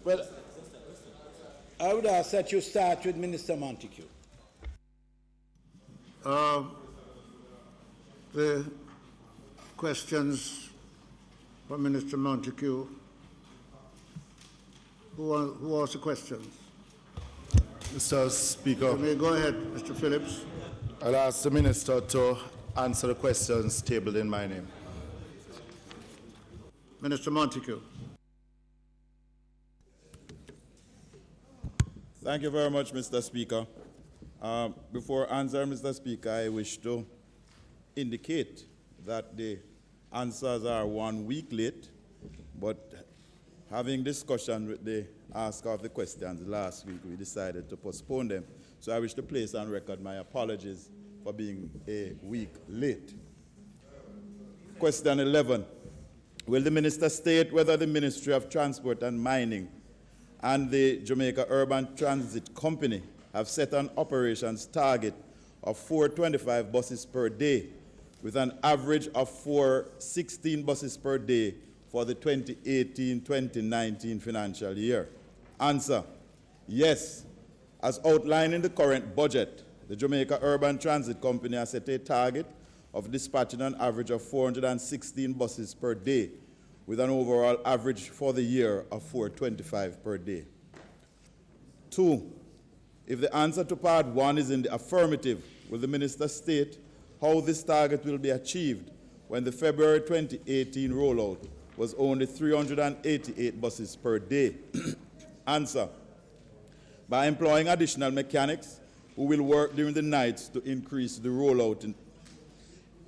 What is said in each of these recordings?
Well, I would ask that you start with Minister Montague. The questions for Minister Montague. Who asked the questions? Mr. Speaker, You may go ahead, Mr. Phillips. I'll ask the Minister to answer the questions tabled in my name. Minister Montague. Thank you very much, Mr. Speaker. Before answering, Mr. Speaker, I wish to indicate that the answers are 1 week late, but having discussion with the asker of the questions last week, we decided to postpone them. So I wish to place on record my apologies for being a week late. Question 11. Will the Minister state whether the Ministry of Transport and Mining and the Jamaica Urban Transit Company have set an operations target of 425 buses per day, with an average of 416 buses per day for the 2018-2019 financial year? Answer: yes. As outlined in the current budget, the Jamaica Urban Transit Company has set a target of dispatching an average of 416 buses per day, with an overall average for the year of 425 per day. 2. If the answer to part 1 is in the affirmative, will the Minister state how this target will be achieved when the February 2018 rollout was only 388 buses per day? Answer: by employing additional mechanics who will work during the nights to increase the rollout.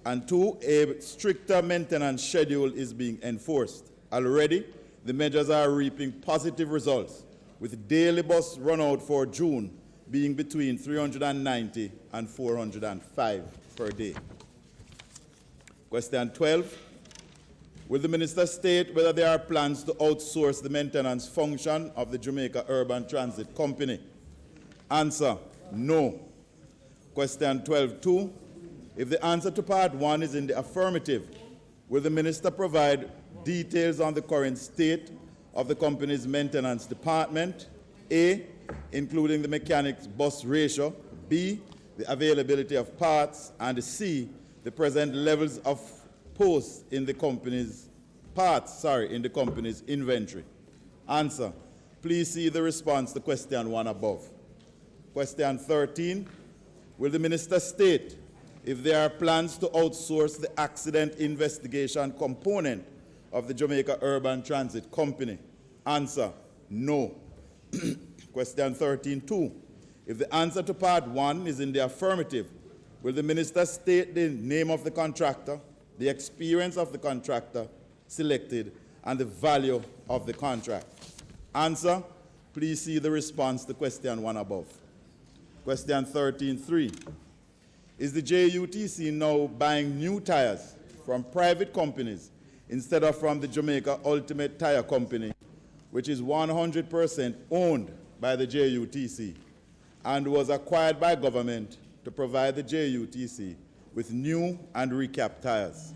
And 2, a stricter maintenance schedule is being enforced. Already, the measures are reaping positive results, with daily bus runout for June being between 390 and 405 per day. Question 12. Will the Minister state whether there are plans to outsource the maintenance function of the Jamaica Urban Transit Company? Answer: no. Question 12.2. If the answer to part 1 is in the affirmative, will the Minister provide details on the current state of the company's maintenance department? A, including the mechanics bus ratio; B, the availability of parts; and C, the present levels of posts in the company's inventory. Answer: please see the response to question 1 above. Question 13. Will the Minister state if there are plans to outsource the accident investigation component of the Jamaica Urban Transit Company? Answer: no. Question 13.2. If the answer to part 1 is in the affirmative, will the Minister state the name of the contractor, the experience of the contractor selected, and the value of the contract? Answer: please see the response to question 1 above. Question 13.3. Is the JUTC now buying new tires from private companies instead of from the Jamaica Ultimate Tire Company, which is 100% owned by the JUTC and was acquired by government to provide the JUTC with new and recapped tires?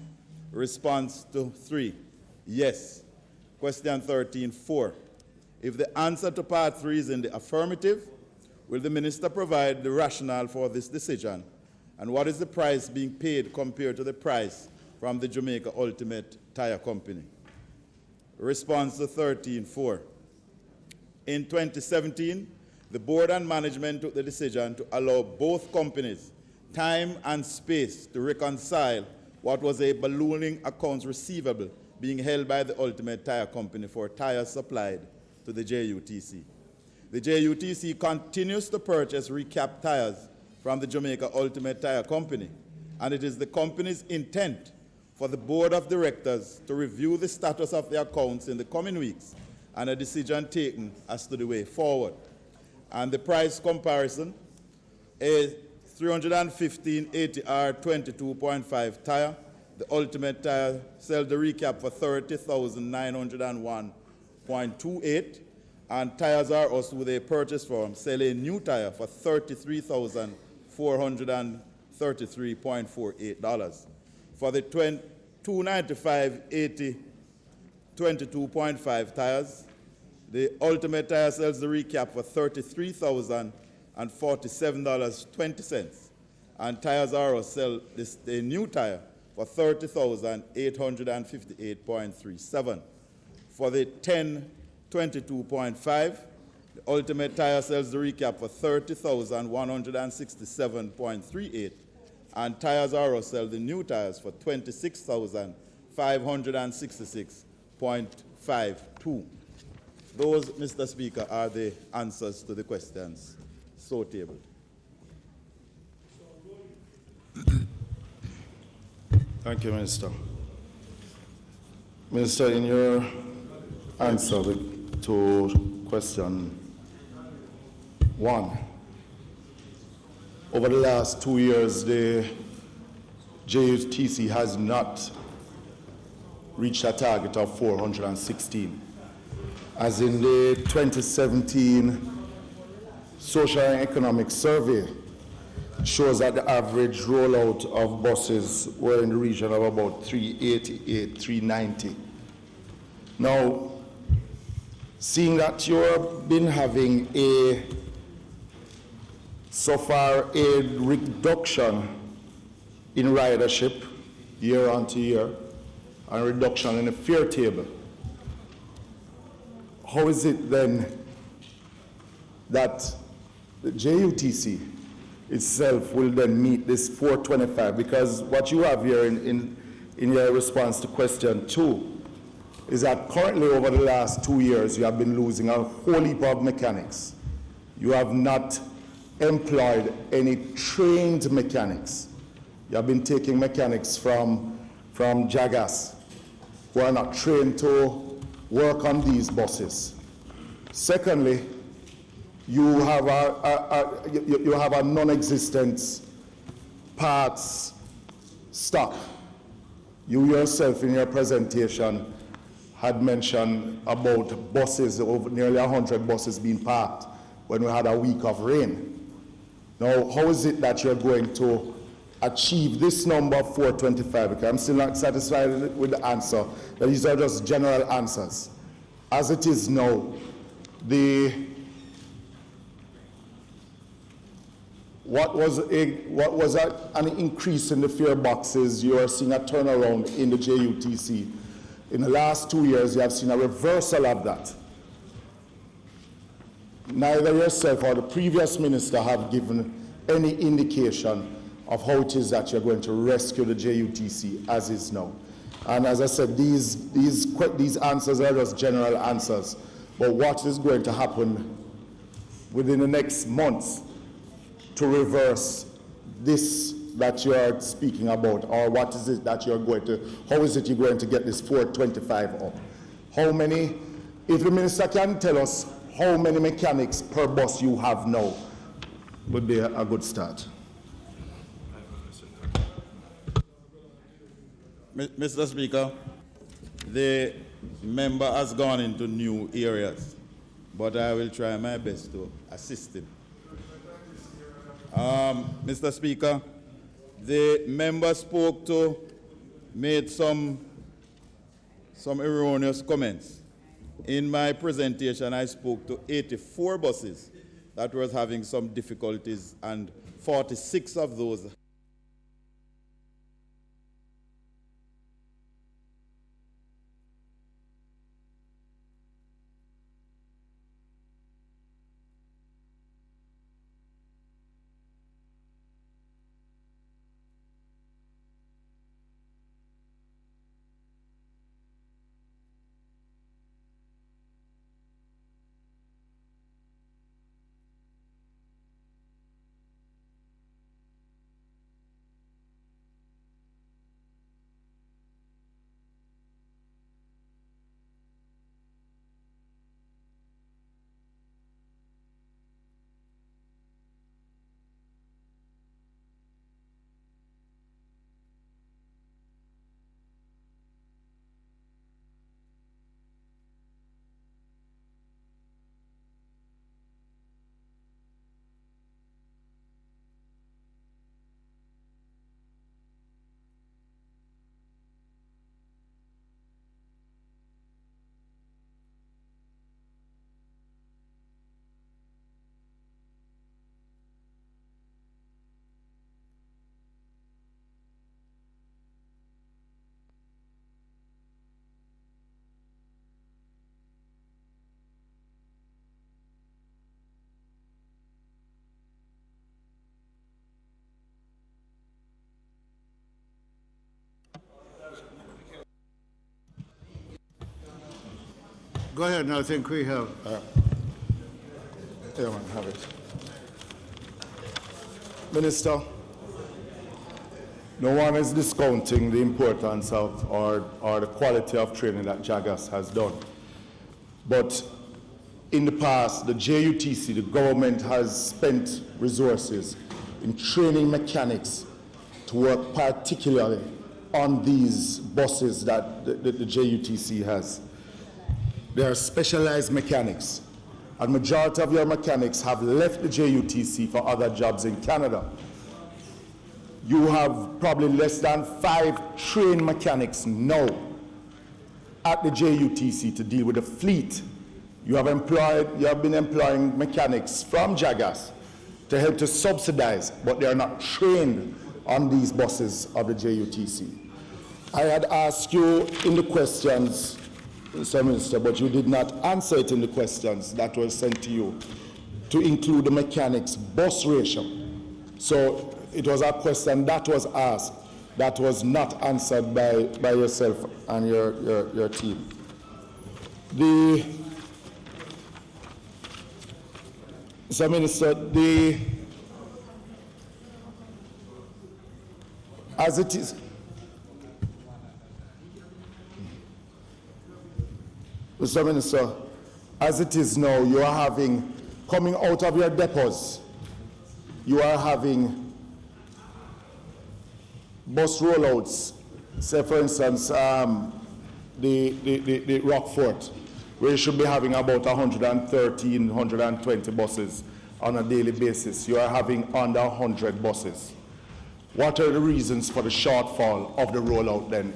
Response to 3, yes. Question 13.4. If the answer to part 3 is in the affirmative, will the Minister provide the rationale for this decision, and what is the price being paid compared to the price from the Jamaica Ultimate Tire Company? Response to 13.4. In 2017, the board and management took the decision to allow both companies time and space to reconcile what was a ballooning accounts receivable being held by the Ultimate Tire Company for tires supplied to the JUTC. The JUTC continues to purchase recapped tires from the Jamaica Ultimate Tire Company, and it is the company's intent for the board of directors to review the status of the accounts in the coming weeks and a decision taken as to the way forward. And the price comparison: a 315 ATR 22.5 tire, the Ultimate Tire sells the recap for $30,901.28, and Tires R Us, with a purchase form, sell a new tire for $33,433.48. For the 295 80 22.5 tires, The ultimate tire sells the recap for $33,047.20. And Tires R Us sell the new tire for $30,858.37. For the 1022.5, the ultimate tire sells the recap for $30,167.38. And Tires R Us sell the new tires for $26,566.52. Those, Mr. Speaker, are the answers to the questions so tabled. Thank you, Minister. Minister, in your answer to question 1, over the last 2 years, the JUTC has not reached a target of 416. As in the 2017 Social and Economic Survey shows that the average rollout of buses were in the region of about 388, 390. Now, seeing that you've been having so far a reduction in ridership year on to year, and a reduction in the fare table, how is it then that the JUTC itself will then meet this 425? Because what you have here in your response to question 2 is that currently over the last 2 years you have been losing a whole heap of mechanics. You have not employed any trained mechanics. You have been taking mechanics from Jagas who are not trained to work on these buses. Secondly, you have a non-existent parts stock. You yourself in your presentation had mentioned about buses, over nearly 100 buses being parked when we had a week of rain. Now, how is it that you're going to achieve this number of 425? Because I'm still not satisfied with the answer. These are just general answers. As it is now, what was an increase in the fare boxes? You are seeing a turnaround in the JUTC. In the last 2 years, you have seen a reversal of that. Neither yourself or the previous minister have given any indication of how it is that you're going to rescue the JUTC as is now. And as I said, these answers are just general answers. But what is going to happen within the next months to reverse this that you are speaking about, or what is it that you're going to, how is it you're going to get this 425 up? How many, if the minister can tell us how many mechanics per bus you have now, would be a good start. Mr. Speaker, the member has gone into new areas, but I will try my best to assist him. Mr. Speaker, the member made some erroneous comments. In my presentation, I spoke to 84 buses that was having some difficulties, and 46 of those Go ahead, and I think we have. Yeah, man, have it. Minister, no one is discounting the importance of or the quality of training that JAGAS has done. But in the past, the JUTC, the government has spent resources in training mechanics to work particularly on these buses that the JUTC has. They are specialized mechanics. And majority of your mechanics have left the JUTC for other jobs in Canada. You have probably less than 5 trained mechanics now at the JUTC to deal with the fleet. You have been employing mechanics from JAGAS to help to subsidize, but they are not trained on these buses of the JUTC. I had asked you in the questions, Mr. Minister, but you did not answer it in the questions that were sent to you, to include the mechanics bus ratio. So it was a question that was asked that was not answered by yourself and your team. Mr. Minister, as it is, Mr. Minister, as it is now, you are having, coming out of your depots, you are having bus rollouts. Say, for instance, the Rockfort, where you should be having about 113, 120 buses on a daily basis. You are having under 100 buses. What are the reasons for the shortfall of the rollout then?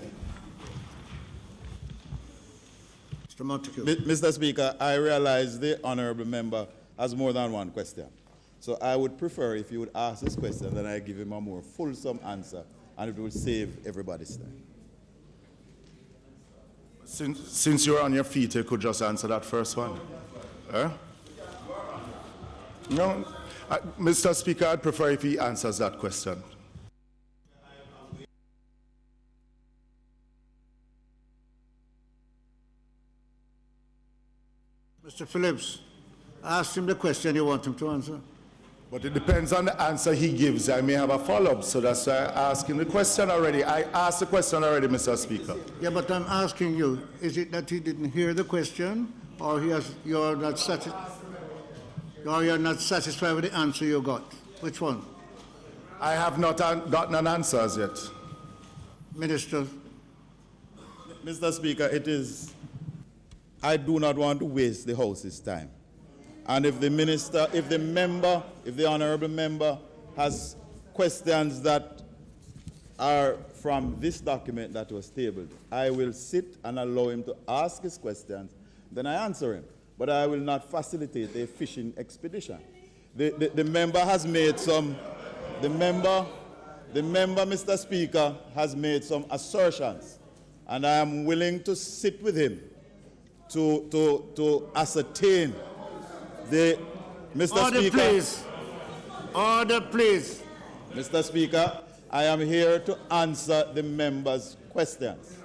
Mr. Montague. Mr. Speaker, I realize the honourable member has more than one question. So I would prefer if you would ask this question, then I give him a more fulsome answer, and it will save everybody's time. Since you're on your feet, you could just answer that first one. No, Mr. Speaker, I'd prefer if he answers that question. Mr. Phillips, ask him the question you want him to answer. But it depends on the answer he gives. I may have a follow-up, so that's why I asked him the question already. I asked the question already, Mr. Speaker. Yeah, but I'm asking you, is it that he didn't hear the question, or you're not satisfied with the answer you got? Which one? I have not gotten an answer as yet. Minister. Mr. Speaker, I do not want to waste the House's time. And if the minister, if the honourable member has questions that are from this document that was tabled, I will sit and allow him to ask his questions, then I answer him. But I will not facilitate a fishing expedition. The member has made some, Mr. Speaker, has made some assertions, and I am willing to sit with him to ascertain Mr. Order, Speaker, please. Order, please. Mr. Speaker, I am here to answer the members' questions.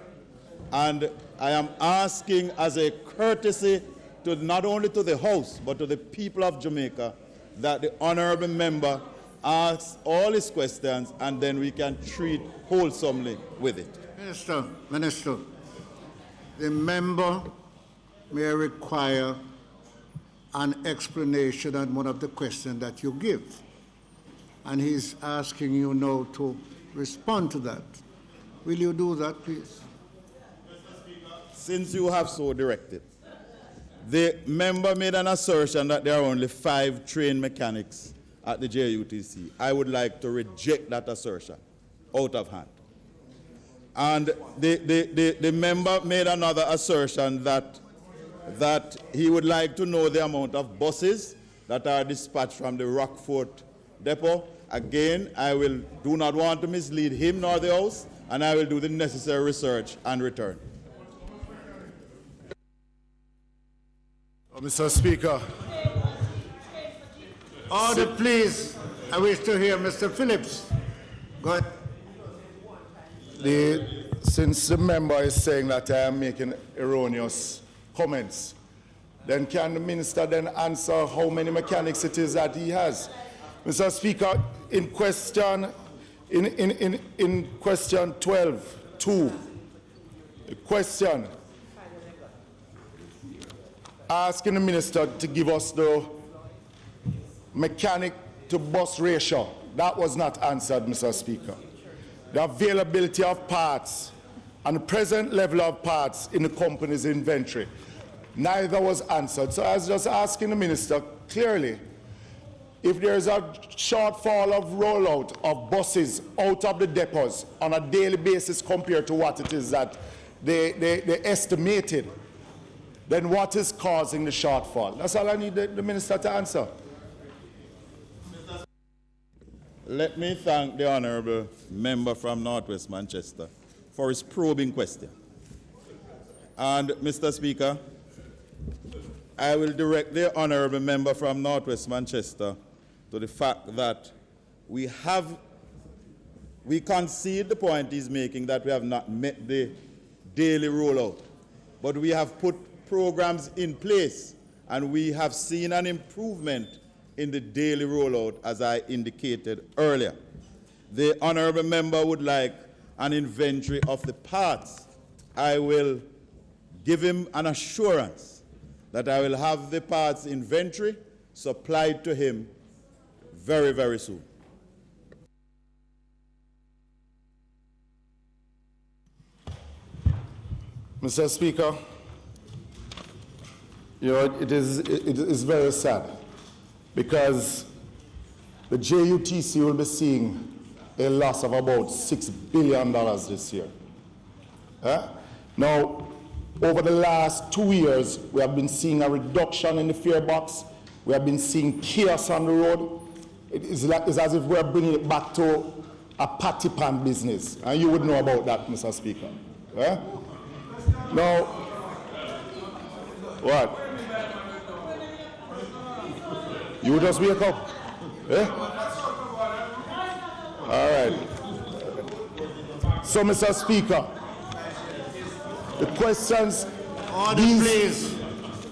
And I am asking as a courtesy to not only to the House, but to the people of Jamaica, that the honourable member asks all his questions, and then we can treat wholesomely with it. Minister, the member may require an explanation on one of the questions that you give. And he's asking you now to respond to that. Will you do that, please? Mr. Speaker, since you have so directed, the member made an assertion that there are only 5 trained mechanics at the JUTC. I would like to reject that assertion out of hand. And the member made another assertion that he would like to know the amount of buses that are dispatched from the Rockfort depot. Again, do not want to mislead him nor the House, and I will do the necessary research and return. Mr. Speaker. Order, please. I wish to hear Mr. Phillips. Go ahead. Since the member is saying that I am making erroneous comments, then can the minister then answer how many mechanics it is that he has? Mr. Speaker, in question 12.2, the question asking the minister to give us the mechanic to bus ratio. That was not answered, Mr. Speaker. The availability of parts and the present level of parts in the company's inventory, neither was answered. So I was just asking the minister clearly, if there is a shortfall of rollout of buses out of the depots on a daily basis compared to what it is that they estimated, then what is causing the shortfall? That's all I need the minister to answer. Let me thank the honourable member from Northwest Manchester for his probing question. And, Mr. Speaker, I will direct the honourable member from Northwest Manchester to the fact that we concede the point he's making that we have not met the daily rollout, but we have put programs in place and we have seen an improvement in the daily rollout, as I indicated earlier. The honourable member would like an inventory of the parts. I will give him an assurance that I will have the parts inventory supplied to him very, very soon. Mr. Speaker, it is very sad because the JUTC will be seeing a loss of about $6 billion this year. Now, over the last 2 years, we have been seeing a reduction in the fare box. We have been seeing chaos on the road. It's as if we're bringing it back to a patty pan business. And you would know about that, Mr. Speaker. Now, what? You just wake up? All right. So, Mr. Speaker, the questions,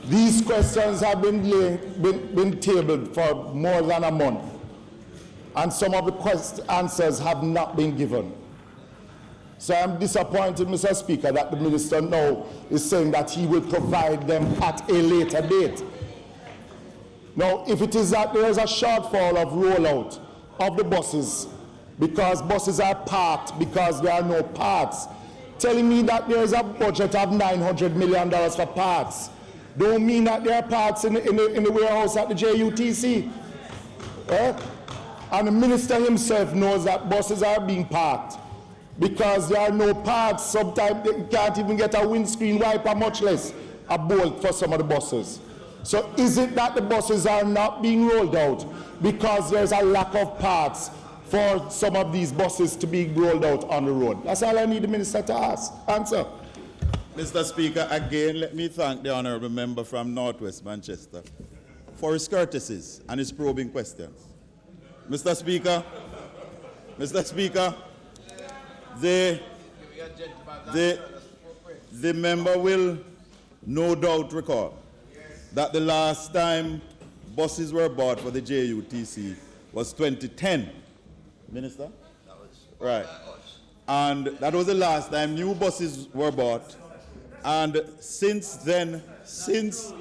these questions have been tabled for more than a month, and some of the answers have not been given. So I'm disappointed, Mr. Speaker, that the minister now is saying that he will provide them at a later date. Now, if it is that there is a shortfall of rollout of the buses because buses are parked because there are no parts, telling me that there is a budget of $900 million for parts don't mean that there are parts in the warehouse at the JUTC. And the minister himself knows that buses are being parked because there are no parts. Sometimes they can't even get a windscreen wiper, much less a bolt for some of the buses. So is it that the buses are not being rolled out because there's a lack of parts for some of these buses to be rolled out on the road? That's all I need the minister to answer. Mr. Speaker, again, let me thank the honourable member from Northwest Manchester for his courtesies and his probing questions. Mr. Speaker, the member will no doubt recall that the last time buses were bought for the JUTC was 2010. Minister? Right. And that was the last time new buses were bought. And since then, Mr.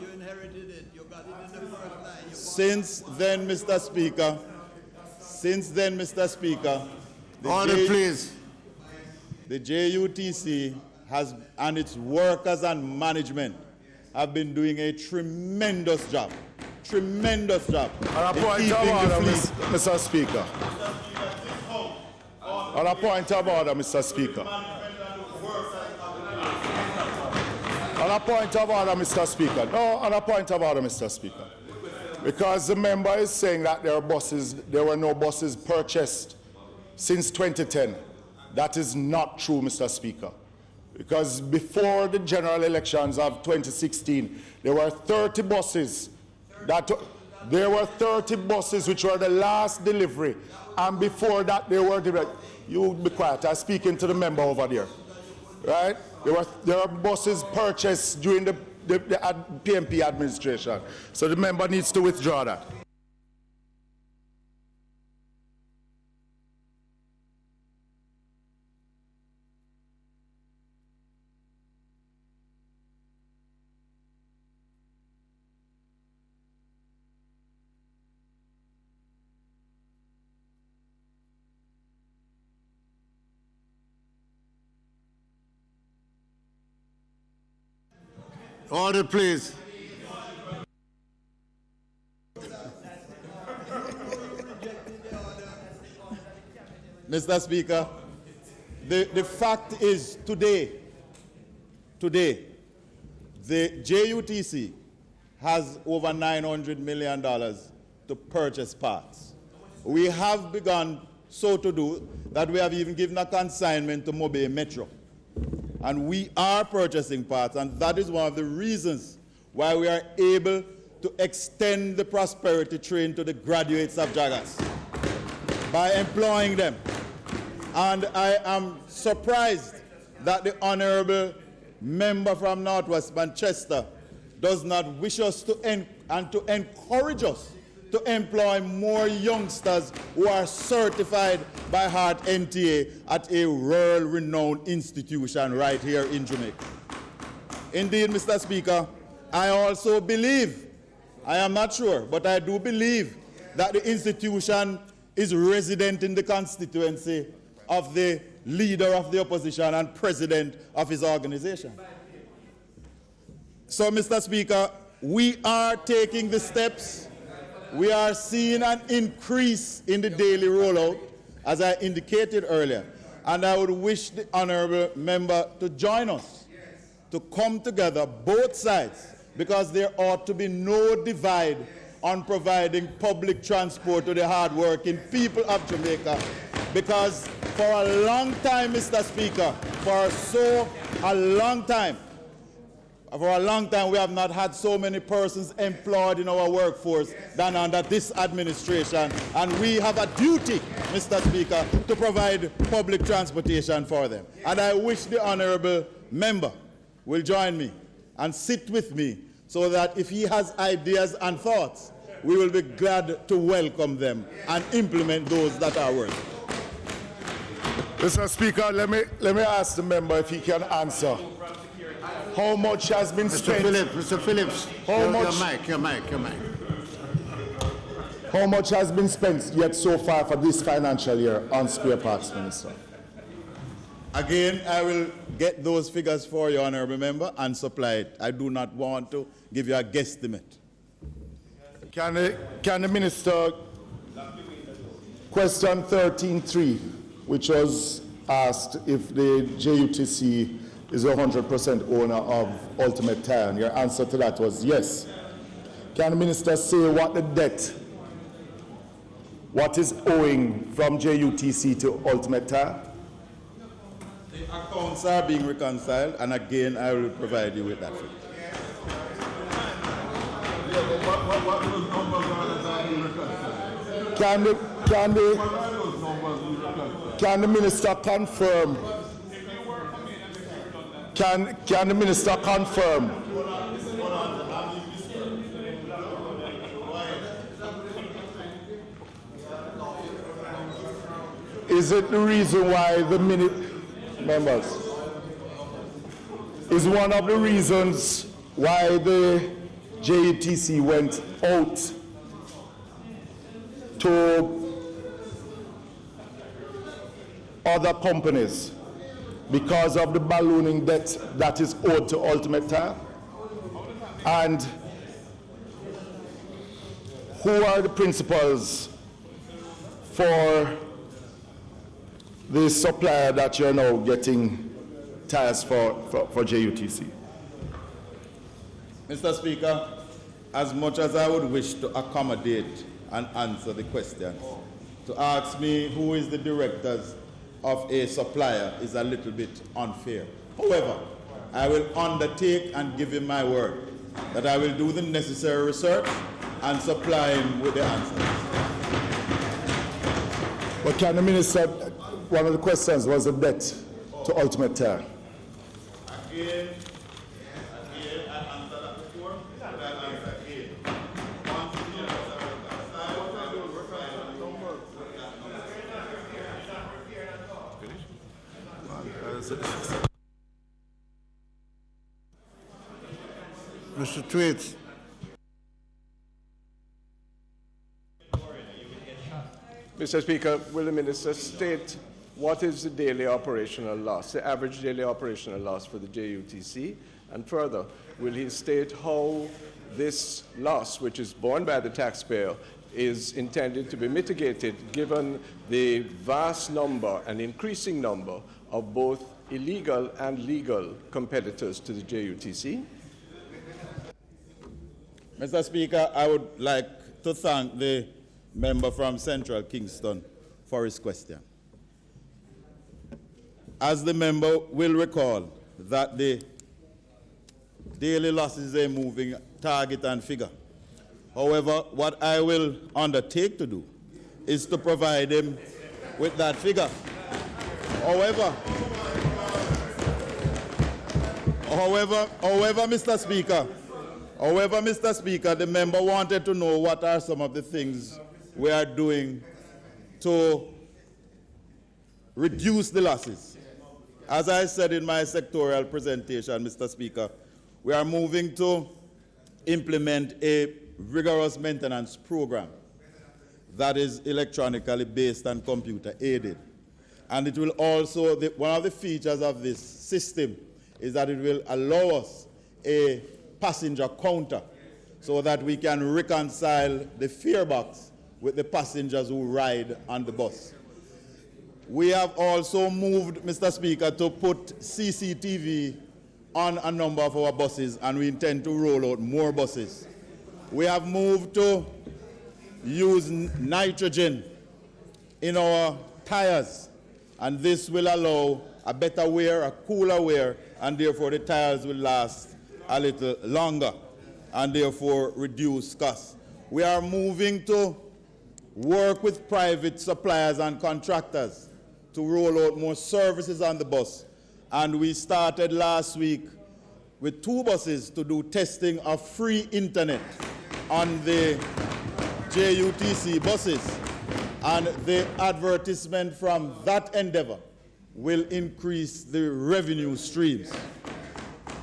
Speaker, the JUTC has, and its workers and management have been doing a tremendous job. Tremendous job. On a point of order, Mr. Speaker. On a point of order, Mr. Speaker. On a point of order, Mr. Speaker. No, on a point of order, Mr. Speaker. Because the member is saying that there were no buses purchased since 2010. That is not true, Mr. Speaker. Because before the general elections of 2016, there were 30 buses. There were 30 buses which were the last delivery. And before that, they were delivered. You be quiet. I'm speaking to the member over there. right? There were buses purchased during the PMP administration. So the member needs to withdraw that. Order, please. Mr. Speaker, the fact is today, the JUTC has over $900 million to purchase parts. We have begun so to do that we have even given a consignment to Mobile Metro. And we are purchasing parts, and that is one of the reasons why we are able to extend the prosperity train to the graduates of Jagas by employing them. And I am surprised that the honorable member from Northwest Manchester does not wish us to encourage us to employ more youngsters who are certified by Heart NTA at a world-renowned institution right here in Jamaica. Indeed, Mr. Speaker, I also believe, I am not sure, but I do believe that the institution is resident in the constituency of the leader of the opposition and president of his organization. So, Mr. Speaker, we are taking the steps. We are seeing an increase in the daily rollout, as I indicated earlier. And I would wish the honorable member to join us, to come together, both sides, because there ought to be no divide on providing public transport to the hard-working people of Jamaica. Because for a long time, Mr. Speaker, for a long time, we have not had so many persons employed in our workforce than under this administration. And we have a duty, Mr. Speaker, to provide public transportation for them. And I wish the honorable member will join me and sit with me so that if he has ideas and thoughts, we will be glad to welcome them and implement those that are working. Mr. Speaker, let me ask the member if he can answer. How much has been spent? Mr. Phillips, your mic. How much has been spent yet so far for this financial year on spare parts, Minister? Again, I will get those figures for you, honorable member, and supply it. I do not want to give you a guesstimate. Can the minister, question 13.3, which was asked if the JUTC is 100% owner of Ultimate Tire, and your answer to that was yes. Can the minister say what the debt, what is owing from JUTC to Ultimate Tire? The accounts are being reconciled, and again, I will provide you with that figure. Can the minister confirm? Can the minister confirm? Is it the reason why the members? Is one of the reasons why the JUTC went out to other companies because of the ballooning debt that is owed to Ultimate Tire? And who are the principals for the supplier that you're now getting tires for JUTC? Mr. Speaker, as much as I would wish to accommodate and answer the questions, to ask me who is the directors of a supplier is a little bit unfair. However, I will undertake and give him my word that I will do the necessary research and supply him with the answers. But can the minister, one of the questions was the debt to Ultimate Tire. Again, I answered that before, but I'll answer again. Mr. Thwaites. Mr. Speaker, will the Minister state what is the daily operational loss, the average daily operational loss for the JUTC? And further, will he state how this loss, which is borne by the taxpayer, is intended to be mitigated given the vast number and increasing number of both illegal and legal competitors to the JUTC? Mr. Speaker, I would like to thank the member from Central Kingston for his question. As the member will recall that the daily losses is a moving target and figure. However, what I will undertake to do is to provide him with that figure. However, Mr. Speaker, the member wanted to know what are some of the things we are doing to reduce the losses. As I said in my sectorial presentation, Mr. Speaker, we are moving to implement a rigorous maintenance program that is electronically based and computer aided. And it will also, one of the features of this system is that it will allow us a passenger counter so that we can reconcile the fare box with the passengers who ride on the bus. We have also moved, Mr. Speaker, to put CCTV on a number of our buses, and we intend to roll out more buses. We have moved to use nitrogen in our tires, and this will allow a better wear, a cooler wear, and therefore the tires will last a little longer and therefore reduce costs. We are moving to work with private suppliers and contractors to roll out more services on the bus. And we started last week with 2 buses to do testing of free internet on the JUTC buses. And the advertisement from that endeavor will increase the revenue streams.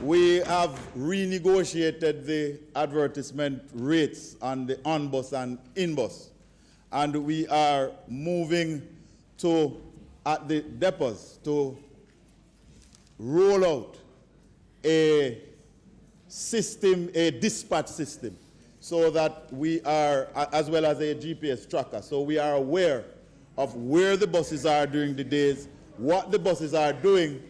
We have renegotiated the advertisement rates on the on-bus and in-bus. And we are moving to, at the depots, to roll out a system, a dispatch system, so that we are, as well as a GPS tracker, so we are aware of where the buses are during the days, what the buses are doing.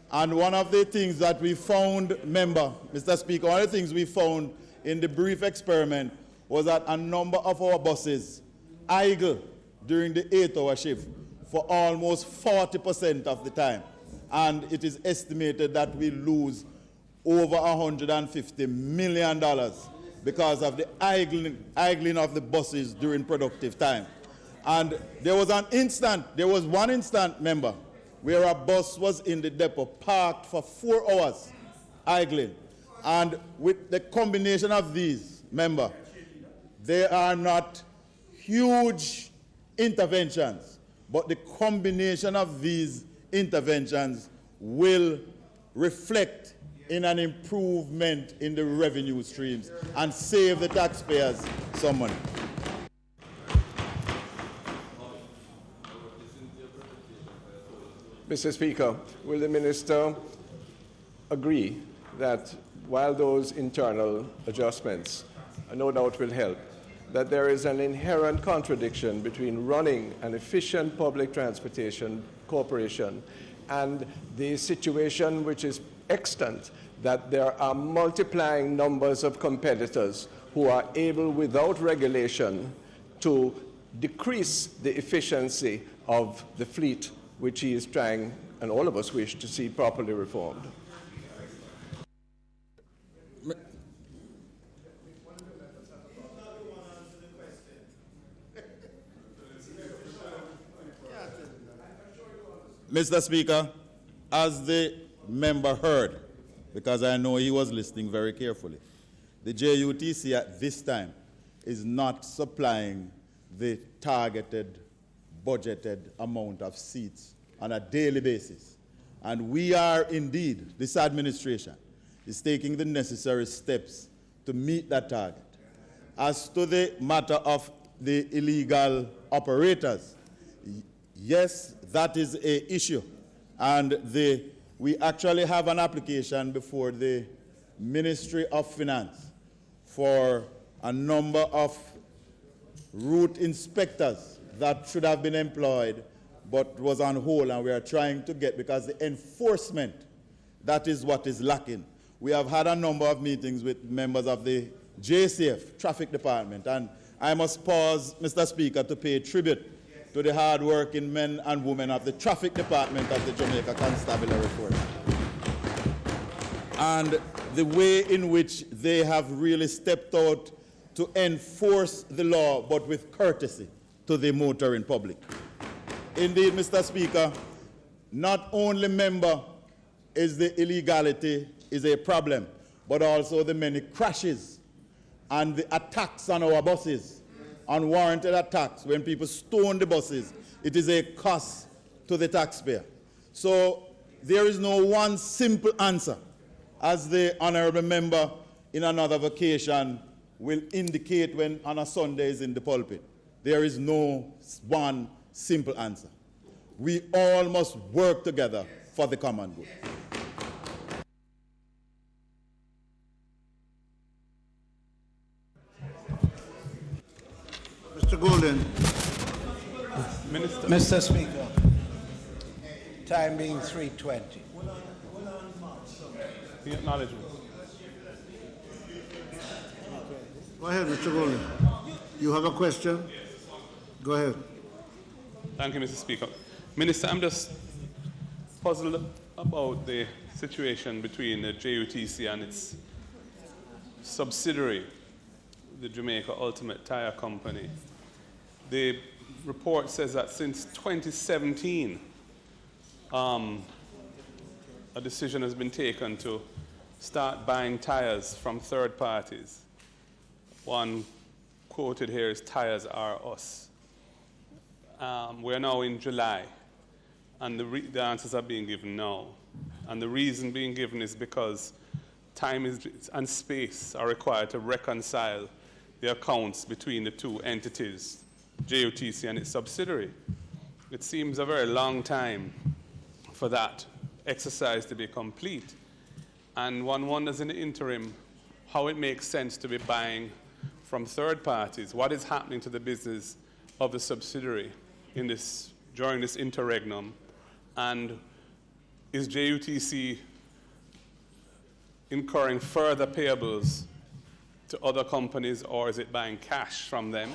And one of the things that we found, Mr. Speaker, one of the things we found in the brief experiment was that a number of our buses idle during the 8-hour shift for almost 40% of the time. And it is estimated that we lose over $150 million because of the idling of the buses during productive time. And there was one instant, member, where a bus was in the depot parked for 4 hours idling. And with the combination of these, member, they are not huge interventions, but the combination of these interventions will reflect in an improvement in the revenue streams and save the taxpayers some money. Mr. Speaker, will the Minister agree that while those internal adjustments no doubt will help, that there is an inherent contradiction between running an efficient public transportation corporation and the situation which is extant that there are multiplying numbers of competitors who are able, without regulation, to decrease the efficiency of the fleet which he is trying, and all of us wish, to see properly reformed? Mr. Speaker, as the member heard, because I know he was listening very carefully. The JUTC at this time is not supplying the targeted, budgeted amount of seats on a daily basis. And we are indeed, this administration is taking the necessary steps to meet that target. As to the matter of the illegal operators, yes, that is an issue. And we actually have an application before the Ministry of Finance for a number of route inspectors that should have been employed but was on hold, and we are trying to get, because the enforcement, that is what is lacking. We have had a number of meetings with members of the JCF, Traffic Department, and I must pause, Mr. Speaker, to pay tribute to the hard-working men and women of the Traffic Department of the Jamaica Constabulary Force, and the way in which they have really stepped out to enforce the law, but with courtesy to the motoring public. Indeed, Mr. Speaker, not only member is the illegality is a problem, but also the many crashes and the attacks on our buses, unwarranted attacks, when people stone the buses, it is a cost to the taxpayer. So there is no one simple answer, as the honorable member in another vacation will indicate when on a Sunday is in the pulpit. There is no one simple answer. We all must work together for the common good. Mr. Golden. Mr. Speaker, time being 3:20. Go ahead, Mr. Golden. You have a question? Go ahead. Thank you, Mr. Speaker. Minister, I'm just puzzled about the situation between the JUTC and its subsidiary, the Jamaica Ultimate Tire Company. The report says that since 2017, a decision has been taken to start buying tires from third parties. One quoted here is "Tires are us." We're now in July, and the answers are being given now. And the reason being given is because time and space are required to reconcile the accounts between the two entities, JUTC and its subsidiary. It seems a very long time for that exercise to be complete. And one wonders in the interim how it makes sense to be buying from third parties. What is happening to the business of the subsidiary during this interregnum? And is JUTC incurring further payables to other companies, or is it buying cash from them?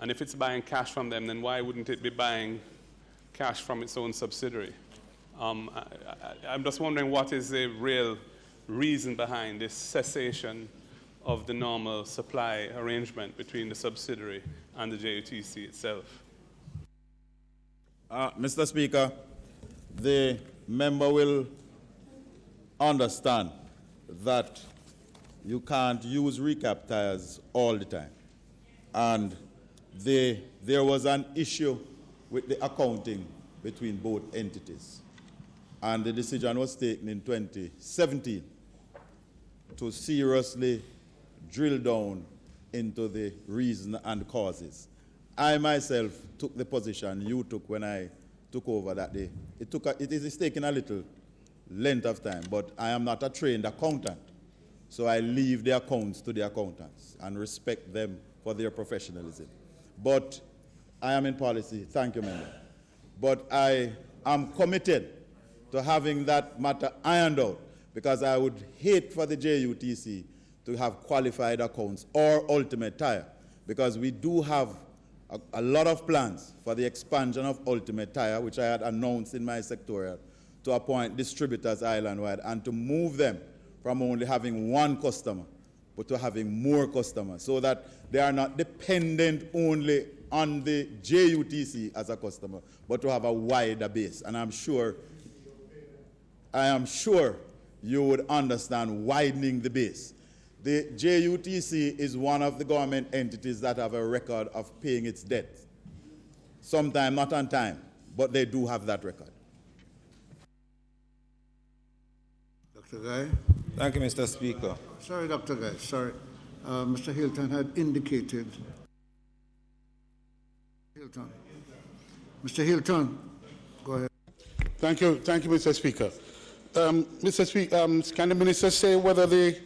And if it's buying cash from them, then why wouldn't it be buying cash from its own subsidiary? I'm just wondering what is the real reason behind this cessation of the normal supply arrangement between the subsidiary and the JUTC itself. Mr. Speaker, the member will understand that you can't use recap tires all the time. And there was an issue with the accounting between both entities. And the decision was taken in 2017 to seriously drill down into the reason and causes. I myself took the position you took when I took over that day. It is taking a little length of time, but I am not a trained accountant. So I leave the accounts to the accountants and respect them for their professionalism. But I am in policy, thank you, Member. But I am committed to having that matter ironed out, because I would hate for the JUTC to have qualified accounts or Ultimate Tire, because we do have a lot of plans for the expansion of Ultimate Tire, which I had announced in my sectorial, to appoint distributors island-wide and to move them from only having one customer, but to having more customers, so that they are not dependent only on the JUTC as a customer, but to have a wider base. And I am sure you would understand widening the base. The JUTC is one of the government entities that have a record of paying its debt. Sometimes not on time, but they do have that record. Dr. Guy? Thank you, Mr. Speaker. Sorry, Dr. Guy, sorry. Mr. Hilton had indicated. Hilton. Mr. Hilton, go ahead. Thank you, Mr. Speaker. Mr. Speaker, can the minister say whether the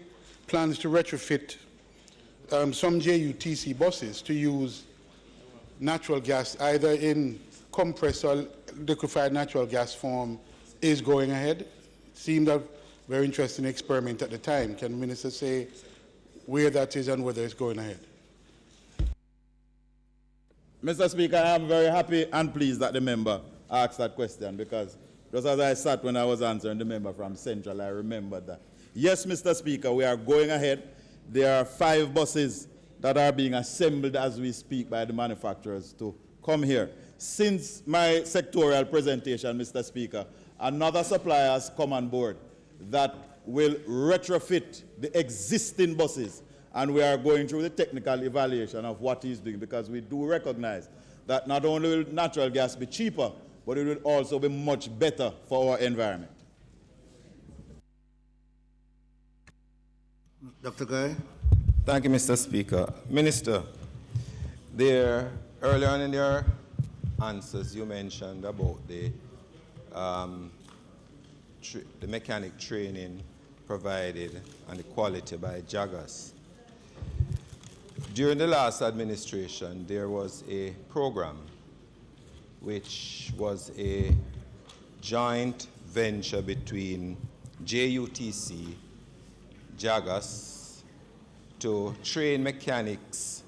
plans to retrofit some JUTC buses to use natural gas, either in compressed or liquefied natural gas form, is going ahead? It seemed a very interesting experiment at the time. Can the minister say where that is and whether it's going ahead? Mr. Speaker, I am very happy and pleased that the member asked that question, because just as I sat when I was answering the member from Central, I remembered that. Yes, Mr. Speaker, we are going ahead. There are 5 buses that are being assembled as we speak by the manufacturers to come here. Since my sectorial presentation, Mr. Speaker, another supplier has come on board that will retrofit the existing buses, and we are going through the technical evaluation of what he's doing, because we do recognize that not only will natural gas be cheaper, but it will also be much better for our environment. Dr. Guy? Thank you, Mr. Speaker. Minister, earlier on in your answers, you mentioned about the mechanic training provided and the quality by JAGAS. During the last administration, there was a program which was a joint venture between JUTC, JAGAS, to train mechanics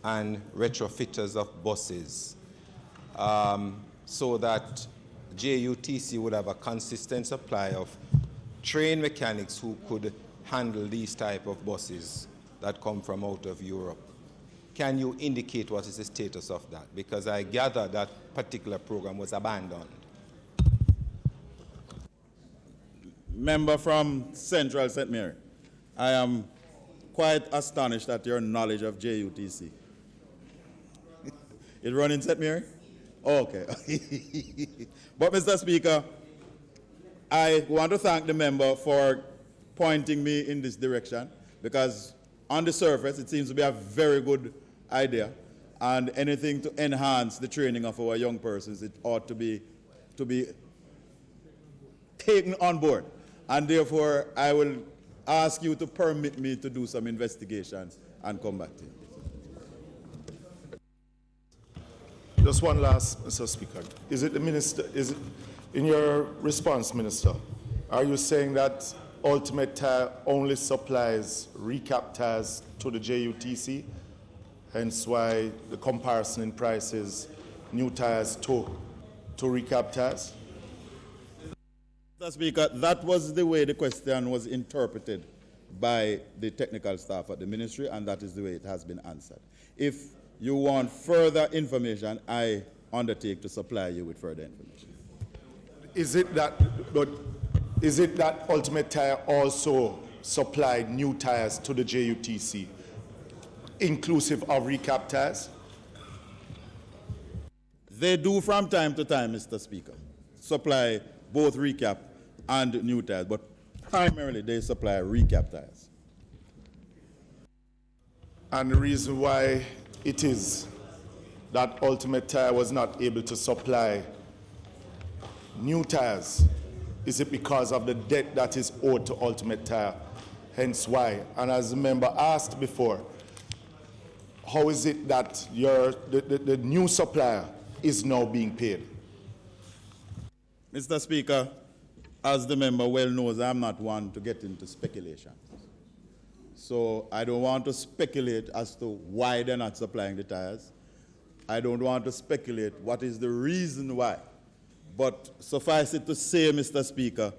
and retrofitters of buses, so that JUTC would have a consistent supply of trained mechanics who could handle these type of buses that come from out of Europe. Can you indicate what is the status of that? Because I gather that particular program was abandoned. Member from Central St. Mary, I am quite astonished at your knowledge of JUTC. It run in St. Mary? Oh, okay. But, Mr. Speaker, I want to thank the member for pointing me in this direction, because on the surface it seems to be a very good idea, and anything to enhance the training of our young persons, it ought to be taken on board. And therefore, I will ask you to permit me to do some investigations and come back to you. Just one last, Mr. Speaker. Is it the minister, in your response, Minister, are you saying that Ultimate Tire only supplies recap tires to the JUTC, hence why the comparison in prices, new tires to recap tires? Mr. Speaker, that was the way the question was interpreted by the technical staff at the ministry, and that is the way it has been answered. If you want further information, I undertake to supply you with further information. Is it that Ultimate Tire also supplied new tires to the JUTC, inclusive of recap tires? They do from time to time, Mr. Speaker, supply both recap and new tires, but primarily they supply recap tires. And the reason why it is that Ultimate Tire was not able to supply new tires, is it because of the debt that is owed to Ultimate Tire? Hence why. And as the member asked before, how is it that the new supplier is now being paid? Mr. Speaker, as the member well knows, I'm not one to get into speculation. So I don't want to speculate as to why they're not supplying the tires. I don't want to speculate what is the reason why. But suffice it to say, Mr. Speaker,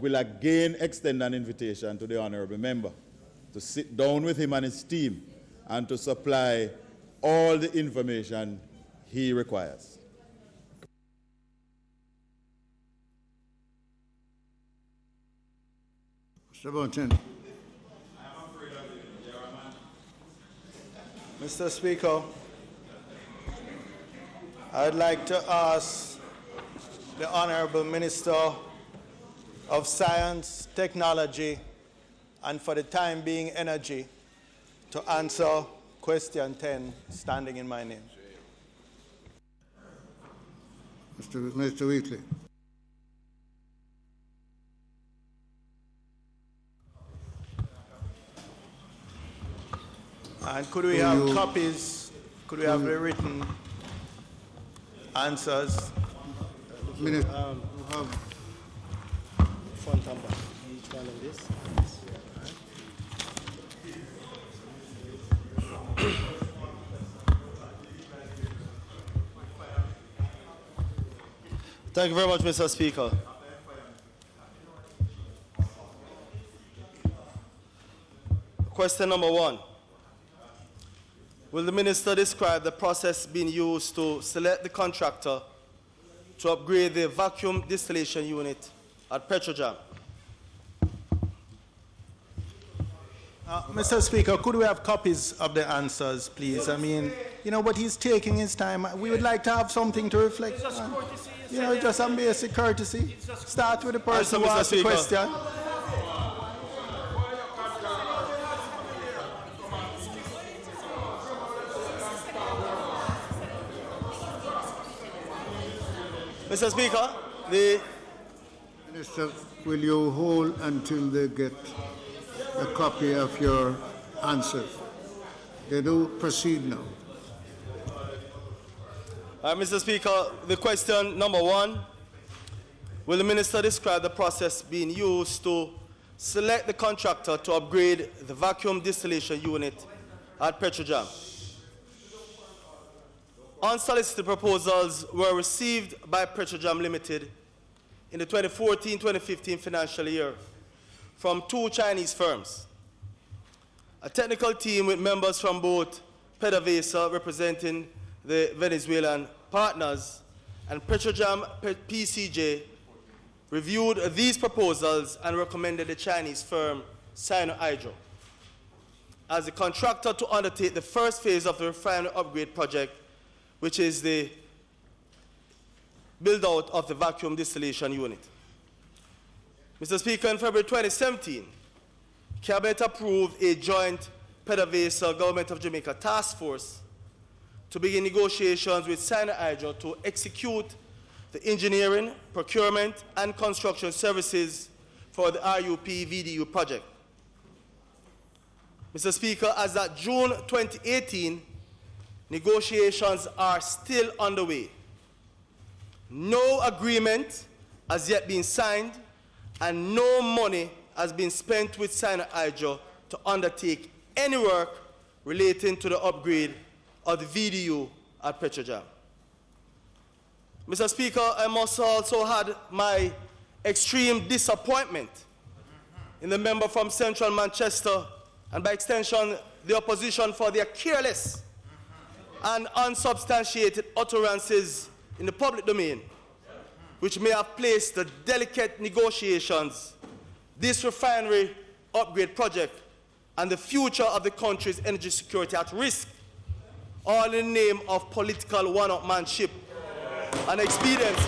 will again extend an invitation to the honorable member to sit down with him and his team and to supply all the information he requires. Mr. Bunton. Mr. Speaker, I'd like to ask the Honorable Minister of Science, Technology, and for the time being Energy to answer question 10, standing in my name. Mr. Wheatley. And could we have copies? Could we have the written answers? Minister. We have front and back, each one of this. Thank you very much, Mr. Speaker. Question number 1. Will the Minister describe the process being used to select the contractor to upgrade the vacuum distillation unit at Petrojam? Mr. Speaker, could we have copies of the answers, please? I mean, you know, but he's taking his time. We would like to have something to reflect on. You know, just some basic courtesy. Start with the person who asked the question. Mr. Speaker, the Minister, will you hold until they get a copy of your answers? They do proceed now. Mr. Speaker, the question number 1, will the Minister describe the process being used to select the contractor to upgrade the vacuum distillation unit at Petrojam? Unsolicited proposals were received by Petrojam Limited in the 2014-2015 financial year from 2 Chinese firms. A technical team with members from both PDVSA representing the Venezuelan partners and Petrojam PCJ reviewed these proposals and recommended the Chinese firm Sino-Hydro as the contractor to undertake the first phase of the refinery upgrade project, which is the build-out of the vacuum distillation unit. Mr. Speaker, in February 2017, Cabinet approved a joint PDVSA Government of Jamaica task force to begin negotiations with Sino-Hydro to execute the engineering, procurement, and construction services for the RUP VDU project. Mr. Speaker, as at June 2018, negotiations are still underway. No agreement has yet been signed, and no money has been spent with Sino-Hydro to undertake any work relating to the upgrade of the VDU at Petrojam. Mr. Speaker, I must also add my extreme disappointment in the member from Central Manchester, and by extension, the opposition, for their careless and unsubstantiated utterances in the public domain, which may have placed the delicate negotiations, this refinery upgrade project, and the future of the country's energy security at risk, all in the name of political one-upmanship and expedience.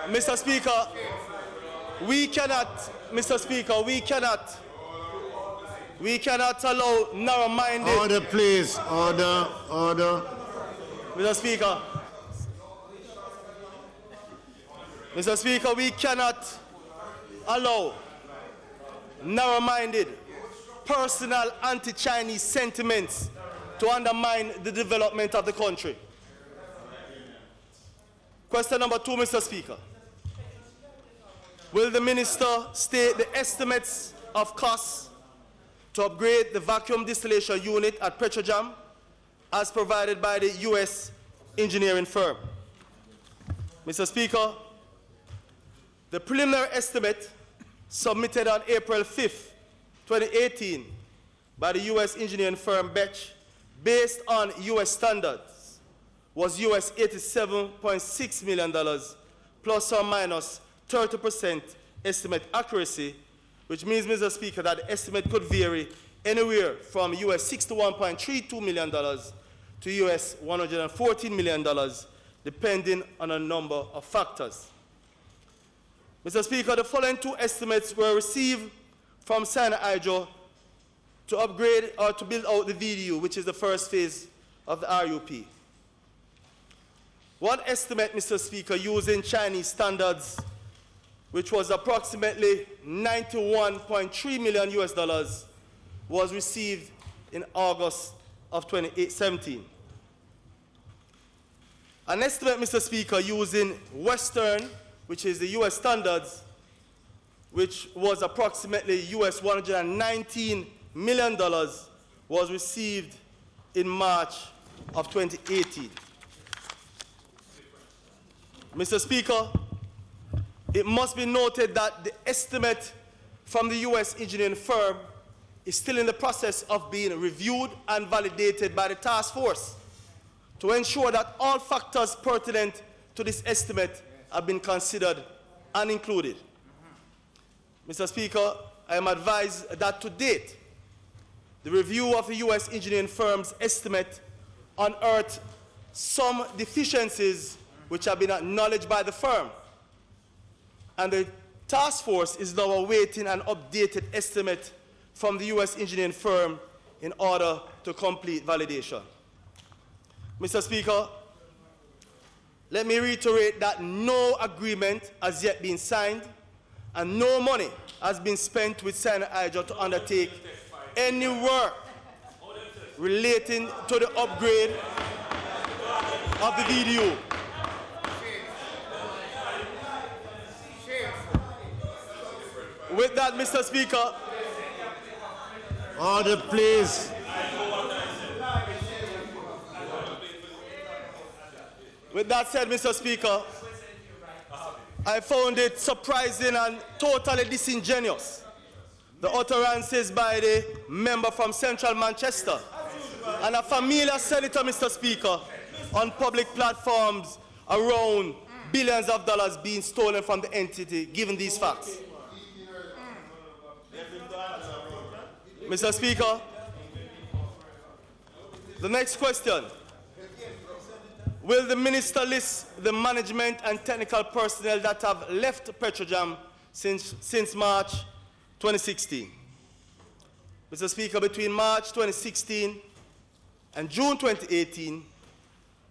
Mr. Speaker, we cannot allow narrow-minded... Order, please. Order. Mr. Speaker, we cannot allow narrow-minded, personal anti-Chinese sentiments to undermine the development of the country. Question number 2, Mr. Speaker. Will the Minister state the estimates of costs to upgrade the vacuum distillation unit at Petrojam as provided by the U.S. engineering firm? Mr. Speaker, the preliminary estimate submitted on April 5th, 2018 by the U.S. engineering firm Betch, based on U.S. standards, was US $87.6 million, plus or minus 30% estimate accuracy, which means, Mr. Speaker, that the estimate could vary anywhere from US $61.32 million to US $114 million, depending on a number of factors. Mr. Speaker, the following two estimates were received from Sinai Hydro to upgrade or to build out the VDU, which is the first phase of the RUP. One estimate, Mr. Speaker, using Chinese standards, which was approximately $91.3 million US dollars, was received in August of 2017. An estimate, Mr. Speaker, using Western, which is the US standards, which was approximately US $119 million, was received in March of 2018. Mr. Speaker, it must be noted that the estimate from the US engineering firm is still in the process of being reviewed and validated by the task force to ensure that all factors pertinent to this estimate have been considered and included. Mr. Speaker, I am advised that to date, the review of the US engineering firm's estimate unearthed some deficiencies which have been acknowledged by the firm, and the task force is now awaiting an updated estimate from the US engineering firm in order to complete validation. Mr. Speaker, let me reiterate that no agreement has yet been signed and no money has been spent with Sinai Hydro to undertake any work relating to the upgrade of the VDU. With that, Mr. Speaker. Order, please. With that said, Mr. Speaker, I found it surprising and totally disingenuous, the utterances by the member from Central Manchester and a familiar senator, Mr. Speaker, on public platforms around billions of dollars being stolen from the entity, given these facts. Mr. Speaker, the next question. Will the minister list the management and technical personnel that have left Petrojam since March 2016? Mr. Speaker, between March 2016 and June 2018,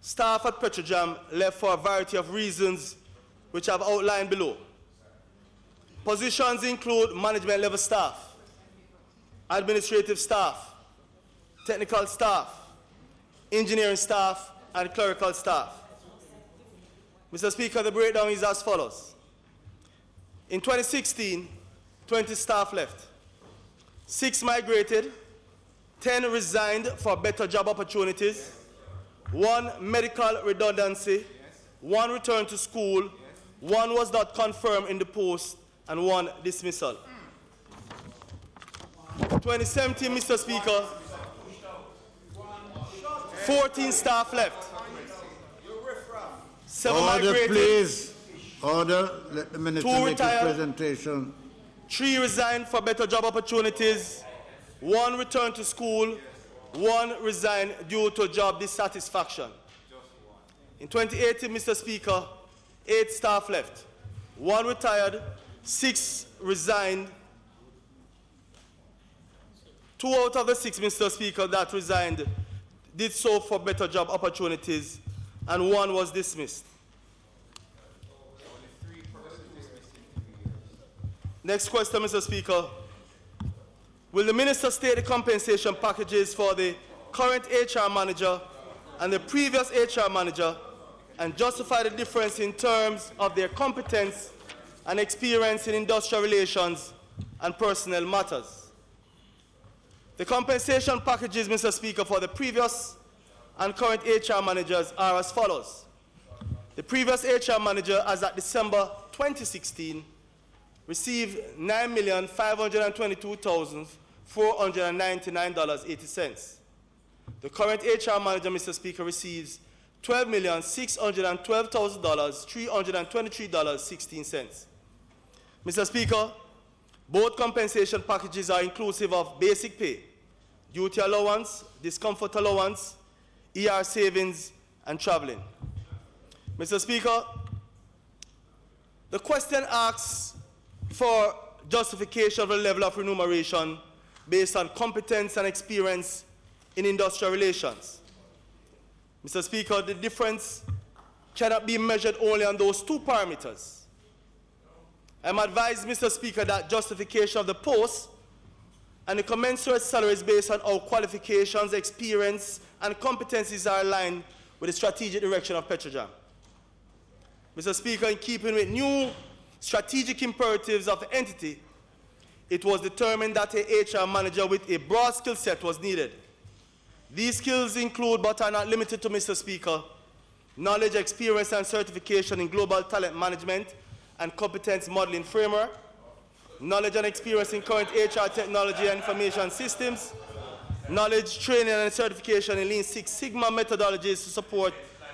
staff at Petrojam left for a variety of reasons which I've outlined below. Positions include management level staff, administrative staff, technical staff, engineering staff, and clerical staff. Mr. Speaker, the breakdown is as follows. In 2016, 20 staff left. 6 migrated, 10 resigned for better job opportunities, 1 medical redundancy, 1 returned to school, 1 was not confirmed in the post, and 1 dismissal. 2017, Mr. Speaker, 14 staff left. 7 Order, migrated, please. Order. Let the minister 2 make retired, his presentation. 3 resigned for better job opportunities, 1 returned to school, 1 resigned due to job dissatisfaction. In 2018, Mr. Speaker, 8 staff left. 1 retired, 6 resigned. 2 out of the 6, Mr. Speaker, that resigned did so for better job opportunities, and 1 was dismissed. Next question, Mr. Speaker. Will the minister state the compensation packages for the current HR manager and the previous HR manager and justify the difference in terms of their competence and experience in industrial relations and personnel matters? The compensation packages, Mr. Speaker, for the previous and current HR managers are as follows. The previous HR manager, as at December 2016, received $9,522,499.80. The current HR manager, Mr. Speaker, receives $12,612,323.16. Mr. Speaker, both compensation packages are inclusive of basic pay, duty allowance, discomfort allowance, ER savings, and traveling. Mr. Speaker, the question asks for justification of the level of remuneration based on competence and experience in industrial relations. Mr. Speaker, the difference cannot be measured only on those two parameters. I'm advised, Mr. Speaker, that justification of the post and the commensurate salaries based on how qualifications, experience, and competencies are aligned with the strategic direction of Petrojam. Mr. Speaker, in keeping with new strategic imperatives of the entity, it was determined that a HR manager with a broad skill set was needed. These skills include, but are not limited to, Mr. Speaker, knowledge, experience, and certification in global talent management and competence modeling framework, knowledge and experience in current HR technology and information systems, knowledge, training, and certification in Lean Six Sigma methodologies to support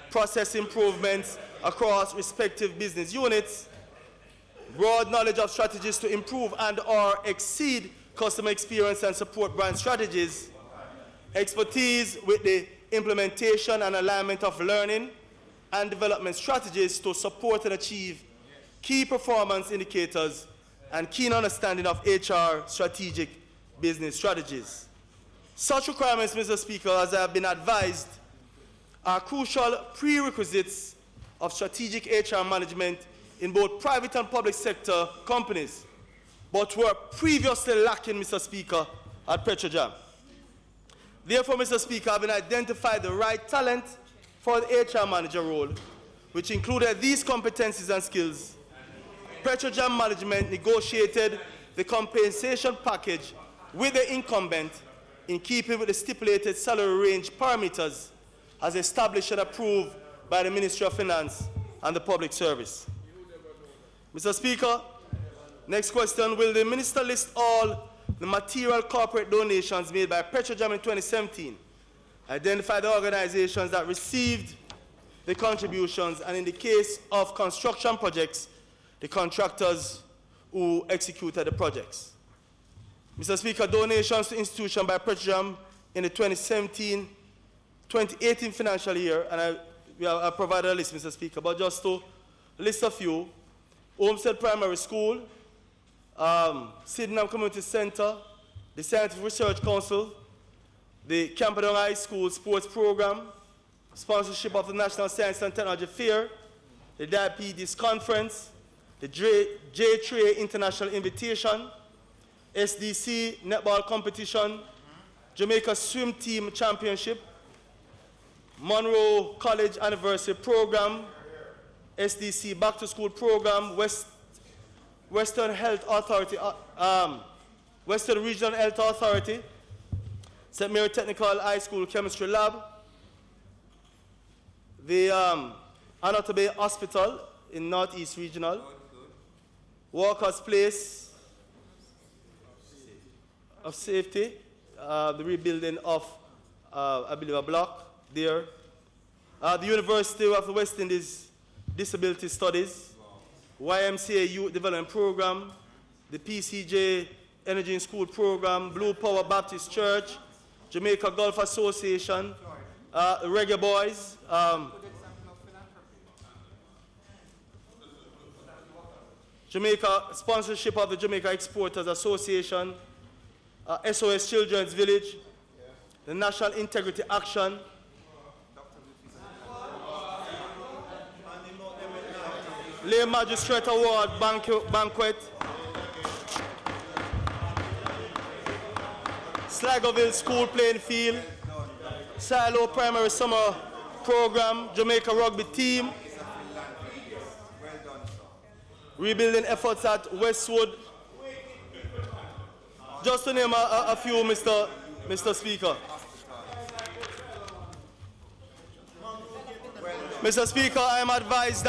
process improvements across respective business units, broad knowledge of strategies to improve and/or exceed customer experience and support brand strategies, expertise with the implementation and alignment of learning and development strategies to support and achieve key performance indicators, and keen understanding of HR strategic business strategies. Such requirements, Mr. Speaker, as I have been advised, are crucial prerequisites of strategic HR management in both private and public sector companies, but were previously lacking, Mr. Speaker, at Petrojam. Therefore, Mr. Speaker, having identified the right talent for the HR manager role, which included these competencies and skills, Petrojam management negotiated the compensation package with the incumbent in keeping with the stipulated salary range parameters as established and approved by the Ministry of Finance and the Public Service. Mr. Speaker, next question, will the Minister list all the material corporate donations made by Petrojam in 2017, identify the organizations that received the contributions, and in the case of construction projects, the contractors who executed the projects? Mr. Speaker, donations to institutions by Petrojam in the 2017-2018 financial year, and I provided a list, Mr. Speaker, but just to list a few: Olmsted Primary School, Sydenham Community Center, the Scientific Research Council, the Camperdown High School Sports Program, sponsorship of the National Science and Technology Fair, the Diabetes Conference, the J-Tray International Invitation, SDC Netball Competition, Jamaica Swim Team Championship, Monroe College Anniversary Program, SDC Back to School Program, Western Health Authority, Western Regional Health Authority, St. Mary Technical High School Chemistry Lab, the Anota Bay Hospital in Northeast Regional, Walker's Place of Safety, the rebuilding of, I believe, a block there, the University of the West Indies Disability Studies, YMCA Youth Development Program, the PCJ Energy in School Program, Blue Power Baptist Church, Jamaica Golf Association, Reggae Boys, Jamaica sponsorship of the Jamaica Exporters Association, SOS Children's Village, the National Integrity Action, Lay Magistrate Award Banquet, Sligoville School Playing Field, Silo Primary Summer Program, Jamaica Rugby Team, rebuilding efforts at Westwood. Just to name a few, Mr. Speaker. Mr. Speaker, I am advised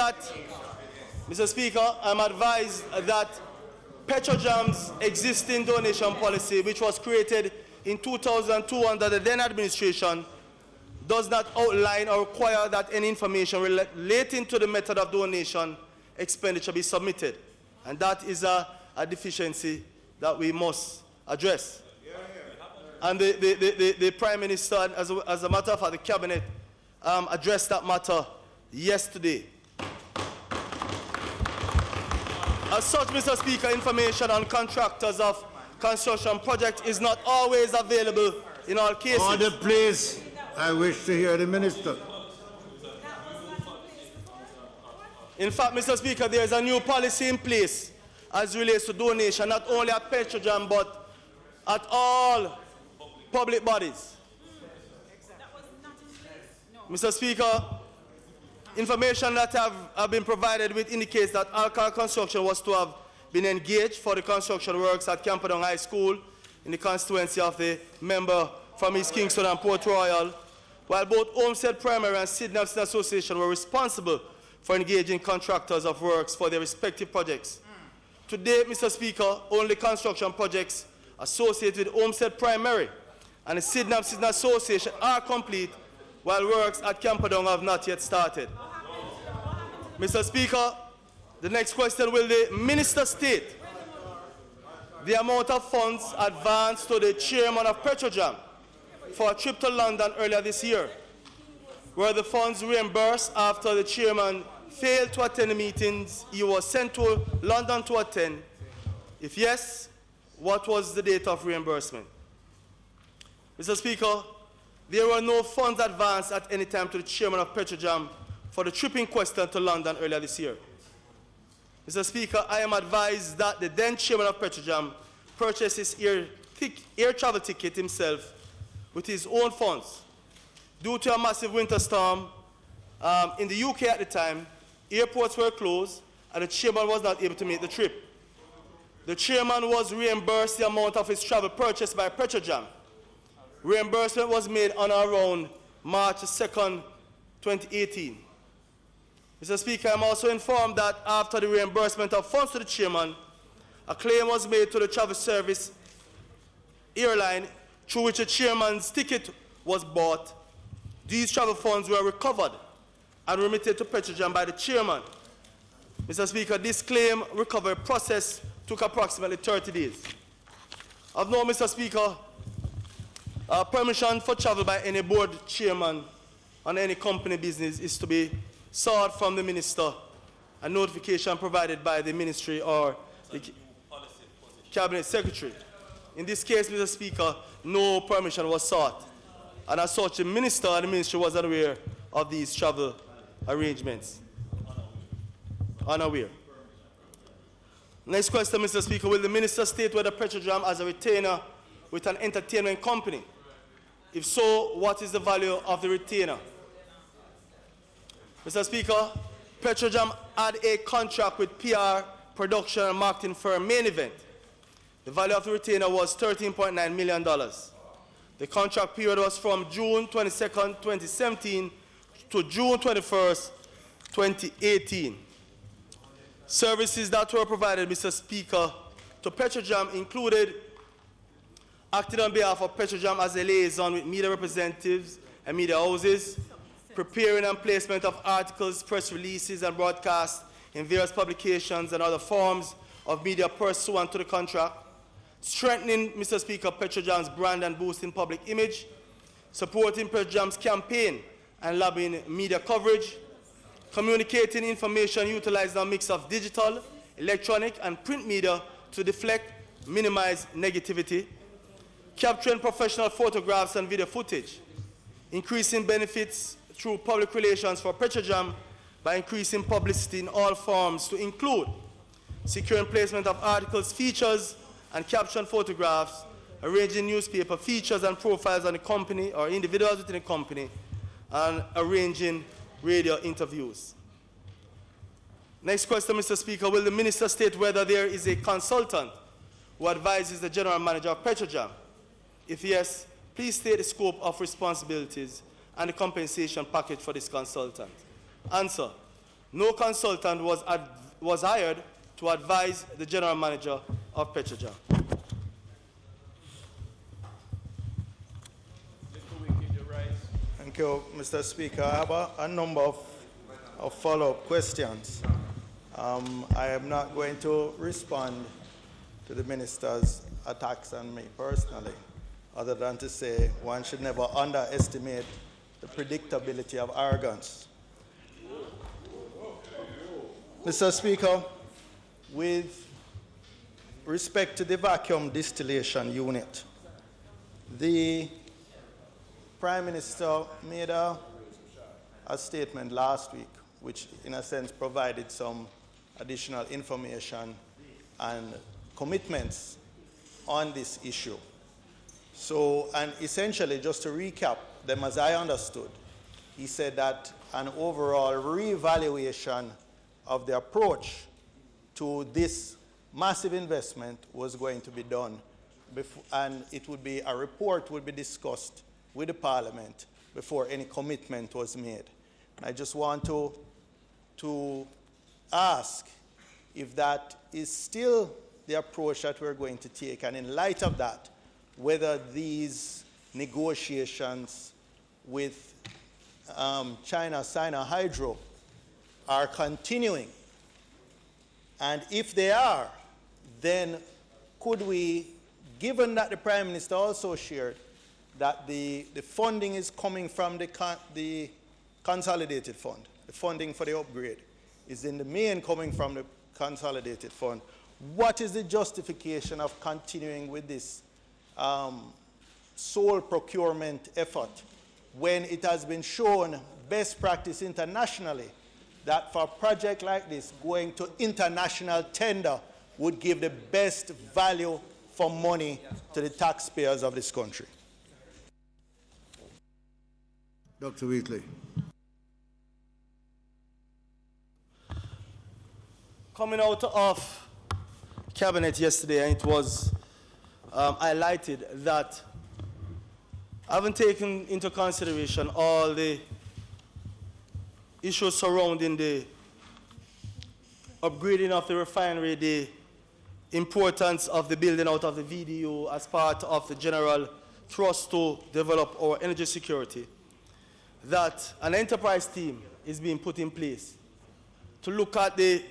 that Petrojam's existing donation policy, which was created in 2002 under the then administration, does not outline or require that any information relating to the method of donation expenditure be submitted. And that is a deficiency that we must address. And the Prime Minister, as a matter of fact, the Cabinet addressed that matter yesterday. As such, Mr. Speaker, information on contractors of construction projects is not always available in all cases. Order, please. I wish to hear the Minister. In fact, Mr. Speaker, there is a new policy in place as relates to donation, not only at Petrojam, but at all public bodies. Mr. Speaker, information that have been provided with indicates that Alcohol Construction was to have been engaged for the construction works at Camperdown High School in the constituency of the member from East Kingston and Port Royal, while both Homestead Primary and Sydney Association were responsible for engaging contractors of works for their respective projects. To date, Mr. Speaker, only construction projects associated with Homestead Primary and the Sydney Association are complete, while works at Camperdown have not yet started. Mr. Speaker, the next question: will the Minister state the amount of funds advanced to the chairman of Petrojam for a trip to London earlier this year? Were the funds reimbursed after the chairman failed to attend the meetings he was sent to London to attend? If yes, what was the date of reimbursement? Mr. Speaker, there were no funds advanced at any time to the chairman of Petrojam for the trip in question to London earlier this year. Mr. Speaker, I am advised that the then chairman of Petrojam purchased his air travel ticket himself with his own funds. Due to a massive winter storm in the UK at the time, airports were closed and the chairman was not able to make the trip. The chairman was reimbursed the amount of his travel purchased by Petrojam. Reimbursement was made on or around March 2nd, 2018. Mr. Speaker, I am also informed that after the reimbursement of funds to the chairman, a claim was made to the travel service airline through which the chairman's ticket was bought. These travel funds were recovered and remitted to Petrojam by the chairman. Mr. Speaker, this claim recovery process took approximately 30 days. Of note, Mr. Speaker, permission for travel by any board chairman on any company business is to be sought from the minister, a notification provided by the ministry or the cabinet secretary. In this case, Mr. Speaker, no permission was sought, and as such, the minister and the ministry was unaware of these travel arrangements. Unaware. Next question, Mr. Speaker, will the minister state whether Petrojam has a retainer with an entertainment company? If so, what is the value of the retainer? Mr. Speaker, Petrojam had a contract with PR production and marketing firm Main Event. The value of the retainer was $13.9 million. The contract period was from June 22nd, 2017 to June 21st, 2018. Services that were provided, Mr. Speaker, to Petrojam included acting on behalf of Petrojam as a liaison with media representatives and media houses, preparing and placement of articles, press releases, and broadcasts in various publications and other forms of media pursuant to the contract, strengthening, Mr. Speaker, Petrojam's brand and boosting public image, supporting Petrojam's campaign and lobbying media coverage, communicating information utilizing a mix of digital, electronic, and print media to deflect, minimize negativity, capturing professional photographs and video footage, increasing benefits through public relations for Petrojam by increasing publicity in all forms to include securing placement of articles, features, and caption photographs, arranging newspaper features and profiles on the company or individuals within the company, and arranging radio interviews. Next question, Mr. Speaker, will the minister state whether there is a consultant who advises the general manager of Petrojam? If yes, please state the scope of responsibilities and the compensation package for this consultant. Answer: no consultant was hired to advise the general manager of Petrojam. Thank you, Mr. Speaker. I have a number of follow-up questions. I am not going to respond to the minister's attacks on me personally, other than to say one should never underestimate the predictability of arrogance. Mr. Speaker, with respect to the vacuum distillation unit, the Prime Minister made a statement last week, which in a sense provided some additional information and commitments on this issue. So, and essentially, just to recap them as I understood, he said that an overall reevaluation of the approach to this massive investment was going to be done, and it would be, a report would be discussed with the Parliament before any commitment was made. And I just want to ask if that is still the approach that we're going to take, and in light of that, whether these negotiations with China Sino Hydro are continuing. And if they are, then could we, given that the Prime Minister also shared that the funding is coming from the consolidated fund, the funding for the upgrade is in the main coming from the consolidated fund, what is the justification of continuing with this sole procurement effort when it has been shown best practice internationally that for a project like this, going to international tender would give the best value for money to the taxpayers of this country? Dr. Wheatley. Coming out of Cabinet yesterday, and it was highlighted that, having taken into consideration all the issues surrounding the upgrading of the refinery, the importance of the building out of the VDU as part of the general thrust to develop our energy security, that an enterprise team is being put in place to look at a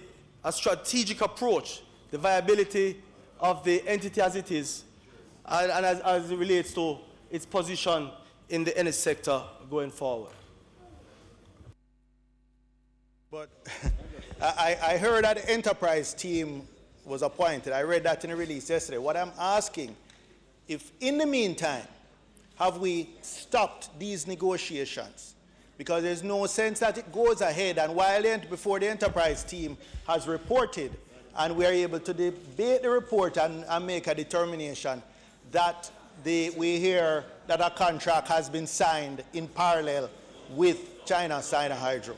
strategic approach, the viability of the entity as it is, and as it relates to its position in the energy sector going forward. But I heard that the enterprise team was appointed. I read that in the release yesterday. What I'm asking, if in the meantime, have we stopped these negotiations? Because there's no sense that it goes ahead, and while before the enterprise team has reported, and we are able to debate the report and make a determination that we hear that a contract has been signed in parallel with China Sino Hydro.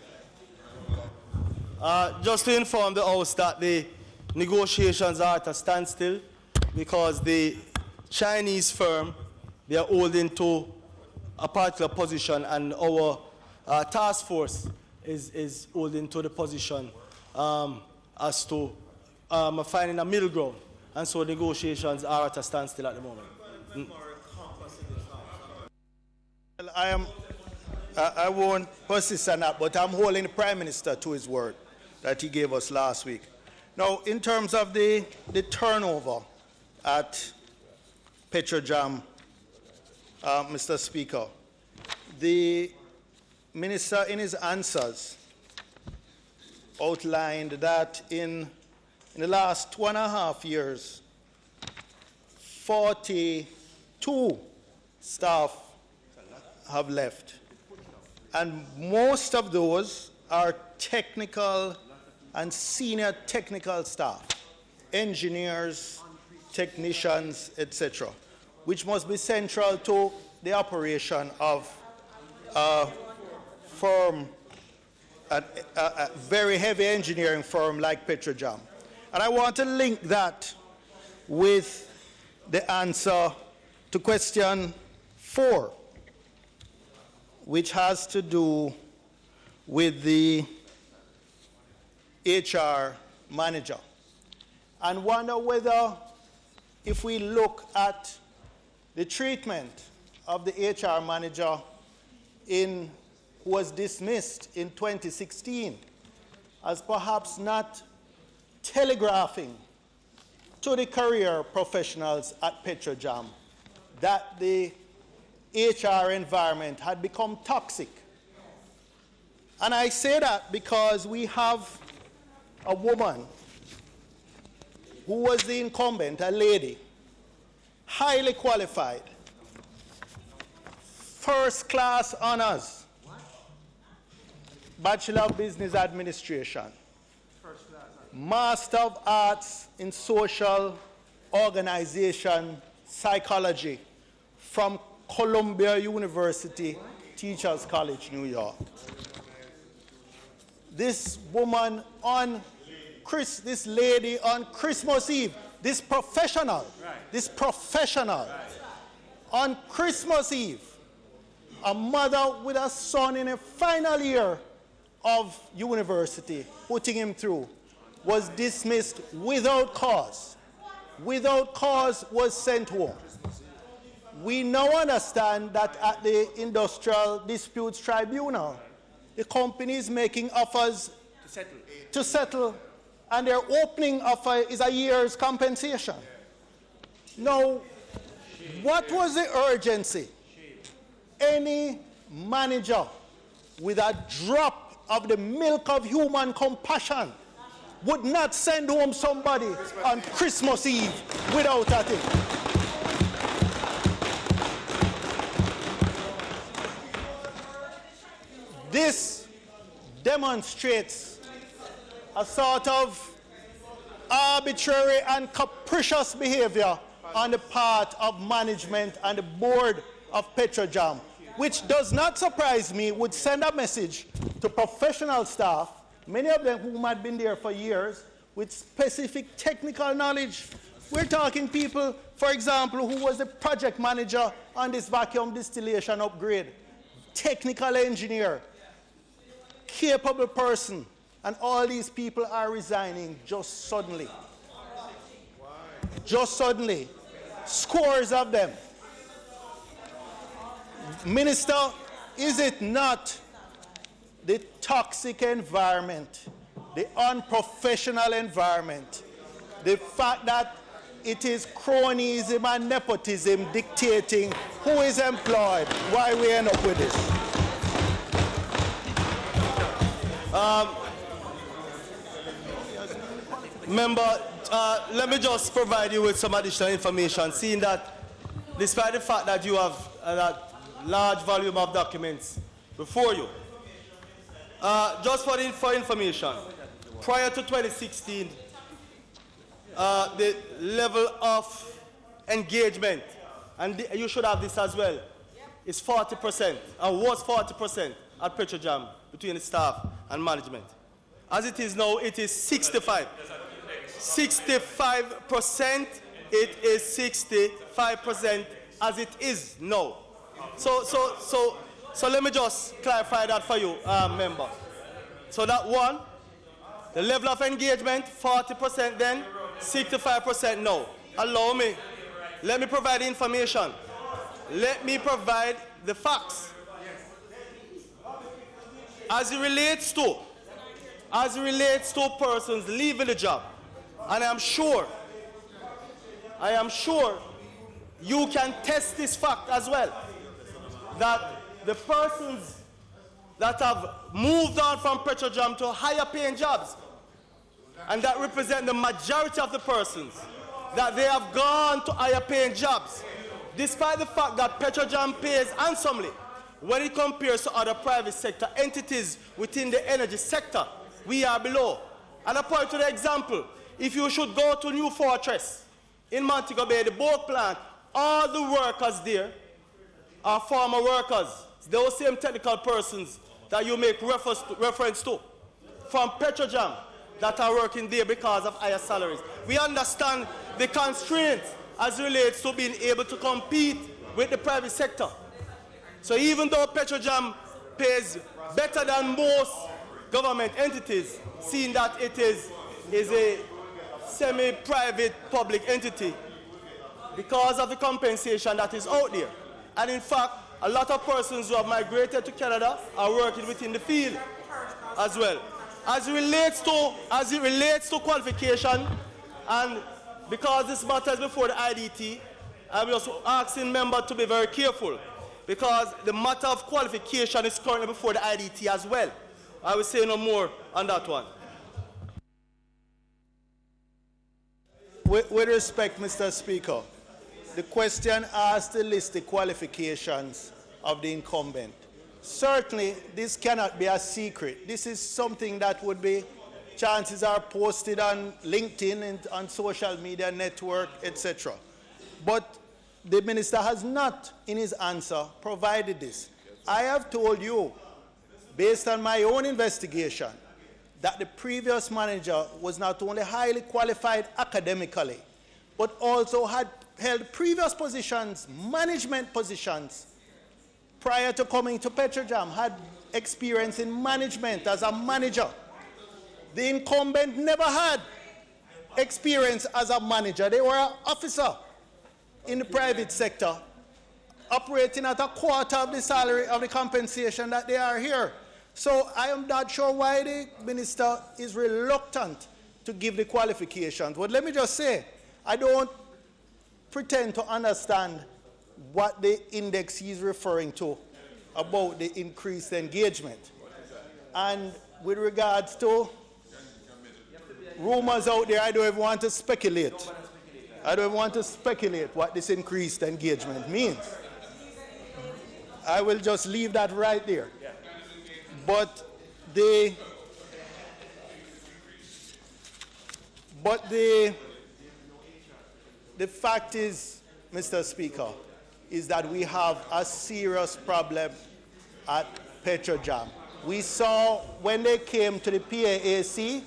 Just to inform the House that the negotiations are at a standstill because the Chinese firm, they are holding to a particular position, and our task force is holding to the position as to finding a middle ground. And so negotiations are at a standstill at the moment. Well, I won't persist on that, but I'm holding the Prime Minister to his word that he gave us last week. Now, in terms of the turnover at Petrojam, Mr. Speaker, the Minister in his answers outlined that in the last 2.5 years, 42 staff have left. And most of those are technical and senior technical staff, engineers, technicians, etc., which must be central to the operation of a firm, a very heavy engineering firm like Petrojam. And I want to link that with the answer to question 4, which has to do with the HR manager, and wonder whether, if we look at the treatment of the HR manager who was dismissed in 2016 as perhaps not telegraphing to the career professionals at Petrojam that the HR environment had become toxic. And I say that because we have a woman who was the incumbent, a lady, highly qualified, first-class honors, Bachelor of Business Administration, Master of Arts in Social Organization Psychology from Columbia University Teachers College, New York. This woman this lady on Christmas Eve, this professional, on Christmas Eve, a mother with a son in a final year of university, putting him through, was dismissed without cause. Without cause, was sent home. We now understand that at the Industrial Disputes Tribunal, the company is making offers to settle, and their opening offer is a year's compensation. Now, what was the urgency? Any manager with a drop of the milk of human compassion would not send home somebody on Christmas Eve without a thing. This demonstrates a sort of arbitrary and capricious behavior on the part of management and the board of Petrojam, which does not surprise me, would send a message to professional staff, many of them whom had been there for years, with specific technical knowledge. We're talking people, for example, who was the project manager on this vacuum distillation upgrade, technical engineer, capable person, and all these people are resigning just suddenly. Just suddenly. Scores of them. Minister, is it not the toxic environment, the unprofessional environment, the fact that it is cronyism and nepotism dictating who is employed, why we end up with this? Member, let me just provide you with some additional information, seeing that despite the fact that you have that large volume of documents before you, just for information, prior to 2016, the level of engagement, and you should have this as well, is 40%, and was 40% at Petrojam between the staff and management. As it is now, it is 65%. 65%, it is 65% as it is now. So let me just clarify that for you, member. So that one, the level of engagement, 40% then, 65% now. Allow me. Let me provide the information. Let me provide the facts. As it relates to persons leaving the job, and I am sure you can test this fact as well, that the persons that have moved on from Petrojam to higher paying jobs, and that represent the majority of the persons, that they have gone to higher paying jobs, despite the fact that Petrojam pays handsomely when it compares to other private sector entities within the energy sector. We are below. And I point to the example, if you should go to New Fortress in Montego Bay, the bulk plant, all the workers there are former workers, those same technical persons that you make reference to from Petrojam that are working there because of higher salaries. We understand the constraints as relates to being able to compete with the private sector. So even though Petrojam pays better than most government entities, seeing that it is a semi-private public entity, because of the compensation that is out there. And in fact, a lot of persons who have migrated to Canada are working within the field as well. As it relates to qualification, and because this matter is before the IDT, I'm just asking members to be very careful, because the matter of qualification is currently before the IDT as well. I will say no more on that one. With respect, Mr. Speaker, the question asked to list the qualifications of the incumbent. Certainly, this cannot be a secret. This is something that would be, chances are posted on LinkedIn and on social media network, etc. But the minister has not, in his answer, provided this. I have told you, based on my own investigation, that the previous manager was not only highly qualified academically, but also had held previous positions, management positions, prior to coming to Petrojam, had experience in management as a manager. The incumbent never had experience as a manager. They were an officer in the private sector, operating at a quarter of the salary of the compensation that they are here. So I am not sure why the minister is reluctant to give the qualifications. But let me just say, I don't pretend to understand what the index he is referring to about the increased engagement. And with regards to rumors out there, I don't even want to speculate. I don't want to speculate what this increased engagement means. I will just leave that right there. But the fact is, Mr. Speaker, is that we have a serious problem at Petrojam. We saw when they came to the PAAC,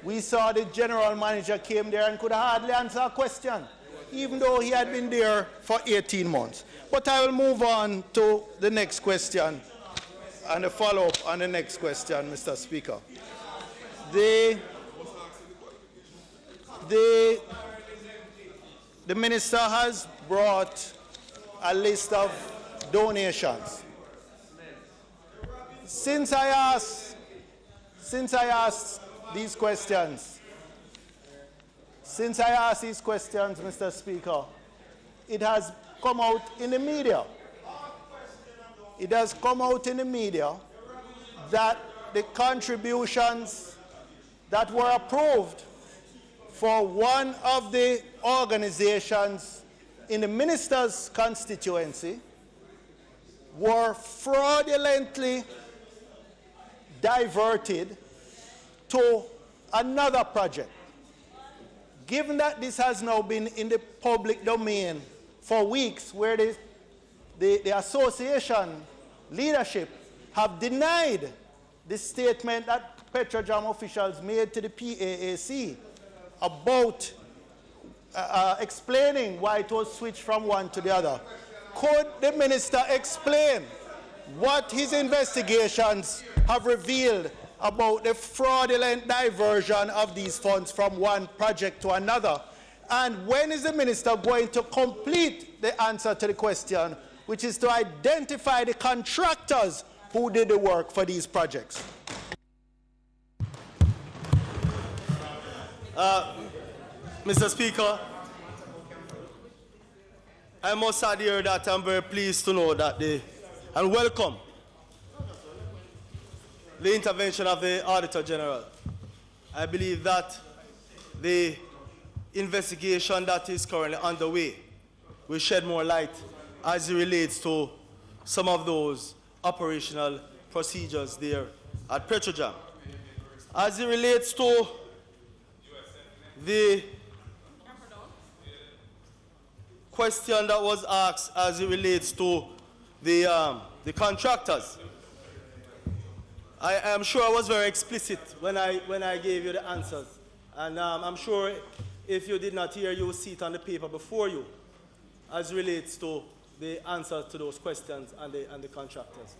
we saw the general manager came there and could hardly answer a question, even though he had been there for 18 months. But I will move on to the next question and a follow-up on the next question, Mr. Speaker. The minister has brought a list of donations. Since I asked these questions, Mr. Speaker, it has come out in the media. It has come out in the media that the contributions that were approved for one of the organizations in the minister's constituency were fraudulently diverted to another project. Given that this has now been in the public domain for weeks, where the association leadership have denied the statement that Petrojam officials made to the PAAC about explaining why it was switched from one to the other. Could the minister explain what his investigations have revealed about the fraudulent diversion of these funds from one project to another? And when is the minister going to complete the answer to the question, which is to identify the contractors who did the work for these projects? Mr. Speaker, I must add here that I'm very pleased to know that and welcome the intervention of the Auditor General. I believe that the investigation that is currently underway will shed more light as it relates to some of those operational procedures there at Petrojam. As it relates to the question that was asked as it relates to the contractors, I am sure I was very explicit when I gave you the answers. And I'm sure if you did not hear, you will see it on the paper before you as relates to the answers to those questions and the contractors.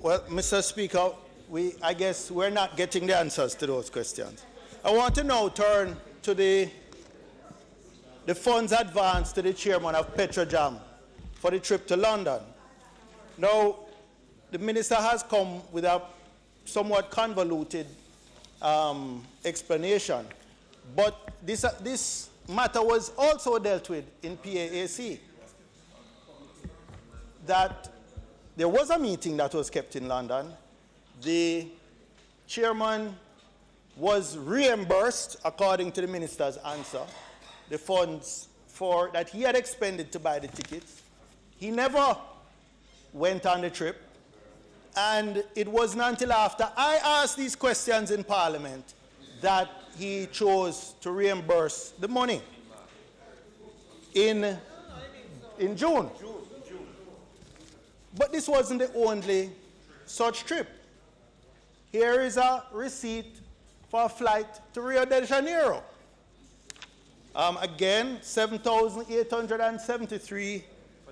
Well, Mr. Speaker, I guess we're not getting the answers to those questions. I want to now turn to the funds advanced to the chairman of Petrojam for the trip to London. Now, the minister has come with a somewhat convoluted explanation, but this matter was also dealt with in PAAC. That there was a meeting that was kept in London. The chairman was reimbursed, according to the minister's answer, the funds that he had expended to buy the tickets. He never went on the trip. And it wasn't until after I asked these questions in Parliament that he chose to reimburse the money in June. But this wasn't the only such trip. Here is a receipt for a flight to Rio de Janeiro. Again, $7,873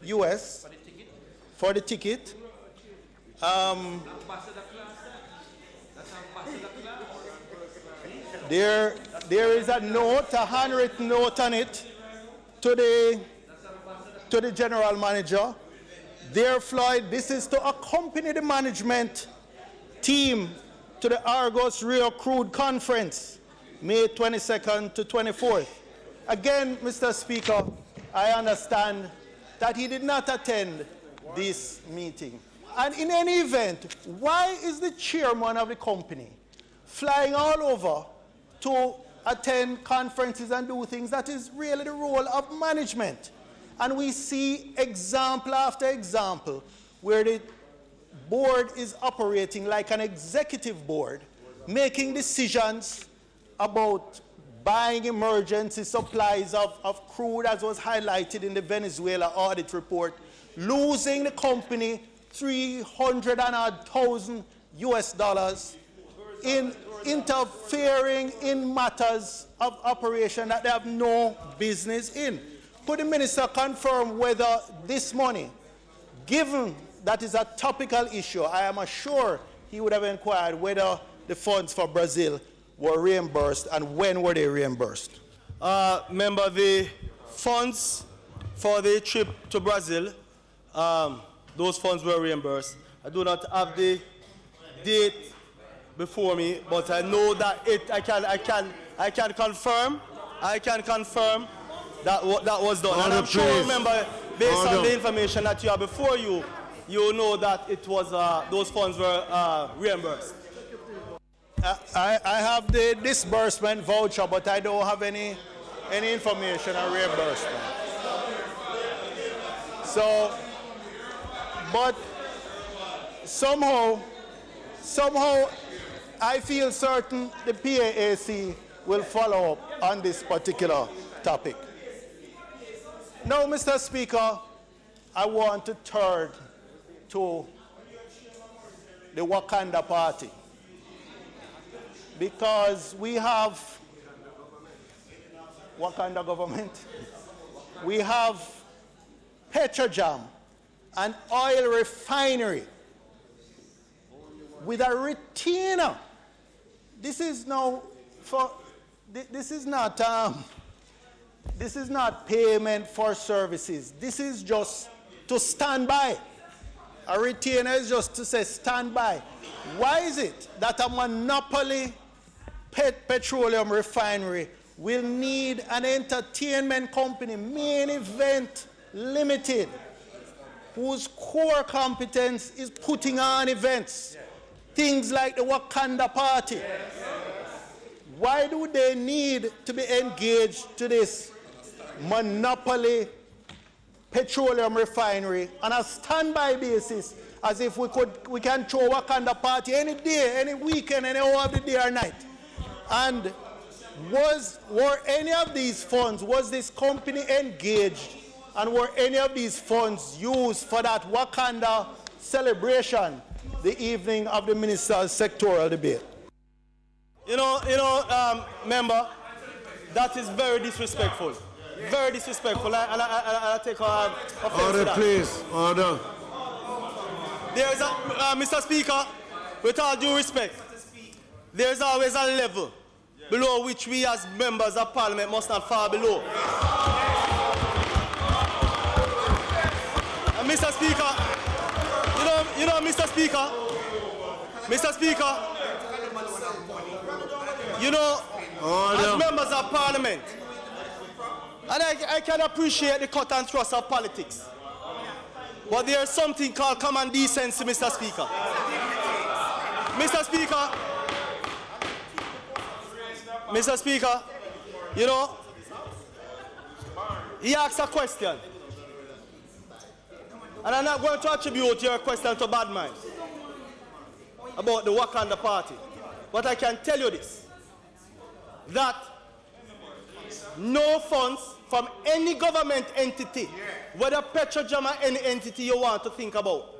US for the ticket. There is a note, a handwritten note on it to the general manager. Dear Floyd, this is to accompany the management team to the Argos Rio Crude Conference, May 22nd to 24th. Again, Mr. Speaker, I understand that he did not attend this meeting. And in any event, why is the chairman of the company flying all over to attend conferences and do things that is really the role of management? And we see example after example where the board is operating like an executive board, making decisions about buying emergency supplies of crude, as was highlighted in the Venezuela audit report, losing the company $300,000 US, in interfering in matters of operation that they have no business in. Could the minister confirm whether this money, given that is a topical issue, I am sure he would have inquired whether the funds for Brazil were reimbursed and when were they reimbursed? Member, the funds for the trip to Brazil, those funds were reimbursed. I do not have the date before me, but I know that I can confirm that that was done. And I'm sure, member, based on the information that you have before you, you know that it was those funds were reimbursed. I have the disbursement voucher, but I don't have any information on reimbursement. So, but somehow I feel certain the PAAC will follow up on this particular topic. Now, Mr. Speaker, I want to turn to the Wakanda Party, because we have Wakanda government, we have Petrojam, an oil refinery with a retainer. This is now for this is not payment for services. This is just to stand by. A retainer is just to say stand by. Why is it that a monopoly petroleum refinery will need an entertainment company, Main Event Limited, whose core competence is putting on events, things like the Wakanda Party? Why do they need to be engaged to this monopoly petroleum refinery on a standby basis, as if we can throw Wakanda Party any day, any weekend, any hour of the day or night? And were any of these funds, was this company engaged, and were any of these funds used for that Wakanda celebration the evening of the minister's sectoral debate? Member, that is very disrespectful. Very disrespectful, and I take offense Order, to that. please. Order. There is Mr. Speaker, with all due respect, there's always a level below which we as members of parliament must not fall below. And Mr. Speaker, Mr. Speaker, as members of parliament, and I can appreciate the cut and thrust of politics, but there's something called common decency, Mr. Speaker. Mr. Speaker, he asked a question, and I'm not going to attribute your question to bad minds about the Wakanda party, but I can tell you this, that no funds from any government entity, whether Petrojam or any entity you want to think about,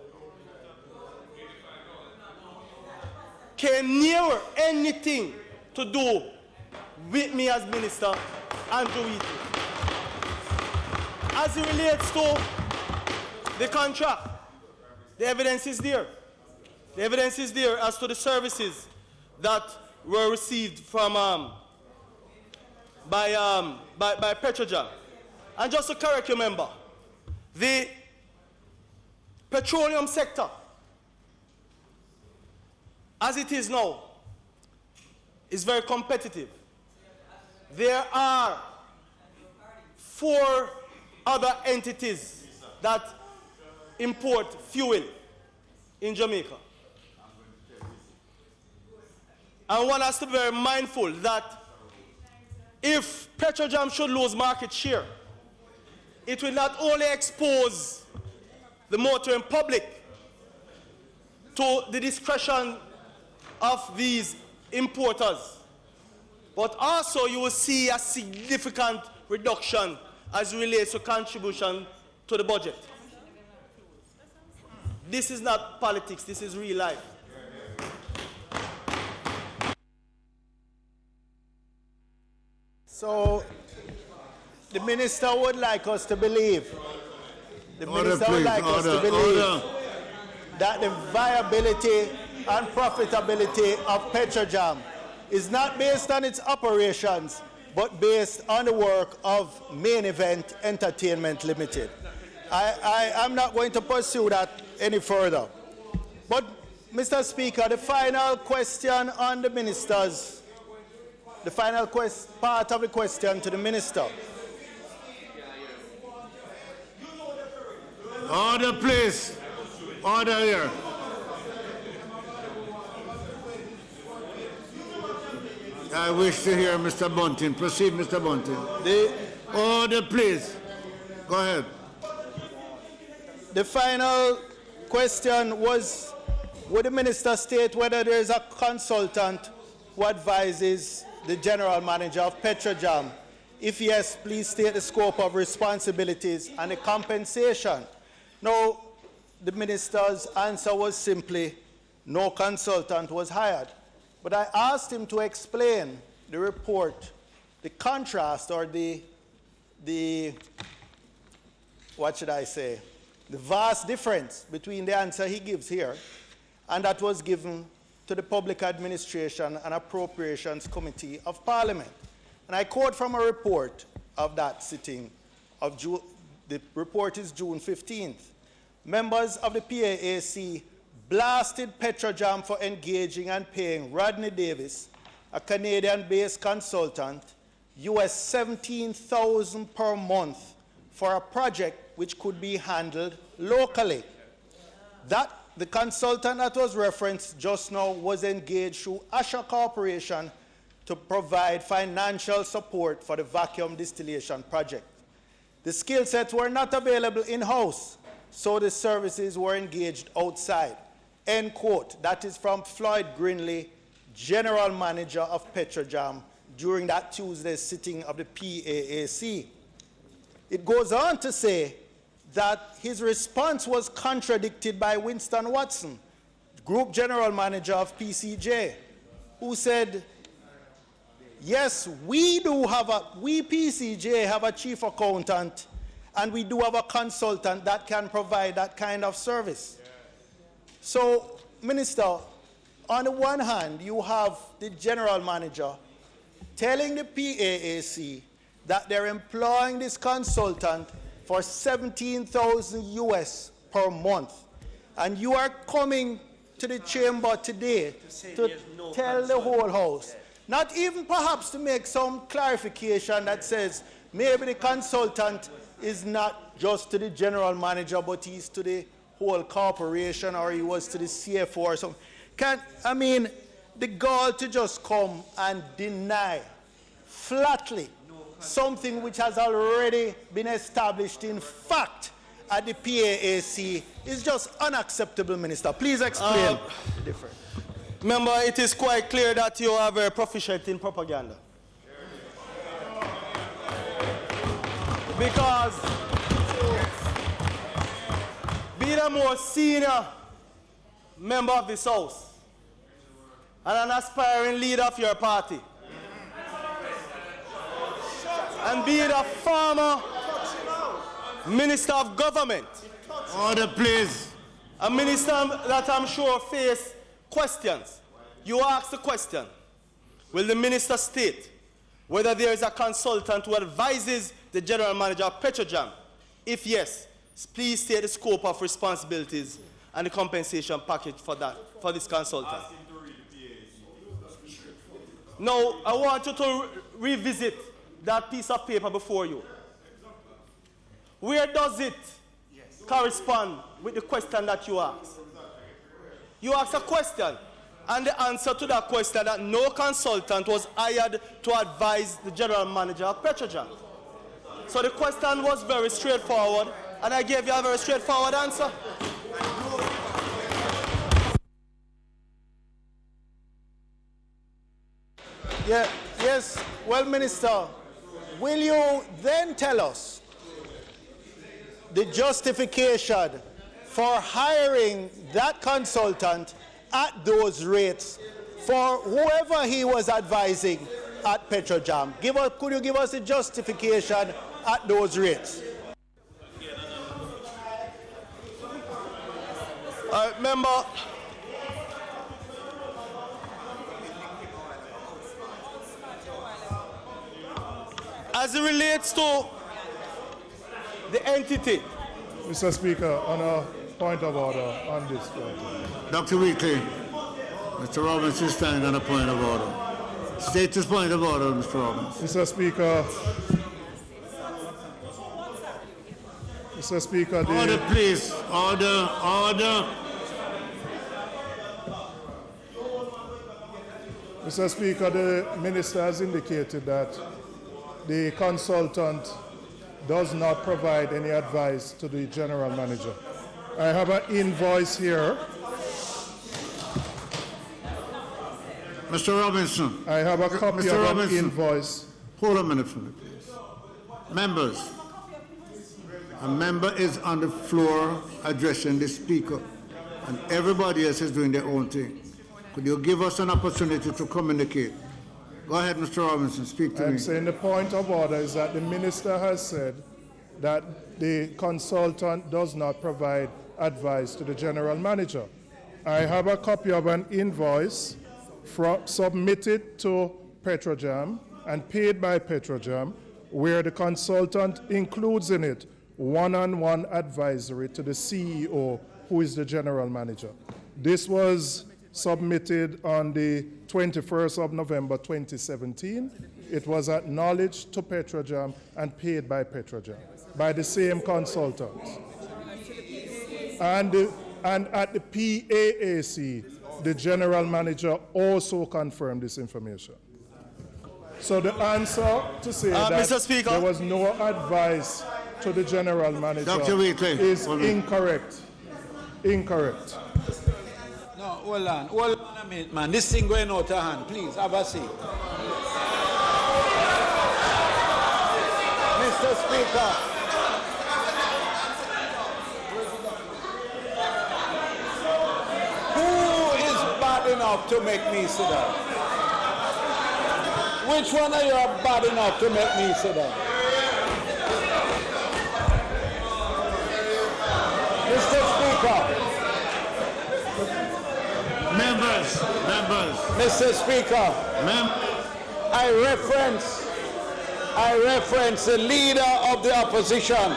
came near anything to do with me as Minister and JUTC. As it relates to the contract, the evidence is there. The evidence is there as to the services that were received from by Petrojam. And just to correct you, member, the petroleum sector, as it is now, is very competitive. There are 4 other entities that import fuel in Jamaica. And one has to be very mindful that if Petrojam should lose market share, it will not only expose the motoring public to the discretion of these importers, but also you will see a significant reduction as it relates to contribution to the budget. This is not politics, this is real life. So, the minister would like us to believe, that the viability and profitability of Petrojam is not based on its operations, but based on the work of Main Event Entertainment Limited. I'm not going to pursue that any further. But, Mr. Speaker, the final question on the ministers, the final part of the question to the minister. Order, please. Order here. I wish to hear Mr. Bunting. Proceed, Mr. Bunting. Order, please. Go ahead. The final question was, would the minister state whether there is a consultant who advises the general manager of Petrojam? If yes, please state the scope of responsibilities and the compensation. No, the minister's answer was simply, no consultant was hired. But I asked him to explain the report, the contrast, or the what should I say, the vast difference between the answer he gives here and that was given to the Public Administration and Appropriations Committee of Parliament. And I quote from a report of that sitting of the report is June 15th. Members of the PAAC blasted Petrojam for engaging and paying Rodney Davis, a Canadian-based consultant, US $17,000 per month for a project which could be handled locally. The consultant that was referenced just now was engaged through Asha Corporation to provide financial support for the vacuum distillation project. The skill sets were not available in-house, so the services were engaged outside. End quote. That is from Floyd Greenlee, General Manager of Petrojam, during that Tuesday's sitting of the PAAC. It goes on to say that his response was contradicted by Winston Watson, Group General Manager of PCJ, who said, yes, we PCJ have a chief accountant, and we do have a consultant that can provide that kind of service. So, Minister, on the one hand, you have the general manager telling the PAAC that they're employing this consultant for $17,000 US per month. And you are coming to the chamber today to tell the whole House, not even perhaps to make some clarification that says maybe the consultant is not just to the general manager, but he's to the whole corporation, or he was to the CFO or something. The goal to just come and deny flatly something which has already been established in fact at the PAAC is just unacceptable, Minister. Please explain the difference. Member, it is quite clear that you are very proficient in propaganda. Because being a more senior member of this House and an aspiring leader of your party, and being a former Minister of Government. Order, please. A minister that I'm sure face questions. You ask the question, will the minister state whether there is a consultant who advises the general manager of Petrojam? If yes, please state the scope of responsibilities and the compensation package for this consultant. Now, I want you to revisit that piece of paper before you. Where does it correspond with the question that you asked? You asked a question, and the answer to that question that no consultant was hired to advise the general manager of Petrojam. So the question was very straightforward, and I gave you a very straightforward answer. Yes, well, Minister, will you then tell us the justification for hiring that consultant at those rates for whoever he was advising at Petrojam? Could you give us a justification at those rates? Member, as it relates to the entity. Mr. Speaker, on a point of order on this point. Dr. Weekly, Mr. Robbins is standing on a point of order. State his point of order, Mr. Robbins. Mr. Speaker, order, please. Order. Mr. Speaker, the minister has indicated that the consultant does not provide any advice to the general manager. I have an invoice here. Mr. Robinson. I have a copy Mr. of Robinson. an invoice. Hold a minute for me, please. Members, a member is on the floor addressing the speaker, and everybody else is doing their own thing. Could you give us an opportunity to communicate? Go ahead, Mr. Robinson, speak to me. I'm saying the point of order is that the minister has said that the consultant does not provide advice to the general manager. I have a copy of an invoice submitted to Petrojam and paid by Petrojam, where the consultant includes in it one-on-one advisory to the CEO, who is the general manager. This was submitted on the 21st of November 2017. It was acknowledged to Petrojam and paid by Petrojam, by the same consultants. And at the PAAC, the general manager also confirmed this information. So the answer to say that Mr. Speaker, there was no advice to the general manager Dr. Weekly, is incorrect. Incorrect. No, hold on a minute, man. This thing going out of hand. Please, have a seat. Mr. Speaker. Who is bad enough to make me sit down? Which one of you are bad enough to make me sit down? Mr. Speaker. Mr. Speaker, I reference the leader of the opposition,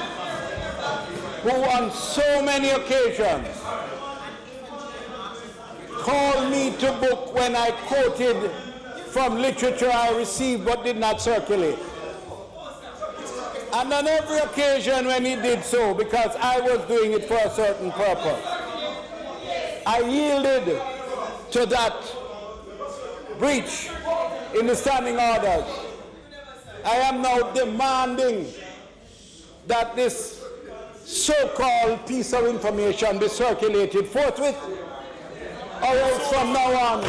who on so many occasions called me to book when I quoted from literature I received but did not circulate. And on every occasion when he did so, because I was doing it for a certain purpose, I yielded to that breach in the standing orders. I am now demanding that this so-called piece of information be circulated forthwith, or else from now on,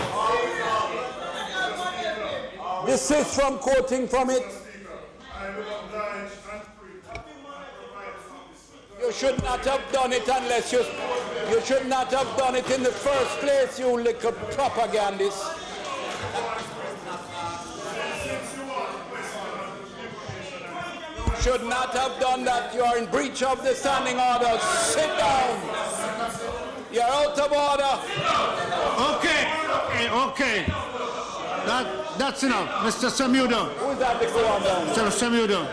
desist from quoting from it. You should not have done it unless you should not have done it in the first place, you little propagandist. You should not have done that. You are in breach of the standing order. Sit down. You're out of order. Okay. That's enough. Mr. Samuda. Who is that before I'm down? Mr. Samuda,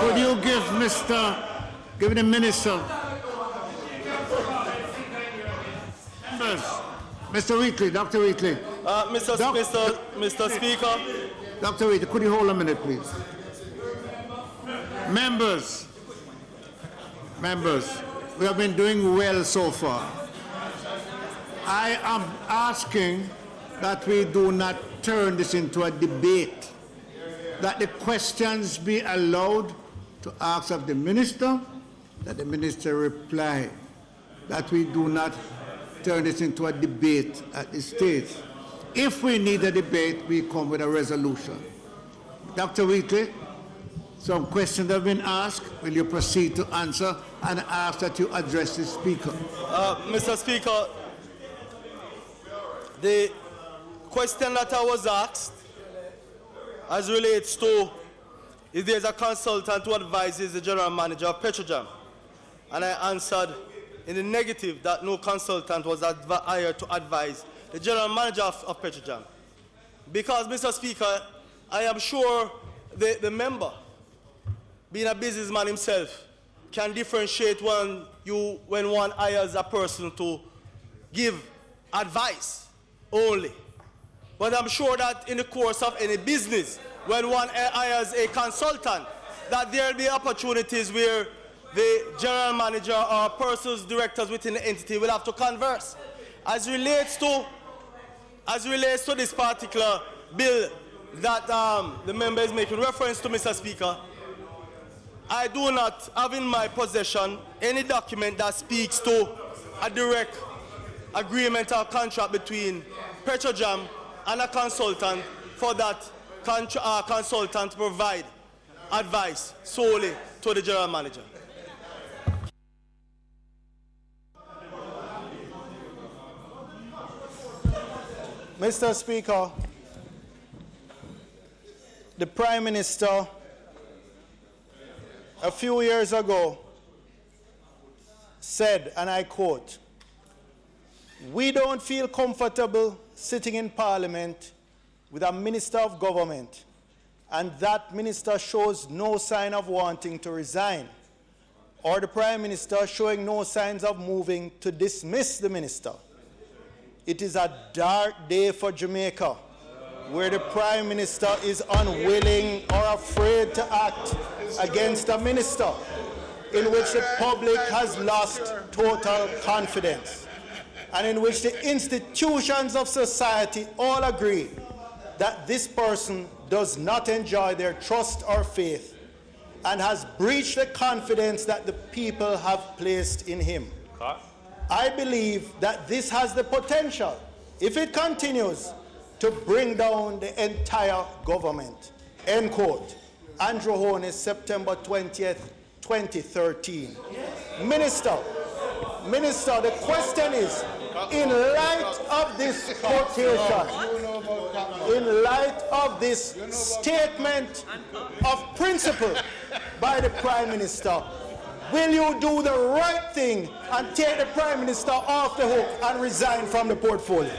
could you give the minister, members, Mr. Wheatley, Dr. Wheatley. Mr. Speaker. Dr. Wheatley, could you hold a minute, please? Members, we have been doing well so far. I am asking that we do not turn this into a debate, that the questions be allowed to ask of the minister, that the minister reply, that we do not turn this into a debate at this stage. If we need a debate, we come with a resolution. Dr. Wheatley, some questions have been asked. Will you proceed to answer and ask that you address the speaker? Mr. Speaker, the question that I was asked as relates to if there's a consultant who advises the general manager of Petrojam. And I answered in the negative that no consultant was hired to advise the general manager of Petrojam. Because, Mr. Speaker, I am sure the member, being a businessman himself, can differentiate when one hires a person to give advice only. But I'm sure that in the course of any business, when one hires a consultant, that there will be opportunities where the general manager or persons, directors within the entity will have to converse. As relates to this particular bill that the member is making reference to, Mr. Speaker, I do not have in my possession any document that speaks to a direct agreement or contract between Petrojam and a consultant for that consultant to provide advice solely to the general manager. Mr. Speaker, the Prime Minister a few years ago said, and I quote, "We don't feel comfortable sitting in Parliament with a Minister of Government, and that Minister shows no sign of wanting to resign, or the Prime Minister showing no signs of moving to dismiss the Minister. It is a dark day for Jamaica, where the Prime Minister is unwilling or afraid to act against a minister in which the public has lost total confidence, and in which the institutions of society all agree that this person does not enjoy their trust or faith and has breached the confidence that the people have placed in him. I believe that this has the potential, if it continues, to bring down the entire government." End quote. Andrew Holness, September 20th, 2013. Minister, the question is, in light of this quotation, in light of this statement of principle by the Prime Minister, will you do the right thing and take the Prime Minister off the hook and resign from the portfolio?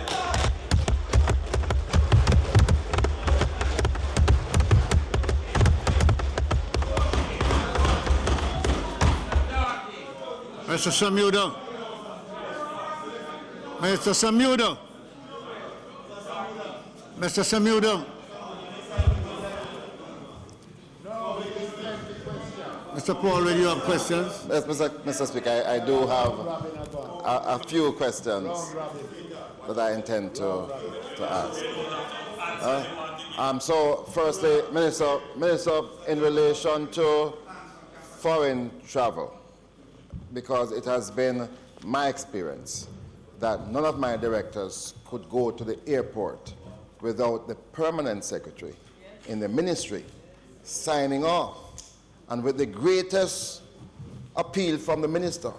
Mr. Samuda. Mr. Samuda. Mr. Samuda. Mr. Paul, do you have questions? Yes, Mr. Speaker, I do have a few questions that I intend to ask. So, firstly, Minister, in relation to foreign travel, because it has been my experience that none of my directors could go to the airport without the permanent secretary in the ministry signing off. And with the greatest appeal from the minister,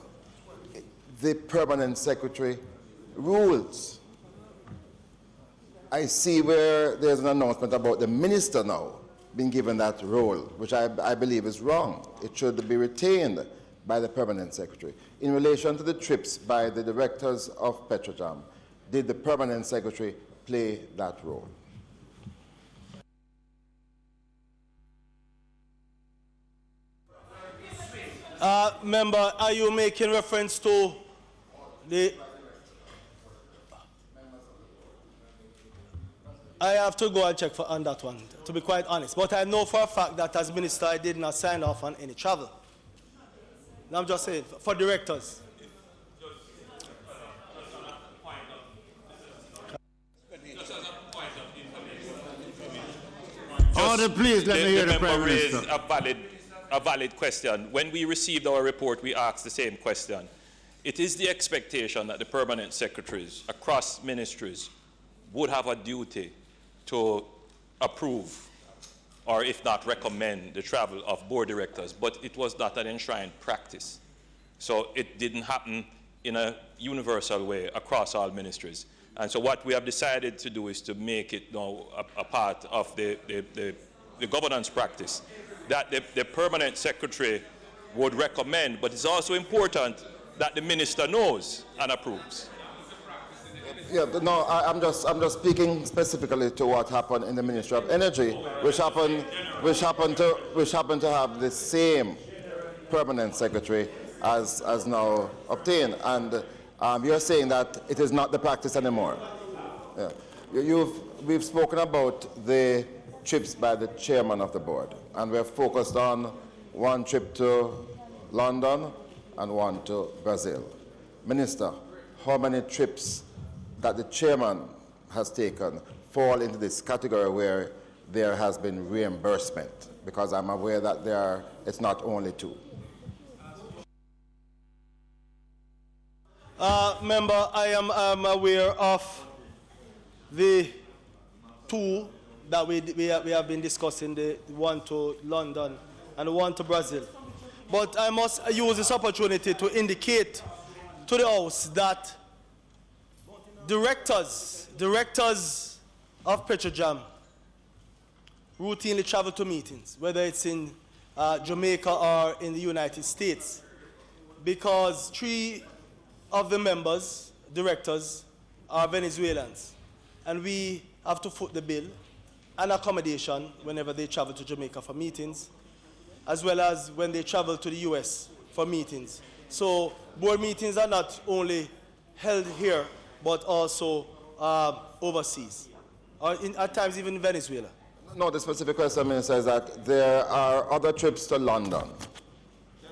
the permanent secretary rules. I see where there's an announcement about the minister now being given that role, which I believe is wrong. It should be retained by the permanent secretary. In relation to the trips by the directors of Petrojam, did the permanent secretary play that role? Member, are you making reference to the... I have to go and check on that one, to be quite honest. But I know for a fact that as minister, I did not sign off on any travel. I'm just saying, for directors. Order, please, let me hear the Prime Minister. Minister. A valid question. When we received our report, we asked the same question. It is the expectation that the permanent secretaries across ministries would have a duty to approve, or if not recommend, the travel of board directors, but it was not an enshrined practice. So it didn't happen in a universal way across all ministries. And so what we have decided to do is to make it now a part of the governance practice that the permanent secretary would recommend, but it's also important that the minister knows and approves. Yeah, no, I'm just speaking specifically to what happened in the Ministry of Energy, which happened to have the same permanent secretary as now obtained, and you're saying that it is not the practice anymore. Yeah. We've spoken about the trips by the chairman of the board, and we're focused on one trip to London and one to Brazil. Minister, how many trips that the chairman has taken fall into this category where there has been reimbursement? Because I'm aware that it's not only two. Member, I am aware of the two that we have been discussing, the one to London and one to Brazil. But I must use this opportunity to indicate to the House that directors of Petrojam routinely travel to meetings, whether it's in Jamaica or in the United States, because 3 of the members, directors, are Venezuelans, and we have to foot the bill and accommodation whenever they travel to Jamaica for meetings, as well as when they travel to the US for meetings. So board meetings are not only held here, but also overseas, or at times even in Venezuela. No, the specific question, Minister, is that there are other trips to London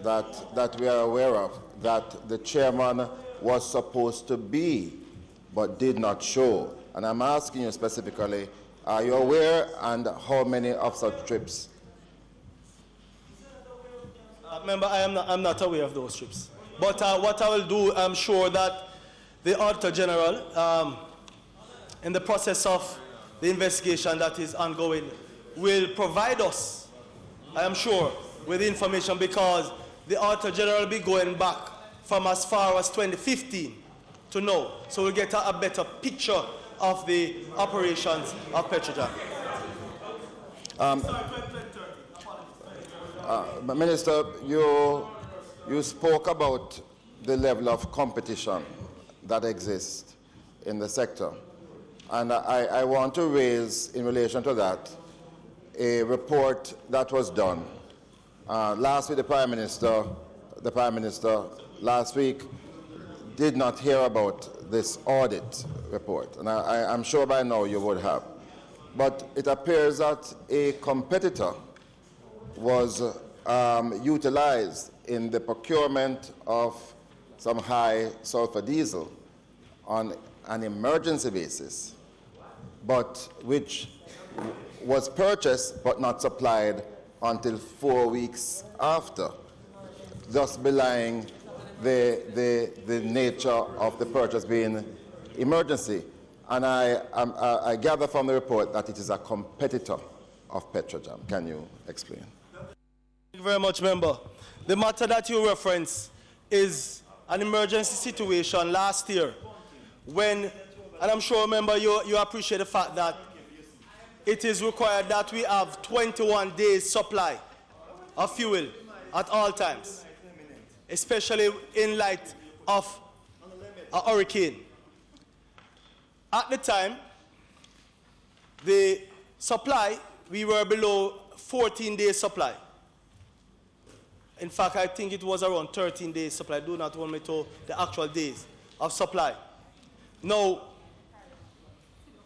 that we are aware of that the chairman was supposed to be, but did not show. And I'm asking you specifically, are you aware, and how many of such trips? Member, I'm not aware of those trips. But what I will do, I'm sure that the Auditor General, in the process of the investigation that is ongoing, will provide us, I am sure, with information, because the Auditor General will be going back from as far as 2015 to now. So we'll get a better picture of the operations of Petrojam. Minister, you spoke about the level of competition that exists in the sector. And I want to raise, in relation to that, a report that was done. Last week, the Prime Minister last week did not hear about this audit report, and I'm sure by now you would have. But it appears that a competitor was utilized in the procurement of some high sulfur diesel on an emergency basis, but which was purchased but not supplied until 4 weeks after, thus belying the nature of the purchase being emergency. And I gather from the report that it is a competitor of Petrojam. Can you explain? Thank you very much, member. The matter that you reference is an emergency situation last year when, and I'm sure, member, you appreciate the fact that it is required that we have 21 days supply of fuel at all times, especially in light of a hurricane. At the time, the supply, we were below 14 days supply. In fact, I think it was around 13 days supply. Do not hold me to the actual days of supply. Now,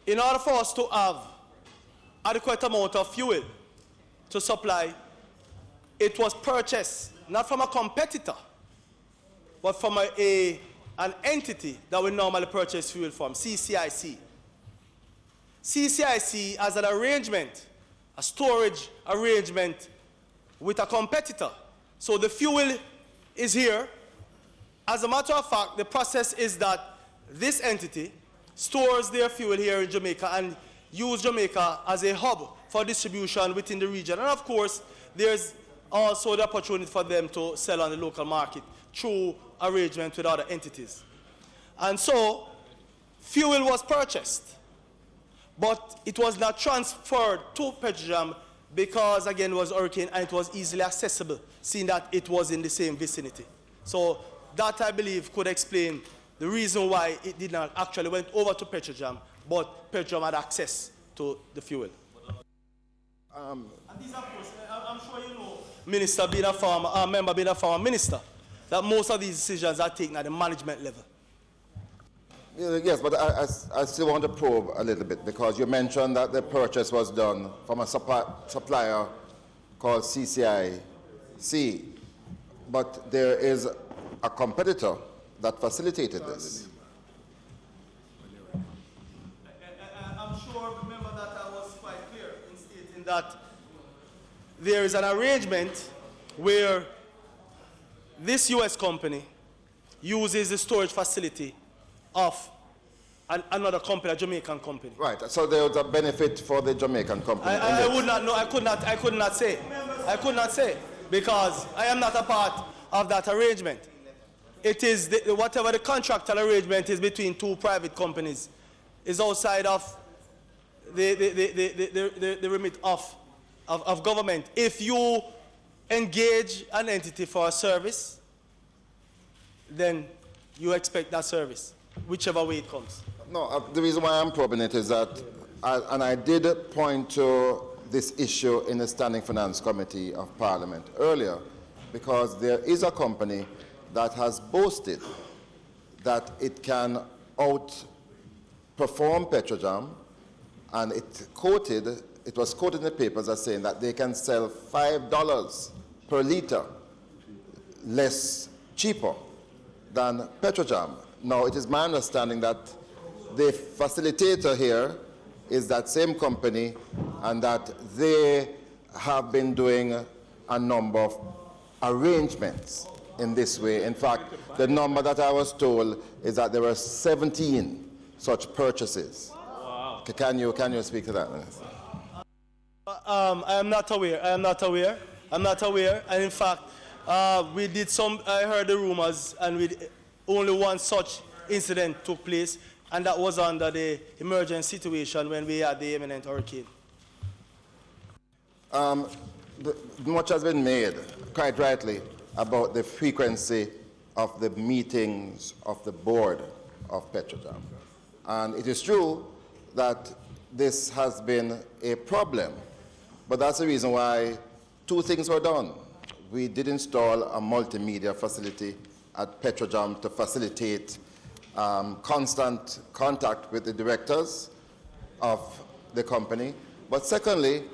in order for us to have adequate amount of fuel to supply, it was purchased not from a competitor, but from an entity that we normally purchase fuel from, CCIC. CCIC has an arrangement, a storage arrangement with a competitor. So the fuel is here. As a matter of fact, the process is that this entity stores their fuel here in Jamaica and use Jamaica as a hub for distribution within the region. And of course, there's also the opportunity for them to sell on the local market through arrangement with other entities. And so, fuel was purchased, but it was not transferred to Petrojam because, again, it was a hurricane and it was easily accessible, seeing that it was in the same vicinity. So that, I believe, could explain the reason why it did not actually went over to Petrojam, but Petrojam had access to the fuel. And these, of course, I'm sure you know, Minister being a farmer, member being a farmer minister, that most of these decisions are taken at the management level. Yes, but I still want to probe a little bit, because you mentioned that the purchase was done from a supplier called CCIC, but there is a competitor that facilitated this. I'm sure, remember, that I was quite clear in stating that there is an arrangement where this U.S. company uses the storage facility of another company, a Jamaican company. Right. So there was a benefit for the Jamaican company. I would not know. I could not say. I could not say, because I am not a part of that arrangement. It is whatever the contractual arrangement is between two private companies is outside of the remit of government. If you engage an entity for a service, then you expect that service, whichever way it comes. No, the reason why I'm probing it is that, and I did point to this issue in the Standing Finance Committee of Parliament earlier, because there is a company that has boasted that it can outperform Petrojam, and it was quoted in the papers as saying that they can sell $5 per liter cheaper than Petrojam. Now, it is my understanding that the facilitator here is that same company, and that they have been doing a number of arrangements in this way. In fact, the number that I was told is that there were 17 such purchases. Wow. Can you speak to that? I am not aware. I'm not aware. And in fact, we did I heard the rumors, and only one such incident took place, and that was under the emergency situation when we had the imminent hurricane. Much has been made, quite rightly, about the frequency of the meetings of the board of Petrojam. And it is true that this has been a problem, but that's the reason why two things were done. We did install a multimedia facility at Petrojam to facilitate constant contact with the directors of the company. But secondly,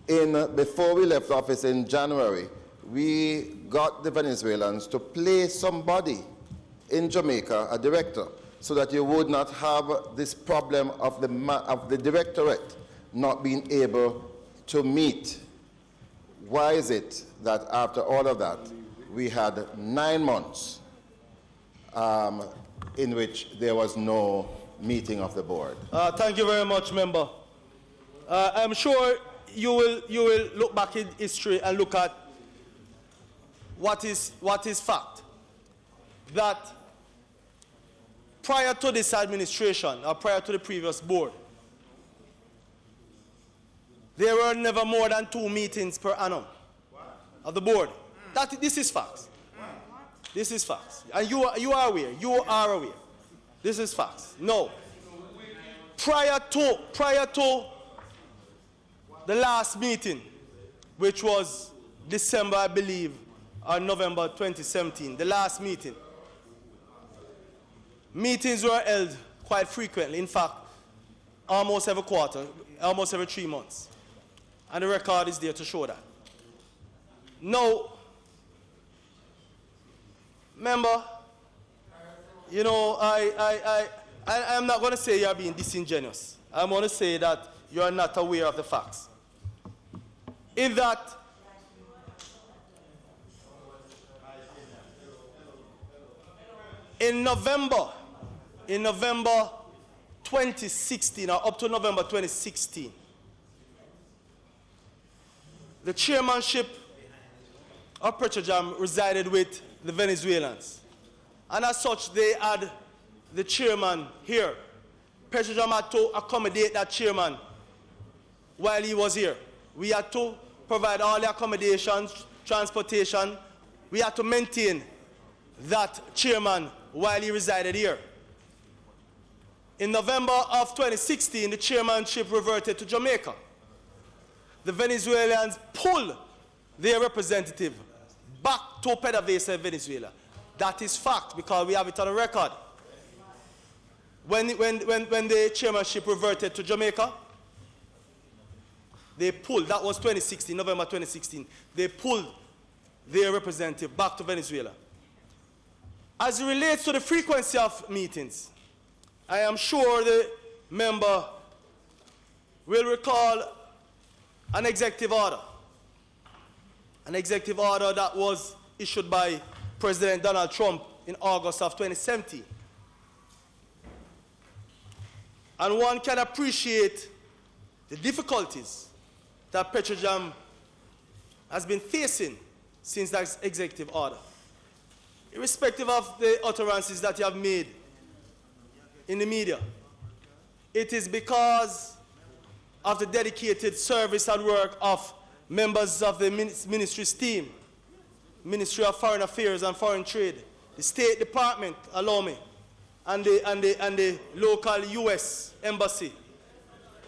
before we left office in January, we got the Venezuelans to place somebody in Jamaica, a director, so that you would not have this problem of the directorate not being able to meet. Why is it that after all of that, we had 9 months in which there was no meeting of the board? Thank you very much, member. I'm sure you will look back in history and look at what is fact. That prior to this administration, or prior to the previous board, there were never more than 2 meetings per annum of the board. This is facts. This is facts. And you are aware. You are aware. This is facts. No. Prior to the last meeting, which was December, I believe, or November 2017, the last meeting, meetings were held quite frequently. In fact, almost every quarter, almost every 3 months. And the record is there to show that. Now, member, you know, I'm not going to say you're being disingenuous. I'm going to say that you're not aware of the facts. In that, in November 2016, or up to November 2016, the chairmanship of Petrojam resided with the Venezuelans. And as such, they had the chairman here. Petrojam had to accommodate that chairman while he was here. We had to provide all the accommodations, transportation. We had to maintain that chairman while he resided here. In November of 2016, the chairmanship reverted to Jamaica. The Venezuelans pulled their representative back to PDVSA, Venezuela. That is fact, because we have it on the record. When the chairmanship reverted to Jamaica, they pulled, that was 2016, November 2016, they pulled their representative back to Venezuela. As it relates to the frequency of meetings, I am sure the member will recall an executive order that was issued by President Donald Trump in August of 2017. And one can appreciate the difficulties that Petrojam has been facing since that executive order. Irrespective of the utterances that you have made in the media, it is because of the dedicated service and work of members of the ministry's team, Ministry of Foreign Affairs and Foreign Trade, the State Department, allow me, and the local U.S. Embassy,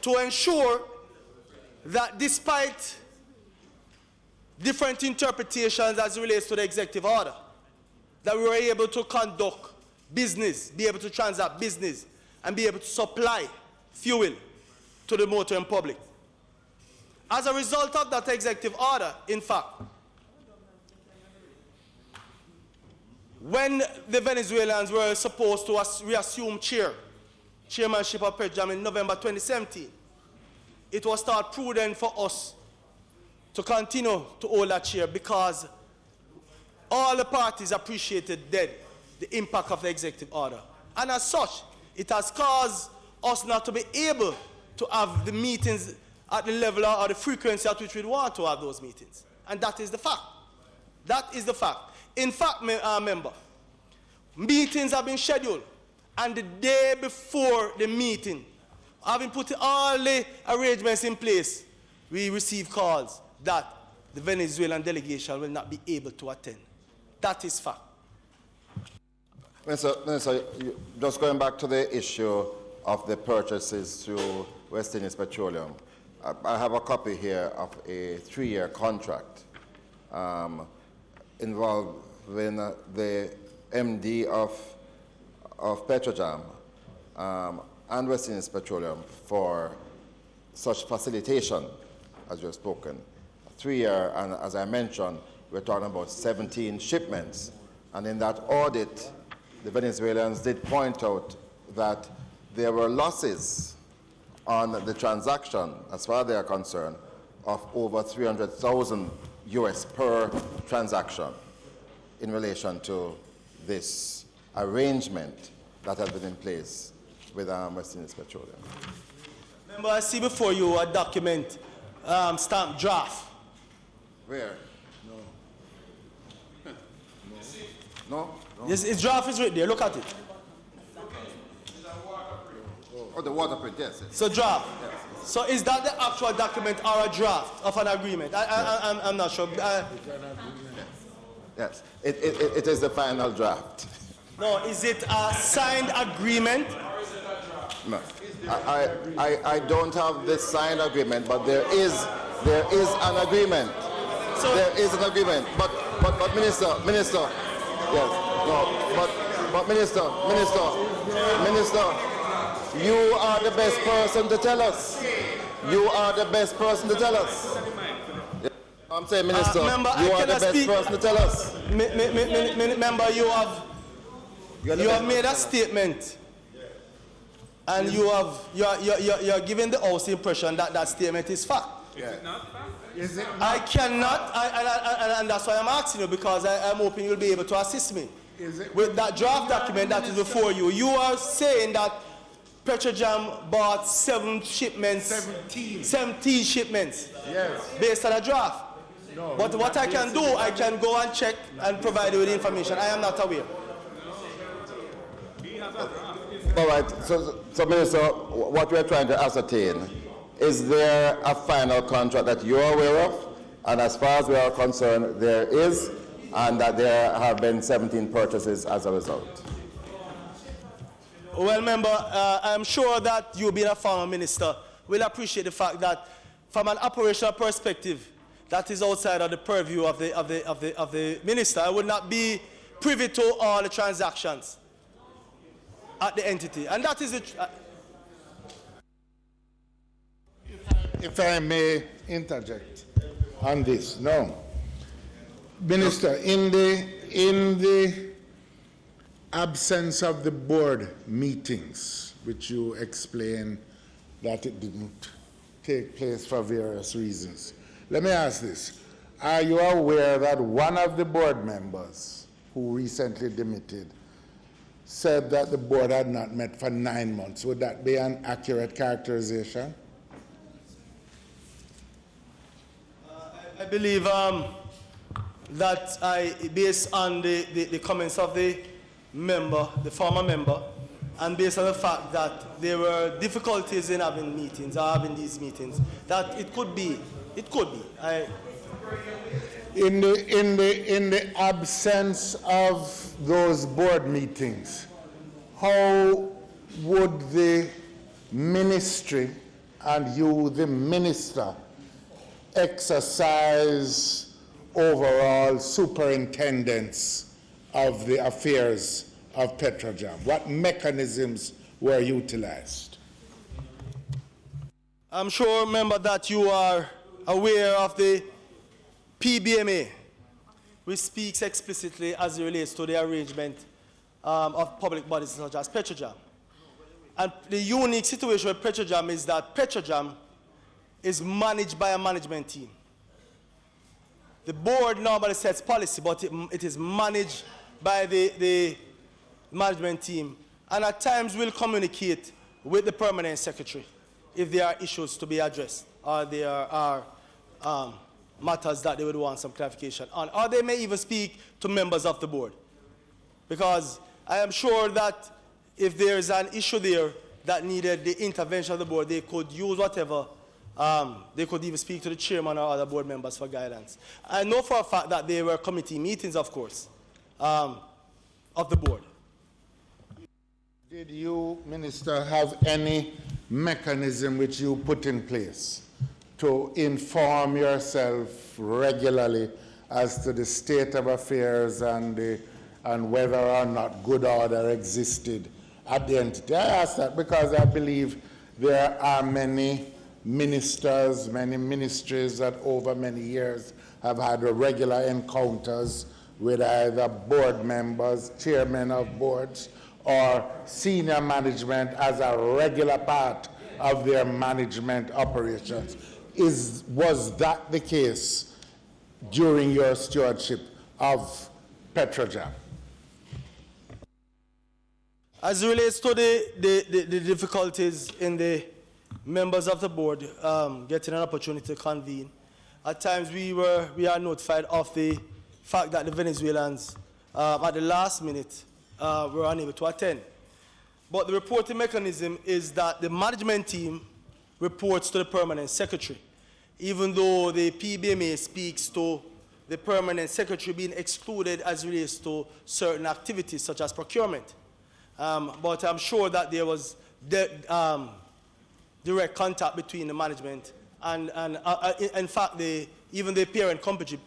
to ensure that despite different interpretations as it relates to the executive order, that we were able to conduct business, be able to transact business, and be able to supply fuel to the motoring public. As a result of that executive order, in fact, when the Venezuelans were supposed to reassume chairmanship of Petrojam in November 2017, it was thought prudent for us to continue to hold that chair because all the parties appreciated the impact of the executive order. And as such, it has caused us not to be able to have the meetings at the level or the frequency at which we want to have those meetings. And that is the fact. That is the fact. In fact, member, meetings have been scheduled, and the day before the meeting, having put all the arrangements in place, we received calls that the Venezuelan delegation will not be able to attend. That is fact. Minister, just going back to the issue of the purchases through West Indies Petroleum, I have a copy here of a 3-year contract involving the MD of Petrojam and West Indies Petroleum for such facilitation, as you have spoken. 3 years, and as I mentioned, we're talking about 17 shipments. And in that audit, the Venezuelans did point out that there were losses on the transaction, as far as they are concerned, of over 300,000 US per transaction in relation to this arrangement that has been in place with West Indies Petroleum. Remember, I see before you a document, stamped draft. Where? No? Yes, its draft is right there. Look at it. Oh, the water print, yes. So draft. Yes. So is that the actual document or a draft of an agreement? I'm not sure. Yes, it is the final draft. No, is it a signed agreement? No, I don't have this signed agreement, but there is an agreement. So there is an agreement, but minister, yes, no, but minister, you are the best person to tell us. You are the best person to tell us. I'm saying, minister, you are the best person to tell us. Member, you have made a statement, and you're giving the House the impression that that statement is fact. Yeah. Is it not fact? Is it I cannot, and that's why I'm asking you, because I'm hoping you'll be able to assist me. With that draft document that is before you, you are saying that Petrojam bought 17 shipments. Yes. Based on a draft. No. But what I can do, I can go and check and provide you with information. I am not aware. All right, so Minister, what we're trying to ascertain, is there a final contract that you're aware of? And as far as we are concerned, there is, and that there have been 17 purchases as a result. Well, member, I'm sure that you being a former minister will appreciate the fact that from an operational perspective, that is outside of the purview of the minister. I would not be privy to all the transactions at the entity. And that is it. If I may interject on this. No. Minister, in the absence of the board meetings, which you explained that it didn't take place for various reasons, let me ask this. Are you aware that one of the board members who recently demitted said that the board had not met for 9 months? Would that be an accurate characterization? I believe that based on the comments of the member, the former member, and based on the fact that there were difficulties in having meetings, or having these meetings, that it could be. In the absence of those board meetings, how would the ministry and you, the minister, exercise overall superintendence of the affairs of Petrojam? What mechanisms were utilized? I'm sure, member, that you are aware of the PBMA, which speaks explicitly as it relates to the arrangement of public bodies such as Petrojam. And the unique situation with Petrojam is that Petrojam is managed by a management team. The board normally sets policy, but it is managed by the management team, and at times will communicate with the permanent secretary if there are issues to be addressed, or there are matters that they would want some clarification on, or they may even speak to members of the board. Because I am sure that if there is an issue there that needed the intervention of the board, they could use whatever. They could even speak to the chairman or other board members for guidance. I know for a fact that there were committee meetings, of course, of the board. Did you, Minister, have any mechanism which you put in place to inform yourself regularly as to the state of affairs and the and whether or not good order existed at the entity. I ask that because I believe there are many ministers, many ministries that over many years have had regular encounters with either board members, chairmen of boards, or senior management as a regular part of their management operations. Was that the case during your stewardship of Petrojam? As it relates to the difficulties in the members of the board getting an opportunity to convene, at times we are notified of the fact that the Venezuelans at the last minute were unable to attend. But the reporting mechanism is that the management team reports to the permanent secretary, even though the PBMA speaks to the permanent secretary being excluded as it relates to certain activities such as procurement. But I'm sure that there was direct contact between the management and in fact, even the parent company,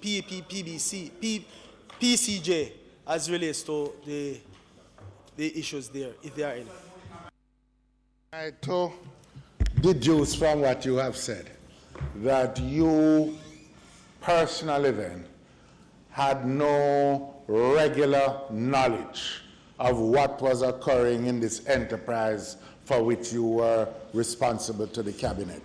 PBCJ, as relates to the issues there, if there are any. I to deduce from what you have said that you personally then had no regular knowledge of what was occurring in this enterprise for which you were responsible to the cabinet,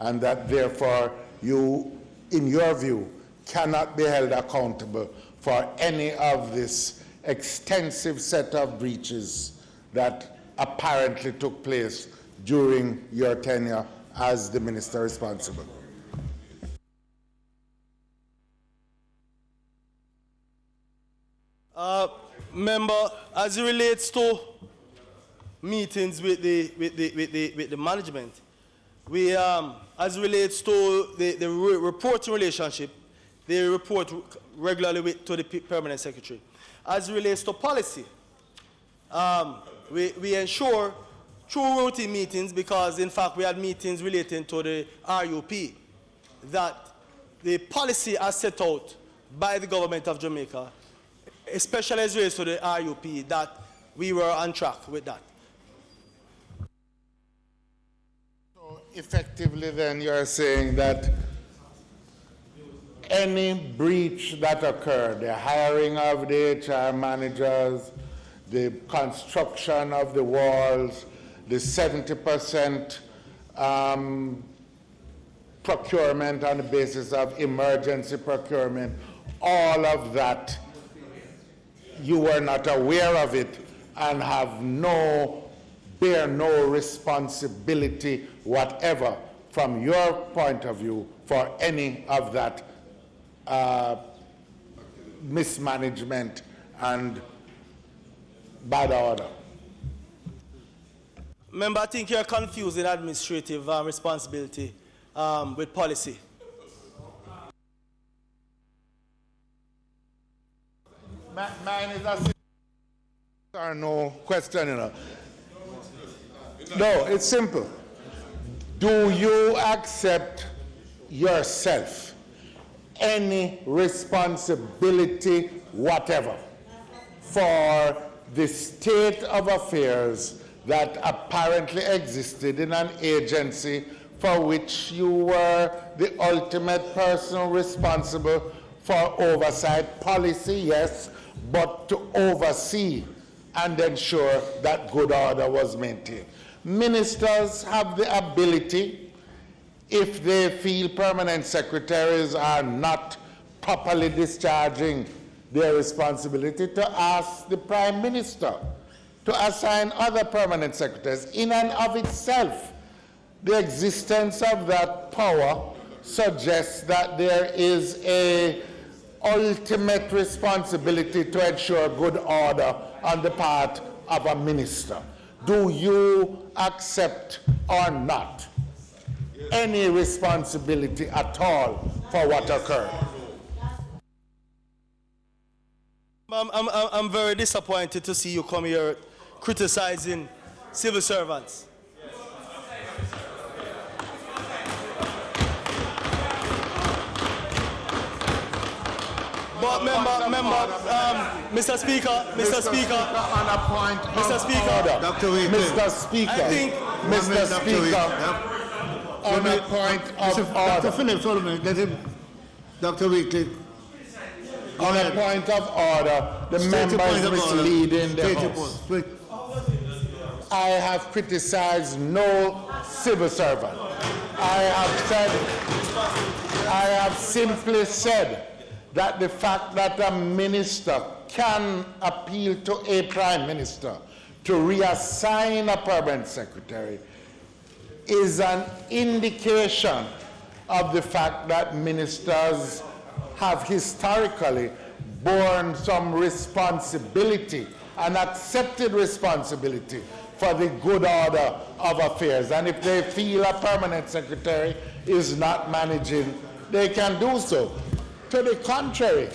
and that therefore you, in your view, cannot be held accountable for any of this extensive set of breaches that apparently took place during your tenure as the minister responsible. Member, as it relates to meetings with the management, we, as it relates to the reporting relationship, they report regularly to the permanent secretary. As it relates to policy, we ensure through routine meetings, because in fact we had meetings relating to the RUP, that the policy as set out by the government of Jamaica, especially as it relates to the RUP, that we were on track with that. So effectively then you're saying that any breach that occurred, the hiring of the HR managers, the construction of the walls, the 70% procurement on the basis of emergency procurement, all of that, you were not aware of it and bear no responsibility whatever from your point of view for any of that mismanagement and bad order. Member, I think you're confusing administrative responsibility with policy. Mine is a or no question, you know. No, it's simple. Do you accept yourself any responsibility whatever for the state of affairs that apparently existed in an agency for which you were the ultimate person responsible for oversight? Policy, yes, but to oversee and ensure that good order was maintained. Ministers have the ability, if they feel permanent secretaries are not properly discharging their responsibility, to ask the Prime Minister to assign other permanent secretaries. In and of itself, the existence of that power suggests that there is an ultimate responsibility to ensure good order on the part of a minister. Do you accept or not any responsibility at all for what occurred? I'm very disappointed to see you come here criticizing civil servants. Mr. Speaker, Mr. Speaker, on a point Mr. Speaker, Dr. Wheatley. Mr. Speaker, I think, Mr. Speaker, on a point of Dr. order. Phillips, hold a minute. Let him. Dr. Wheatley. On a point of order, the State member your is point of order. misleading the State your House. point. I have criticized no civil servant. I have simply said that the fact that a minister can appeal to a prime minister to reassign a permanent secretary is an indication of the fact that ministers have historically borne some responsibility and accepted responsibility for the good order of affairs. And if they feel a permanent secretary is not managing, they can do so. To the contrary,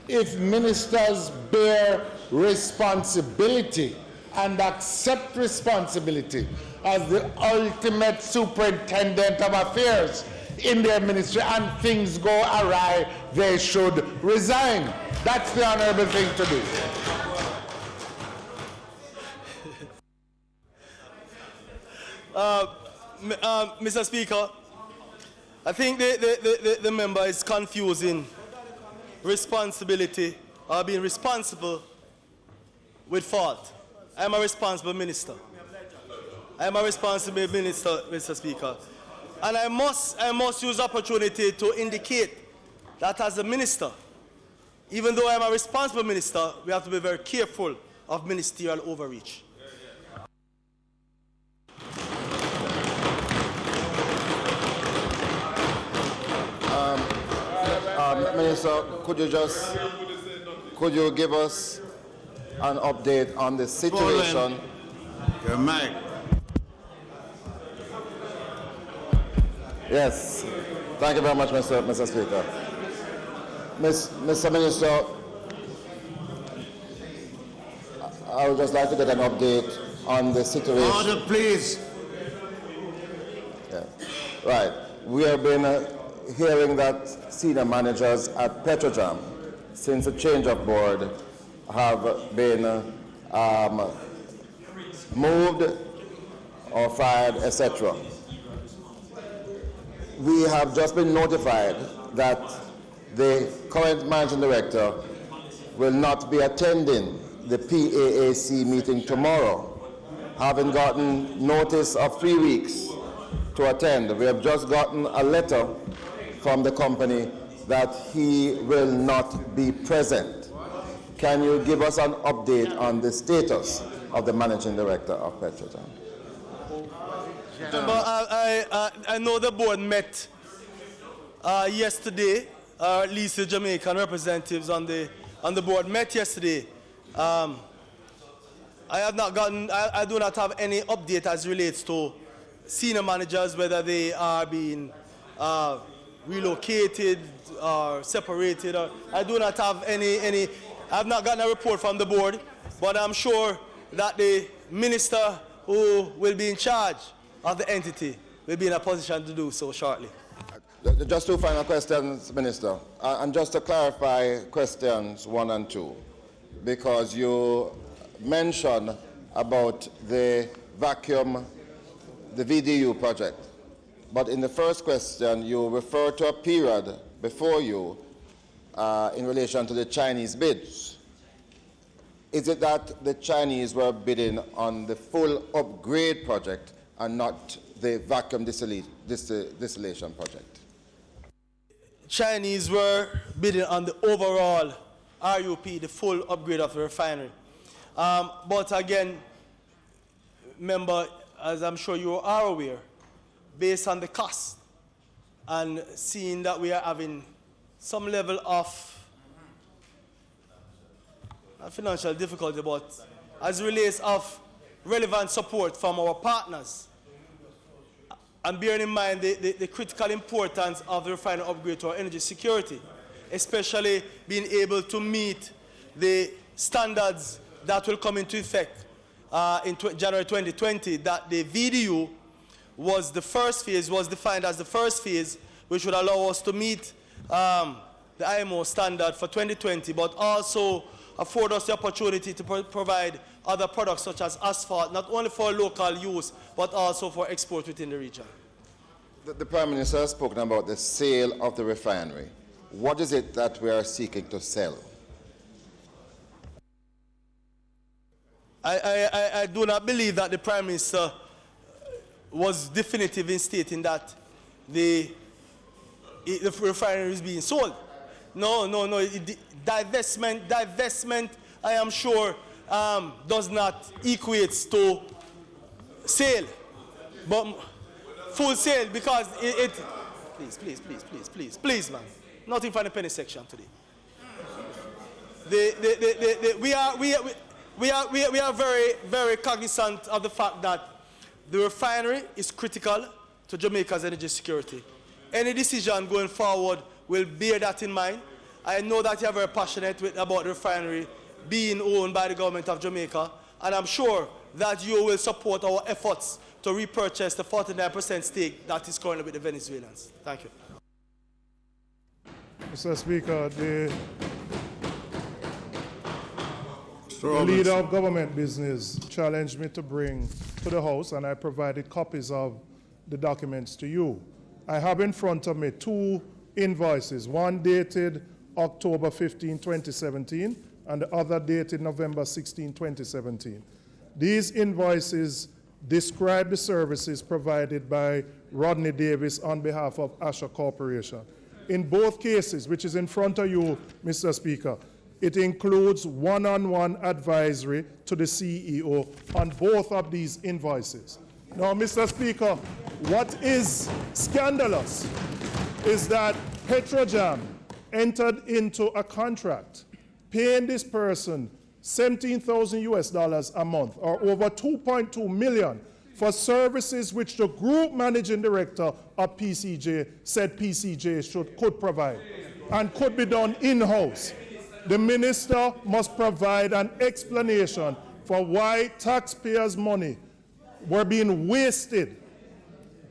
if ministers bear responsibility and accept responsibility as the ultimate superintendent of affairs in their ministry and things go awry, they should resign. That's the honorable thing to do. Mr. Speaker, I think the member is confusing responsibility or being responsible with fault. I am a responsible minister. I am a responsible minister, Mr. Speaker. And I must use the opportunity to indicate that as a minister, even though I am a responsible minister, we have to be very careful of ministerial overreach. Minister, could you give us an update on the situation? Your mic. Yes. Thank you very much, Mr. Speaker. Mr. Minister, I would just like to get an update on the situation. Order, please. Yeah. Right. We have been hearing that senior managers at Petrojam, since the change of board, have been moved or fired, etc. We have just been notified that the current managing director will not be attending the PAAC meeting tomorrow, having gotten notice of 3 weeks to attend. We have just gotten a letter from the company that he will not be present. Can you give us an update on the status of the managing director of Petrojam? I know the board met yesterday, or at least the Jamaican representatives on the board met yesterday. I do not have any update as relates to senior managers, whether they are being relocated or separated. I do not have any. I have not gotten a report from the board, but I'm sure that the minister who will be in charge of the entity will be in a position to do so shortly. Just two final questions, Minister. And just to clarify questions 1 and 2, because you mentioned about the vacuum, the VDU project. But in the first question, you refer to a period before you in relation to the Chinese bids. Is it that the Chinese were bidding on the full upgrade project and not the vacuum distillation project? Chinese were bidding on the overall RUP, the full upgrade of the refinery. But again, member, as I'm sure you are aware, based on the cost and seeing that we are having some level of financial difficulty, but as it relates of relevant support from our partners, and bearing in mind the critical importance of the refinery upgrade to our energy security, especially being able to meet the standards that will come into effect in January 2020, that the VDU was the first phase, was defined as the first phase, which would allow us to meet the IMO standard for 2020, but also afford us the opportunity to provide other products such as asphalt, not only for local use, but also for export within the region. The Prime Minister has spoken about the sale of the refinery. What is it that we are seeking to sell? I do not believe that the Prime Minister was definitive in stating that the refinery is being sold. No. Divestment, I am sure, does not equate to sale, but full sale, because please, man, nothing from the penny section today. We are very, very cognizant of the fact that the refinery is critical to Jamaica's energy security. Any decision going forward will bear that in mind. I know that you are very passionate about the refinery being owned by the government of Jamaica, and I'm sure that you will support our efforts to repurchase the 49% stake that is currently with the Venezuelans. Thank you. Mr. Speaker, the leader of government business challenged me to bring to the House, and I provided copies of the documents to you. I have in front of me 2 invoices, one dated October 15, 2017, and the other dated November 16, 2017. These invoices describe the services provided by Rodney Davis on behalf of Asher Corporation. In both cases, which is in front of you, Mr. Speaker, it includes one-on-one advisory to the CEO on both of these invoices. Now, Mr. Speaker, what is scandalous is that Petrojam entered into a contract paying this person $17,000 a month, or over $2.2 million, for services which the group managing director of PCJ said PCJ could provide and could be done in-house. The minister must provide an explanation for why taxpayers' money were being wasted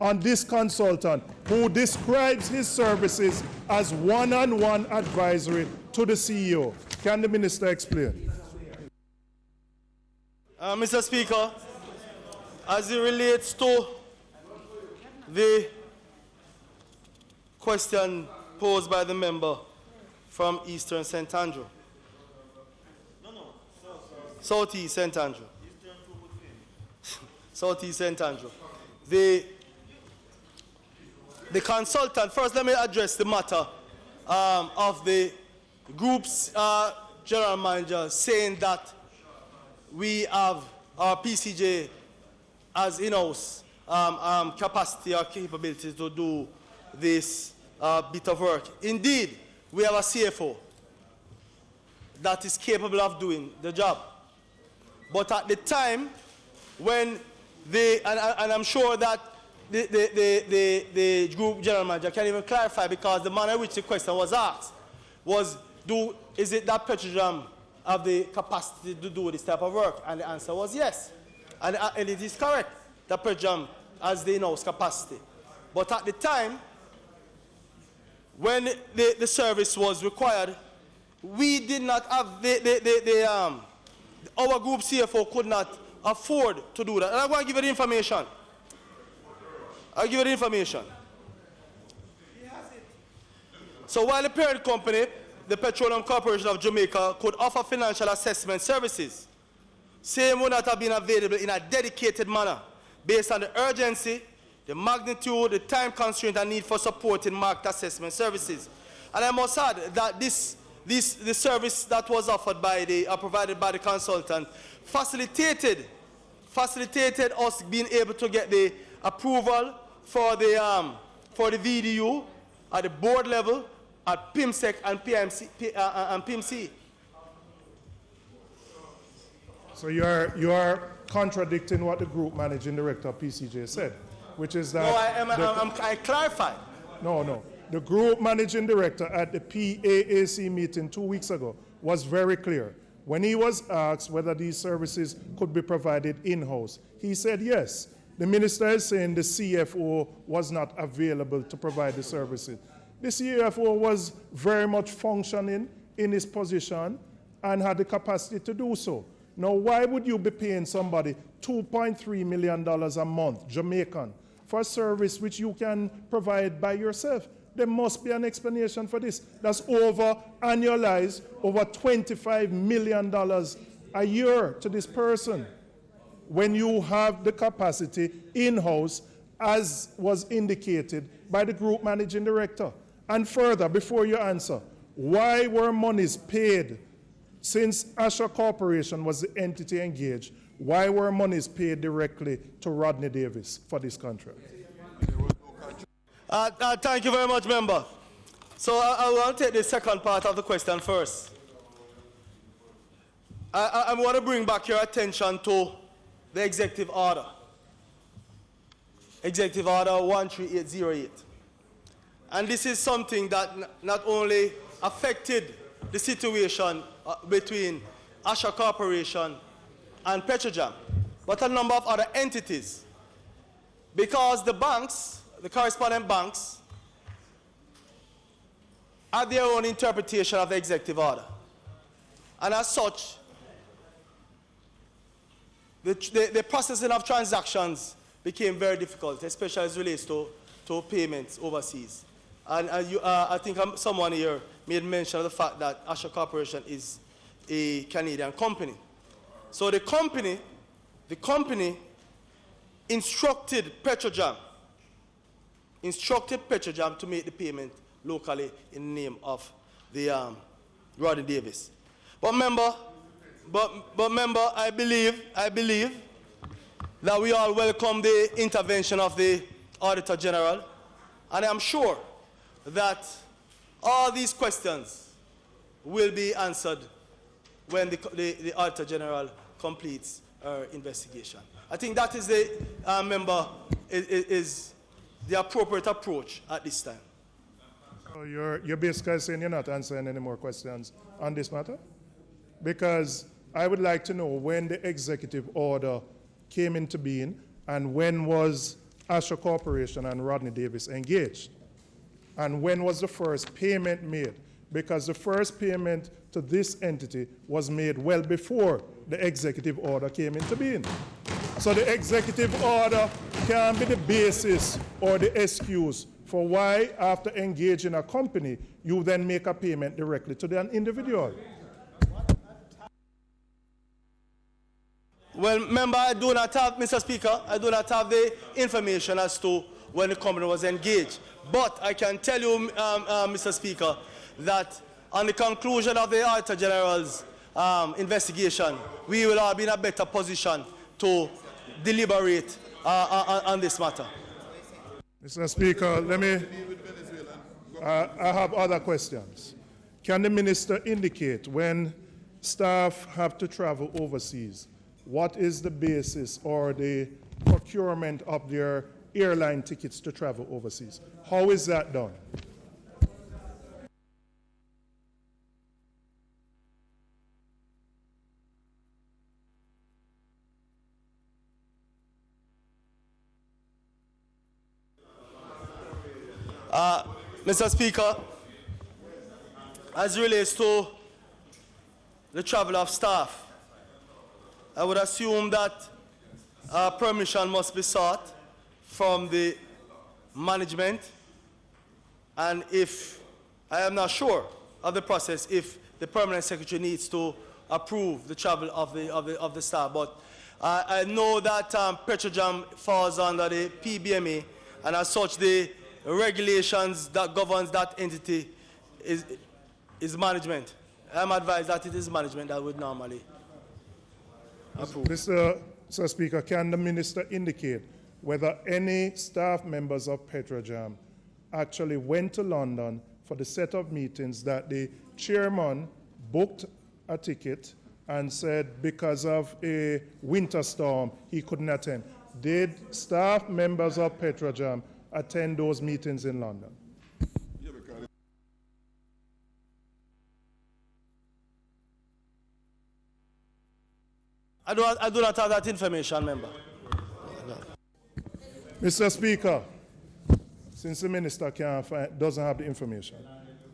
on this consultant who describes his services as one-on-one advisory to the CEO. Can the minister explain? Mr. Speaker, as it relates to the question posed by the member from Eastern St. Andrew. Southeast St. Andrew. Southeast St. Andrew. The consultant, first let me address the matter of the group's general manager saying that we have our PCJ as in-house capacity or capability to do this bit of work. Indeed, we have a CFO that is capable of doing the job. But at the time when and I'm sure that the group general manager can even clarify, because the manner in which the question was asked was, is it that Petrojam have the capacity to do this type of work? And the answer was yes. And it is correct that Petrojam has the in-house capacity. But at the time when the service was required, we did not have our group CFO could not afford to do that. And I'm going to give you the information. I'll give you the information. So while the parent company, the Petroleum Corporation of Jamaica, could offer financial assessment services, same would not have been available in a dedicated manner based on the urgency, the magnitude, the time constraint, and need for support in market assessment services. And I must add that the service that was offered by provided by the consultant facilitated us being able to get the approval for the VDU at the board level, at PIMSEC and PIMC. So you are contradicting what the group managing director of PCJ said, which is that... No, I clarified. No. The group managing director at the PAAC meeting 2 weeks ago was very clear. When he was asked whether these services could be provided in-house, he said yes. The minister is saying the CFO was not available to provide the services. The CFO was very much functioning in his position and had the capacity to do so. Now, why would you be paying somebody $2.3 million a month, Jamaican, for a service which you can provide by yourself? There must be an explanation for this. That's annualized, over $25 million a year to this person when you have the capacity in-house, as was indicated by the group managing director. And further, before you answer, why were monies paid since Asha Corporation was the entity engaged? Why were monies paid directly to Rodney Davis for this contract? Thank you very much, member. So I want to take the second part of the question first. I want to bring back your attention to the executive order. Executive Order 13808. And this is something that not only affected the situation between Asha Corporation and Petrojam, but a number of other entities. Because the banks, the correspondent banks, had their own interpretation of the executive order. And as such, the processing of transactions became very difficult, especially as relates to payments overseas. And I think someone here made mention of the fact that Asha Corporation is a Canadian company. So the company instructed Petrojam to make the payment locally in the name of the Rodney Davis. But member, I believe that we all welcome the intervention of the Auditor General, and I'm sure that all these questions will be answered when the Auditor General completes her investigation. I think that is the member is the appropriate approach at this time. So you're basically saying you're not answering any more questions on this matter? Because I would like to know when the executive order came into being and when was Asha Corporation and Rodney Davis engaged? And when was the first payment made? Because the first payment to this entity was made well before the executive order came into being. So the executive order can be the basis or the excuse for why, after engaging a company, you then make a payment directly to the individual. Well, member, I do not have, Mr. Speaker, I do not have the information as to when the company was engaged. But I can tell you, Mr. Speaker, that on the conclusion of the Auditor General's investigation, we will all be in a better position to deliberate on this matter. Mr. Speaker, I have other questions. Can the minister indicate when staff have to travel overseas, what is the basis or the procurement of their airline tickets to travel overseas? How is that done? Mr. Speaker, as relates to the travel of staff, I would assume that permission must be sought from the management, and if I am not sure of the process, if the permanent secretary needs to approve the travel of the staff, but I know that Petrojam falls under the PBMA, and as such the regulations that governs that entity is management. I'm advised that it is management that would normally approve. Mr. Speaker, can the minister indicate whether any staff members of Petrojam actually went to London for the set of meetings that the chairman booked a ticket and said because of a winter storm he couldn't attend? Did staff members of Petrojam attend those meetings in London? I do not have that information, member. Mr. Speaker, since the minister doesn't have the information.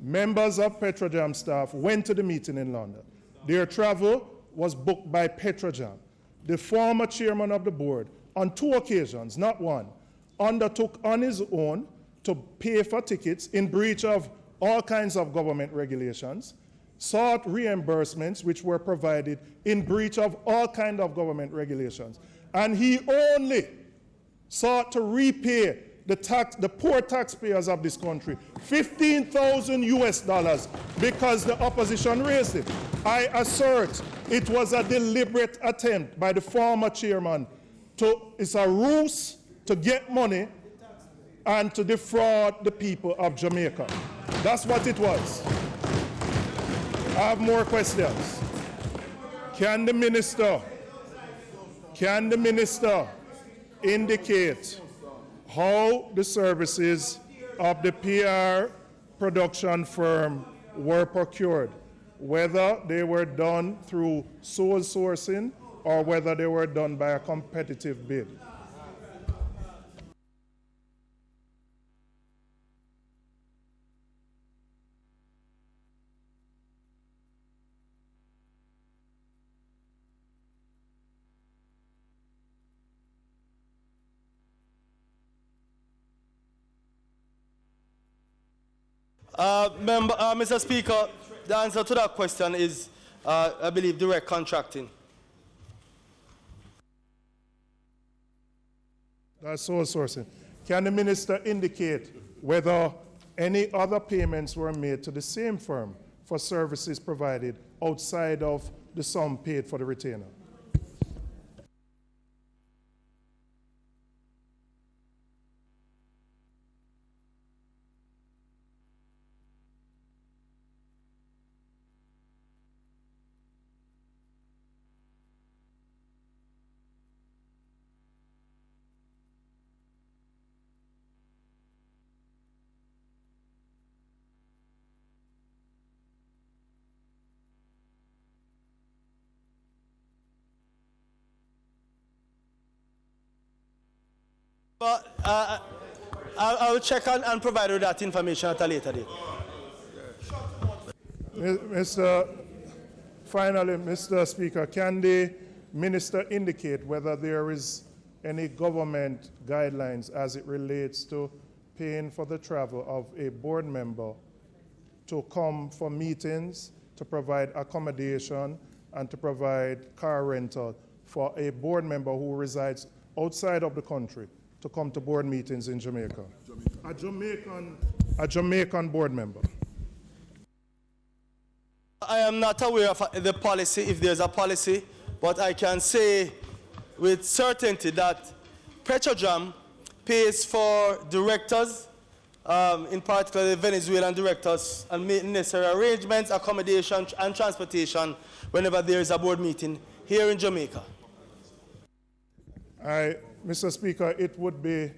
Members of Petrojam staff went to the meeting in London. Their travel was booked by Petrojam. The former chairman of the board, on 2 occasions, not one, undertook on his own to pay for tickets in breach of all kinds of government regulations, sought reimbursements which were provided in breach of all kinds of government regulations. And he only sought to repay the poor taxpayers of this country $15,000 US because the opposition raised it. I assert it was a deliberate attempt by the former chairman it's a ruse to get money and to defraud the people of Jamaica. That's what it was. I have more questions. Can the minister indicate how the services of the PR production firm were procured, whether they were done through sole sourcing or whether they were done by a competitive bid? Mr. Speaker, the answer to that question is, I believe, direct contracting. That's sole sourcing. Can the minister indicate whether any other payments were made to the same firm for services provided outside of the sum paid for the retainer? But I will check and provide you that information at a later date. Finally, Mr. Speaker, can the minister indicate whether there is any government guidelines as it relates to paying for the travel of a board member to come for meetings, to provide accommodation, and to provide car rental for a board member who resides outside of the country to come to board meetings in Jamaica? A Jamaican board member. I am not aware of the policy, if there's a policy, but I can say with certainty that Petrojam pays for directors, in particular the Venezuelan directors, and make necessary arrangements, accommodation, and transportation whenever there is a board meeting here in Jamaica. Mr. Speaker, it would be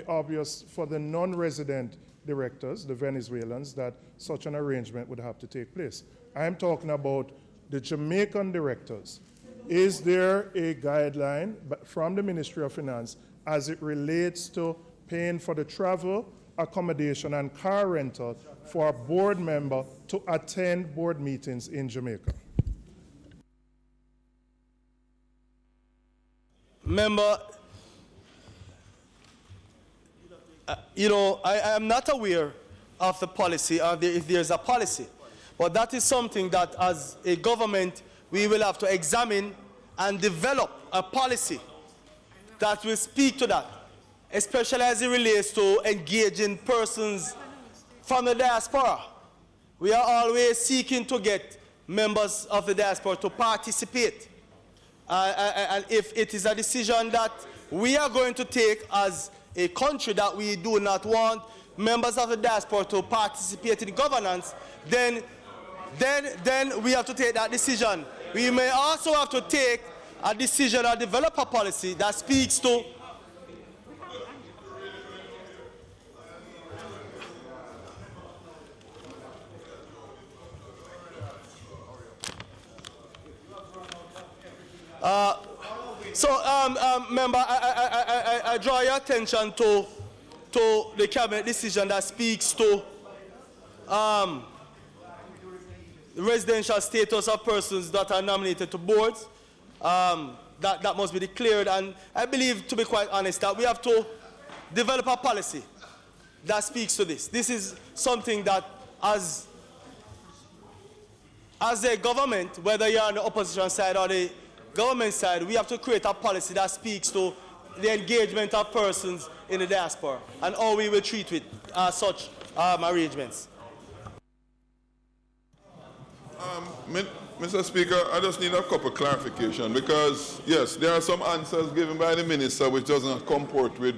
obvious for the non-resident directors, the Venezuelans, that such an arrangement would have to take place. I am talking about the Jamaican directors. Is there a guideline from the Ministry of Finance as it relates to paying for the travel, accommodation, and car rental for a board member to attend board meetings in Jamaica? Member, I am not aware of the policy, or if there's a policy, but that is something that as a government we will have to examine and develop a policy that will speak to that, especially as it relates to engaging persons from the diaspora. We are always seeking to get members of the diaspora to participate. And if it is a decision that we are going to take as a country that we do not want members of the diaspora to participate in governance, then we have to take that decision. We may also have to take a decision or develop a policy that speaks to member, I draw your attention to to the cabinet decision that speaks to the residential status of persons that are nominated to boards. That must be declared, and I believe, to be quite honest, that we have to develop a policy that speaks to this. This is something that, as a government, whether you're on the opposition side or the government side, we have to create a policy that speaks to the engagement of persons in the diaspora and how we will treat with such arrangements. Mr. Speaker, I just need a couple clarification because, yes, there are some answers given by the Minister which does not comport with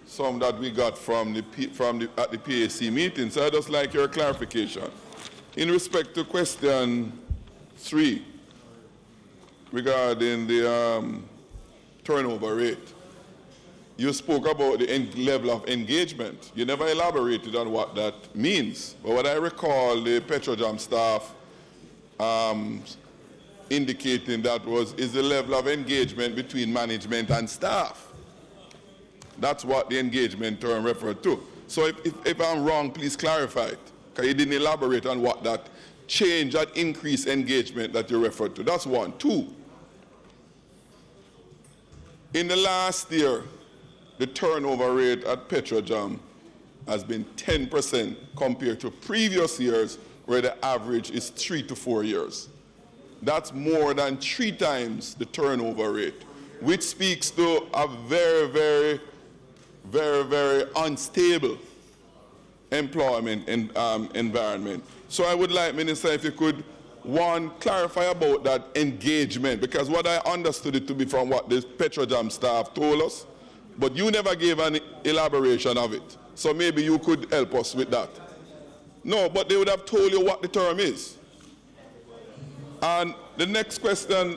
some that we got at the PAC meeting. So I'd just like your clarification. In respect to question 3 regarding the turnover rate, you spoke about the level of engagement. You never elaborated on what that means. But what I recall, the Petrojam staff indicating that is the level of engagement between management and staff. That's what the engagement term referred to. So if I'm wrong, please clarify it, because you didn't elaborate on what that change, that increased engagement that you referred to. That's one. 2, in the last year, the turnover rate at Petrojam has been 10% compared to previous years where the average is 3 to 4 years. That's more than 3 times the turnover rate, which speaks to a very, very, very, very unstable employment environment. So I would like, Minister, if you could, 1, clarify about that engagement, because what I understood it to be from what the Petrojam staff told us, but you never gave an elaboration of it. So maybe you could help us with that. No, but they would have told you what the term is. And the next question,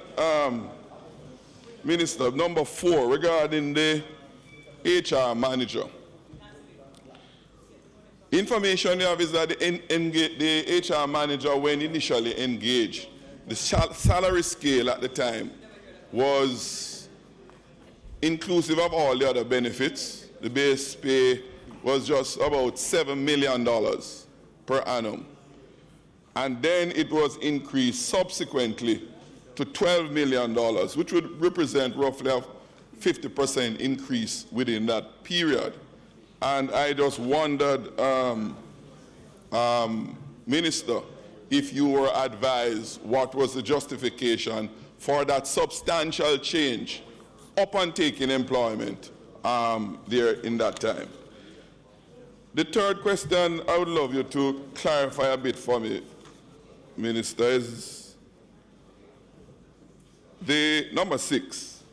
Minister, number 4, regarding the HR manager. Information you have is that the HR manager, when initially engaged, the salary scale at the time was inclusive of all the other benefits. The base pay was just about $7 million per annum. And then it was increased subsequently to $12 million, which would represent roughly a 50% increase within that period. And I just wondered, Minister, if you were advised what was the justification for that substantial change upon taking employment there in that time. The third question I would love you to clarify a bit for me, Minister, is the number 6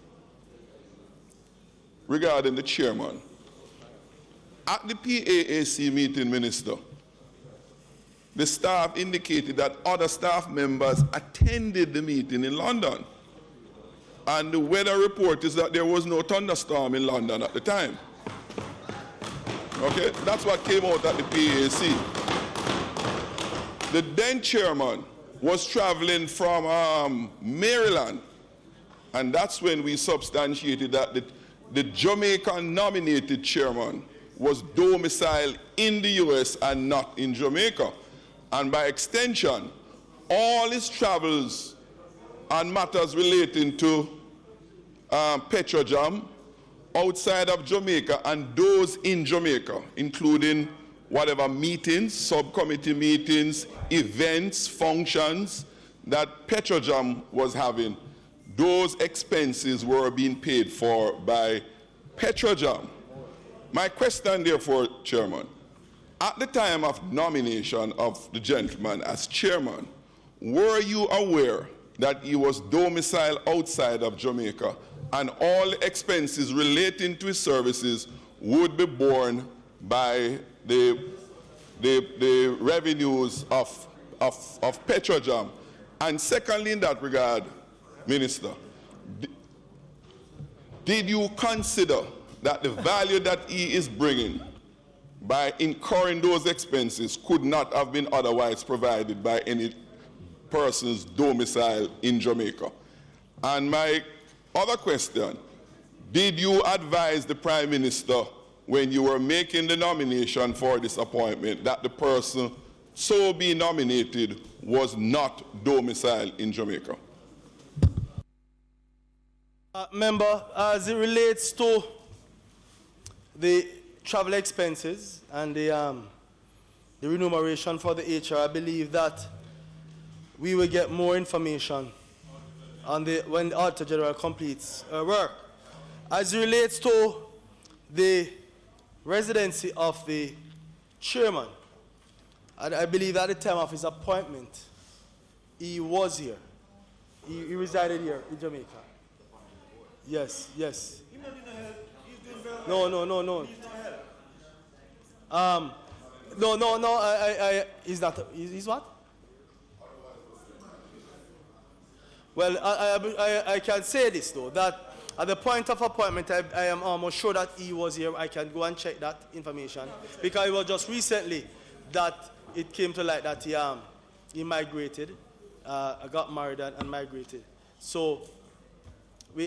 regarding the chairman. At the PAAC meeting, Minister, the staff indicated that other staff members attended the meeting in London. And the weather report is that there was no thunderstorm in London at the time. Okay, that's what came out at the PAC. The then chairman was traveling from Maryland, and that's when we substantiated that the Jamaican nominated chairman was domiciled in the US and not in Jamaica. And by extension, all his travels and matters relating to Petrojam outside of Jamaica and those in Jamaica, including whatever meetings, subcommittee meetings, events, functions that Petrojam was having, those expenses were being paid for by Petrojam. My question, therefore, Chairman, at the time of nomination of the gentleman as chairman, were you aware that he was domiciled outside of Jamaica and all expenses relating to his services would be borne by the revenues of Petrojam? And secondly, in that regard, Minister, did you consider that the value that he is bringing by incurring those expenses could not have been otherwise provided by any persons domiciled in Jamaica? And my other question, did you advise the Prime Minister when you were making the nomination for this appointment that the person so being nominated was not domiciled in Jamaica? Member, as it relates to the travel expenses and the remuneration for the HR, I believe that we will get more information on when the Auditor General completes work. As it relates to the residency of the chairman, I believe at the time of his appointment, he was here. He resided here in Jamaica. Yes, yes. No. No, he's not. He's what? Well, I can say this, though, that at the point of appointment, I am almost sure that he was here. I can go and check that information, because it was just recently that it came to light that he migrated, got married and migrated. So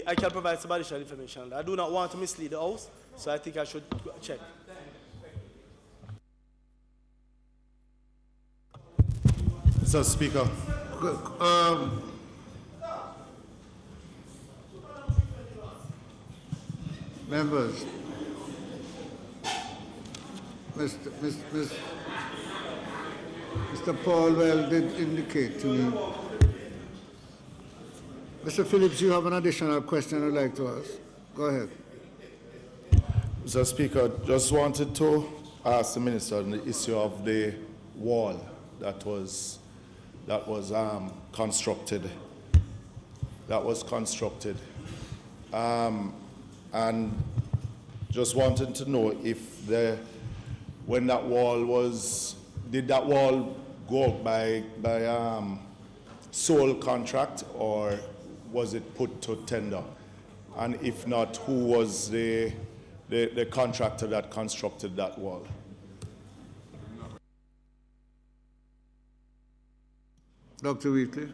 I can provide some additional information. I do not want to mislead the House, so I think I should check. Mr. Speaker. Members, Mr. Paulwell did indicate to me. Mr. Phillips, you have an additional question I'd like to ask. Go ahead. Mr. Speaker, just wanted to ask the Minister on the issue of the wall that was constructed. And just wanted to know if when that wall was, did that wall go up by sole contract, or was it put to tender? And if not, who was the contractor that constructed that wall? Dr. Wheatley.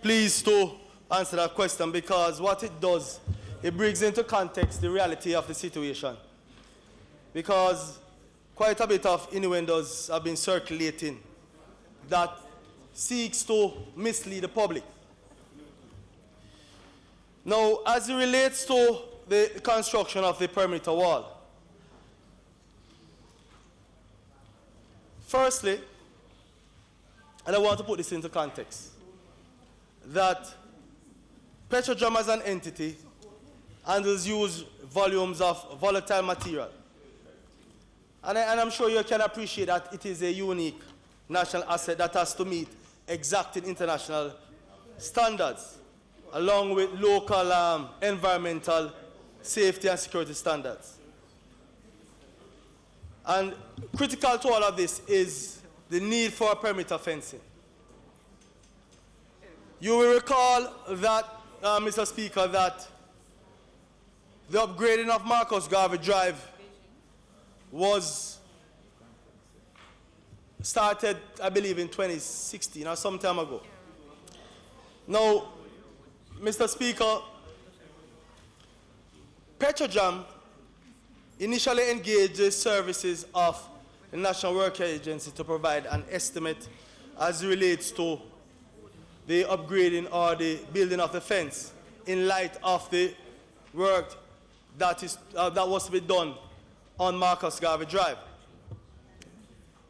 Pleased to answer that question, because what it does, it brings into context the reality of the situation. Because quite a bit of innuendos have been circulating that seeks to mislead the public. Now, as it relates to the construction of the perimeter wall, firstly, and I want to put this into context, that Petrojam as an entity handles huge volumes of volatile material. And I'm sure you can appreciate that it is a unique national asset that has to meet exacting international standards, along with local environmental safety and security standards. And critical to all of this is the need for a perimeter fencing. You will recall that, Mr. Speaker, that the upgrading of Marcus Garvey Drive was started, I believe, in 2016 or some time ago. Now, Mr. Speaker, Petrojam initially engaged the services of the National Work Agency to provide an estimate as it relates to the upgrading or the building of the fence in light of the work that was to be done on Marcus Garvey Drive.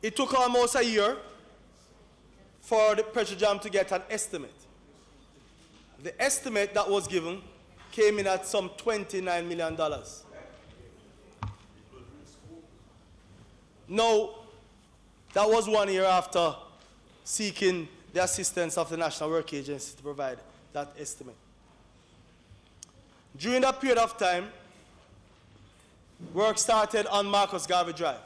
It took almost a year for the Petrojam to get an estimate. The estimate that was given came in at some $29 million. Now, that was 1 year after seeking the assistance of the National Work Agency to provide that estimate. During that period of time, work started on Marcus Garvey Drive.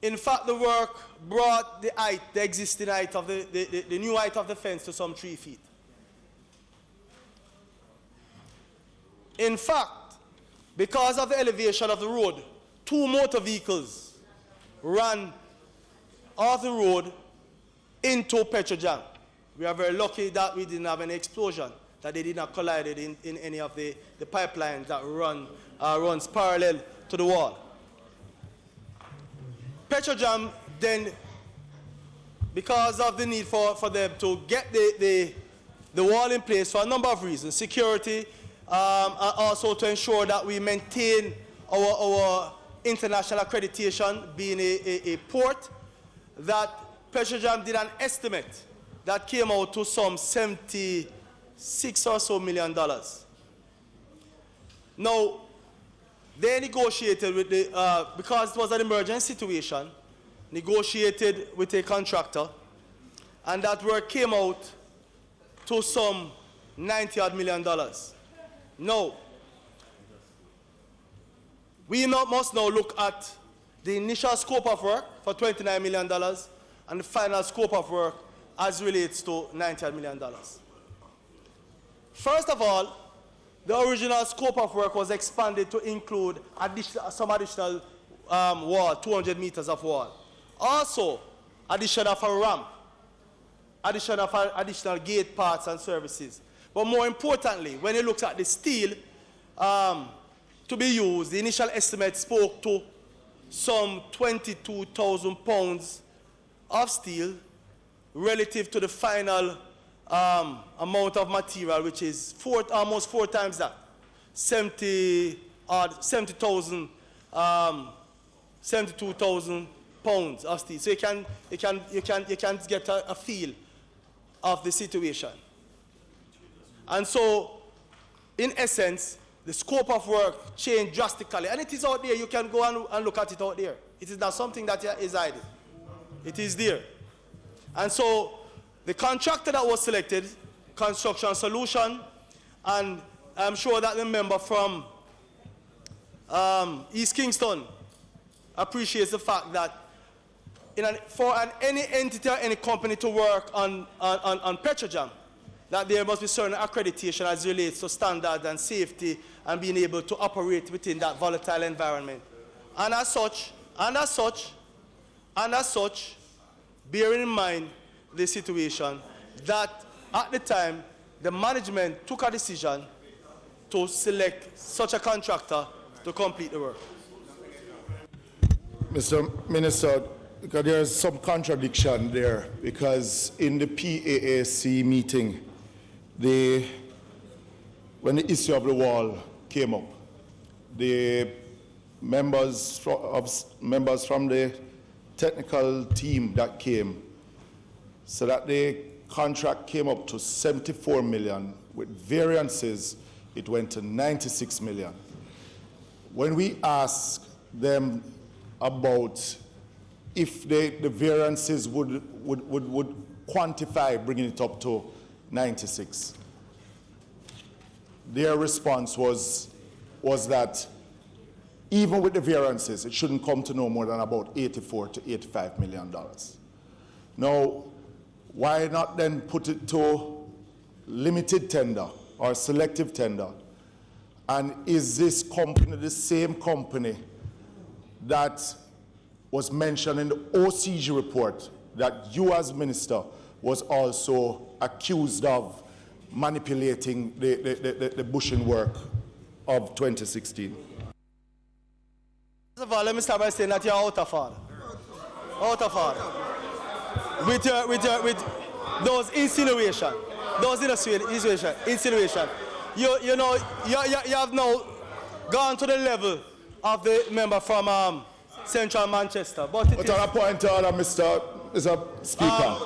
In fact, the work brought the height, the existing height of the new height of the fence to some 3 feet. In fact, because of the elevation of the road 2 motor vehicles ran off the road into Petrojam. We are very lucky that we didn't have any explosion, that they did not collide in any of the pipelines that runs parallel to the wall. Petrojam then, because of the need for them to get the wall in place for a number of reasons, security, and also to ensure that we maintain our international accreditation, being a port, that Petrojam did an estimate that came out to some $76 or so million. Now, they negotiated with because it was an emergency situation, negotiated with a contractor, and that work came out to some $90 million. Now, we must now look at the initial scope of work for $29 million and the final scope of work as relates to $90 million. First of all, the original scope of work was expanded to include some additional wall, 200 meters of wall. Also, addition of a ramp, addition of additional gate parts and services. But more importantly, when you look at the steel to be used, the initial estimate spoke to some 22,000 pounds of steel relative to the final amount of material, which is almost 4 times that, 72,000 pounds of steel. So you can get a feel of the situation. And so, in essence, the scope of work changed drastically. And it is out there. You can go and look at it out there. It is not something that is hidden. It is there. And so, the contractor that was selected, Construction Solution, and I'm sure that the member from East Kingston appreciates the fact that for any entity or any company to work on Petrojam, that there must be certain accreditation as relates to standards and safety and being able to operate within that volatile environment. And as such, bearing in mind the situation, that at the time, the management took a decision to select such a contractor to complete the work. Mr. Minister, because there is some contradiction there, because in the PAAC meeting, when the issue of the wall came up, the members from the technical team that came, so that the contract came up to 74 million. With variances, it went to 96 million. When we asked them about if the variances would quantify bringing it up to 96, their response was that even with the variances, it shouldn't come to no more than about $84 to $85 million. Now, why not then put it to limited tender or selective tender? And is this company the same company that was mentioned in the OCG report that you as minister was also accused of manipulating the bushing work of 2016? First of all, let me start by saying that you're out of order. Out of order. With those insinuations, you know, you have now gone to the level of the member from Central Manchester. But on a point to order, Mr. Speaker,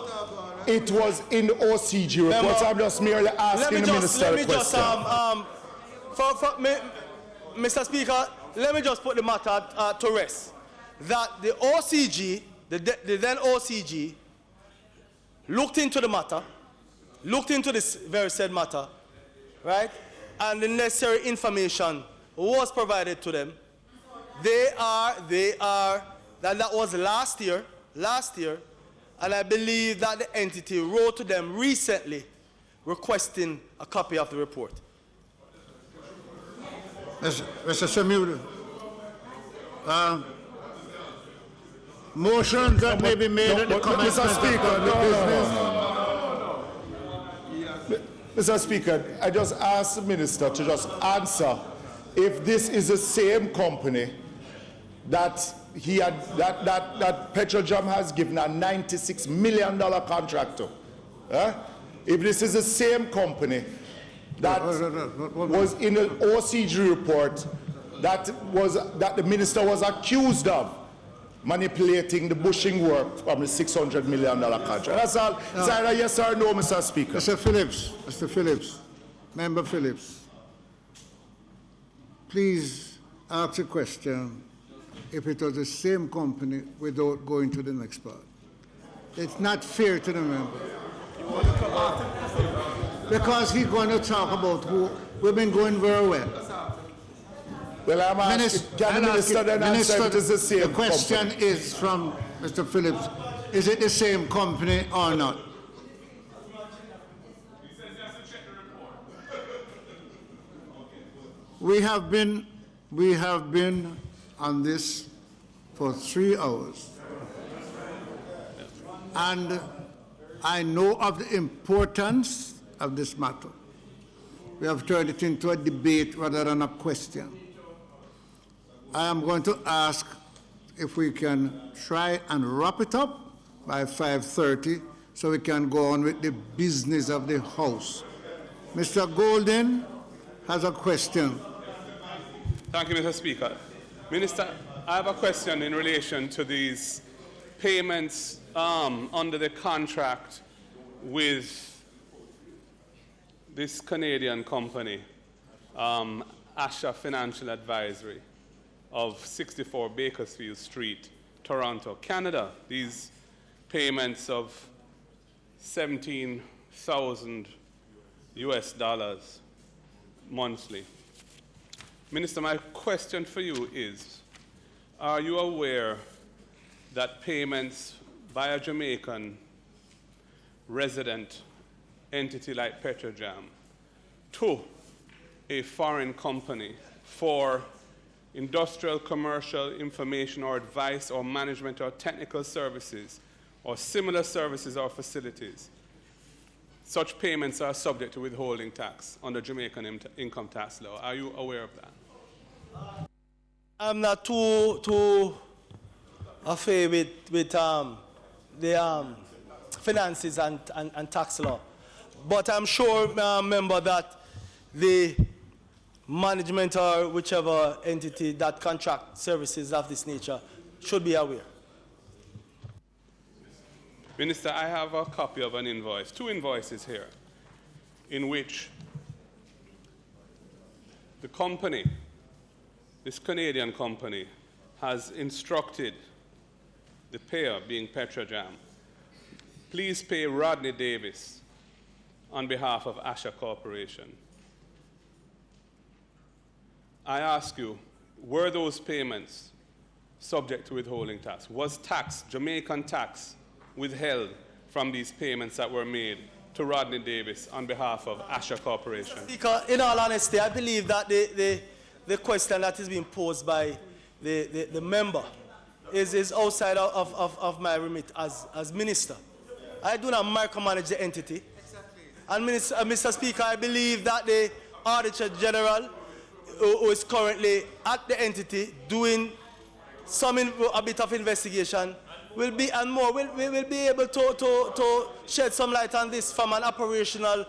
it was in the OCG report. I'm just merely asking the minister a question. Mr. Speaker, let me just put the matter to rest. That the OCG, the then OCG, looked into the matter, looked into this very said matter, right? And the necessary information was provided to them. That was last year, and I believe that the entity wrote to them recently requesting a copy of the report. Mr. Samuel, Motions that may be made at the commencement of public business. Mr. Speaker, I just asked the Minister to just answer if this is the same company that that Petrojam has given a $96 million contract to. If this is the same company that was in an OCG report that the Minister was accused of manipulating the bushing work from the $600 million contract. That's all. It's either yes or no, Mr. Speaker. Mr. Phillips, Member Phillips, please ask a question if it was the same company without going to the next part. It's not fair to the member. Because he's going to talk about who we've been going very well. Well, I'm asking, can the Minister then answer if it is the same The question is from Mr. Phillips, is it the same company or not? We have been on this for 3 hours. And I know of the importance of this matter. We have turned it into a debate rather than a question. I am going to ask if we can try and wrap it up by 5:30 so we can go on with the business of the House. Mr. Golden has a question. Thank you, Mr. Speaker. Minister, I have a question in relation to these payments under the contract with this Canadian company, Asha Financial Advisory, of 64 Bakersfield Street, Toronto, Canada. These payments of $17,000 monthly. Minister, my question for you is, are you aware that payments by a Jamaican resident entity like Petrojam to a foreign company for industrial, commercial, information or advice or management or technical services or similar services or facilities, such payments are subject to withholding tax under Jamaican income tax law? Are you aware of that? I'm not too afraid with the finances and tax law. But I'm sure, member, that the management or whichever entity that contract services of this nature should be aware. Minister, I have a copy of an invoice, 2 invoices here, in which the company, this Canadian company, has instructed the payer, being Petrojam, please pay Rodney Davis on behalf of Asha Corporation. I ask you, were those payments subject to withholding tax? Was tax, Jamaican tax, withheld from these payments that were made to Rodney Davis on behalf of Asha Corporation? Speaker, in all honesty, I believe that the question that is being posed by the member is outside of my remit as minister. I do not micromanage the entity. Exactly. And Mr. Speaker, I believe that the Auditor General, who is currently at the entity doing a bit of investigation, will be able to shed some light on this from an operational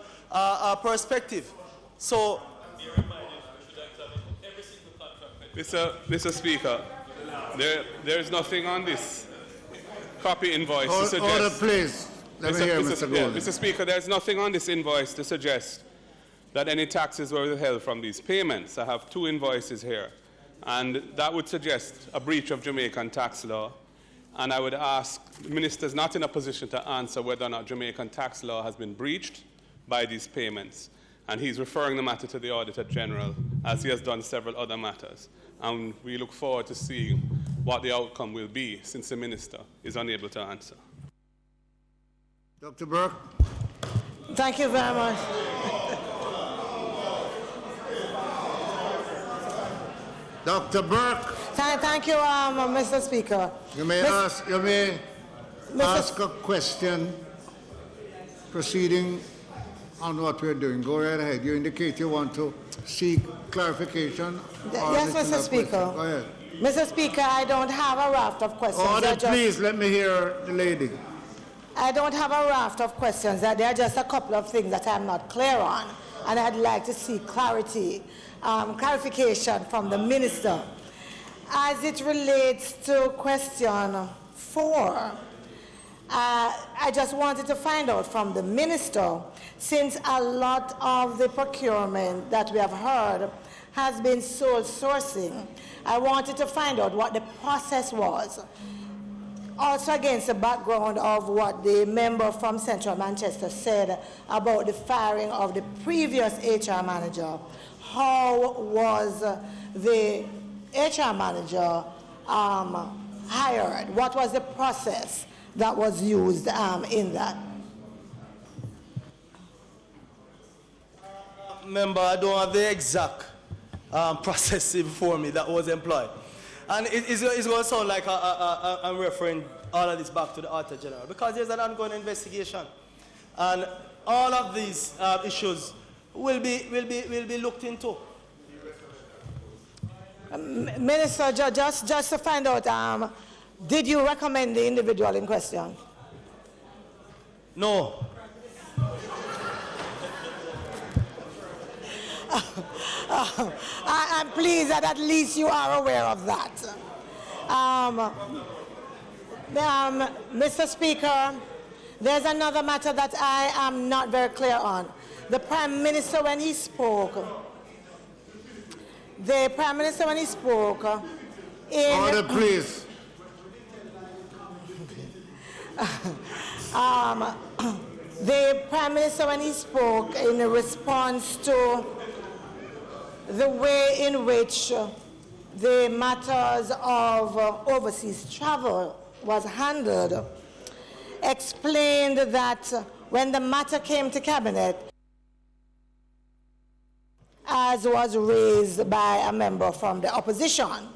perspective. So, Mr. Speaker, there is nothing on this copy invoice to suggest. Order, please. Let me hear Mr. Golden. Mr. Speaker, there is nothing on this invoice to suggest that any taxes were withheld from these payments. I have 2 invoices here, and that would suggest a breach of Jamaican tax law. And I would ask, the Minister is not in a position to answer whether or not Jamaican tax law has been breached by these payments. And he's referring the matter to the Auditor General, as he has done several other matters. And we look forward to seeing what the outcome will be, since the Minister is unable to answer. Dr. Burke. Thank you very much. Dr. Burke. Thank you, Mr. Speaker. You may ask a question proceeding on what we're doing. Go right ahead. You indicate you want to seek clarification. Yes, Mr. Speaker. Go ahead. Mr. Speaker, I don't have a raft of questions. Order, please. Let me hear the lady. I don't have a raft of questions. There are just a couple of things that I'm not clear on, and I'd like to see clarification from the minister. As it relates to question 4, I just wanted to find out from the minister, since a lot of the procurement that we have heard has been sole sourcing, I wanted to find out what the process was. Also against the background of what the member from Central Manchester said about the firing of the previous HR manager, how was the HR manager hired? What was the process that was used in that? Member, I don't have the exact process before me that was employed. And it's going to sound like I'm referring all of this back to the Auditor General, because there's an ongoing investigation. And all of these issues will be looked into. Minister, just to find out, did you recommend the individual in question? No. I'm pleased that at least you are aware of that. Mr. Speaker, there's another matter that I am not very clear on. The Prime Minister, when he spoke, in... Order, please. The Prime Minister, when he spoke in response to the way in which the matters of overseas travel was handled, explained that when the matter came to Cabinet, as was raised by a member from the opposition,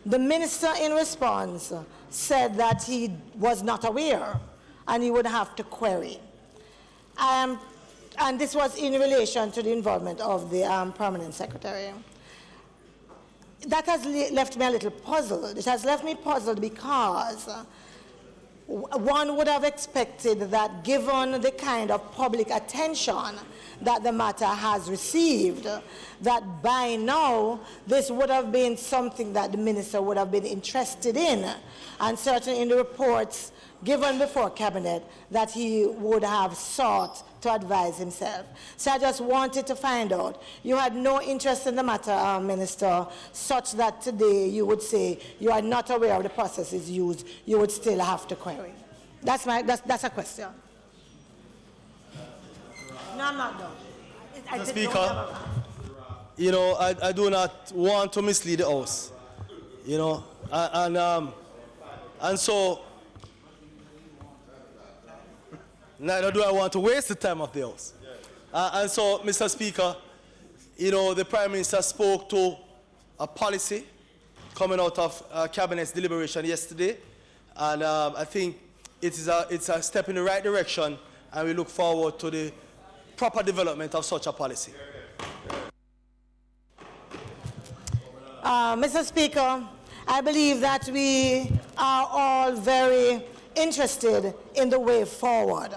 the minister in response said that he was not aware and he would have to query. And this was in relation to the involvement of the permanent secretary. That has left me a little puzzled. It has left me puzzled because one would have expected that, given the kind of public attention that the matter has received, that by now this would have been something that the minister would have been interested in, and certainly in the reports given before Cabinet that he would have sought to advise himself. So I just wanted to find out. You had no interest in the matter, Minister, such that today you would say you are not aware of the processes used. You would still have to query. That's a question. No, I'm not done. Mr. Speaker, you know, I do not want to mislead the House, you know, and so neither do I want to waste the time of the House. And so, Mr. Speaker, you know, the Prime Minister spoke to a policy coming out of Cabinet's deliberation yesterday, and I think it's a step in the right direction, and we look forward to the proper development of such a policy. Mr. Speaker, I believe that we are all very interested in the way forward.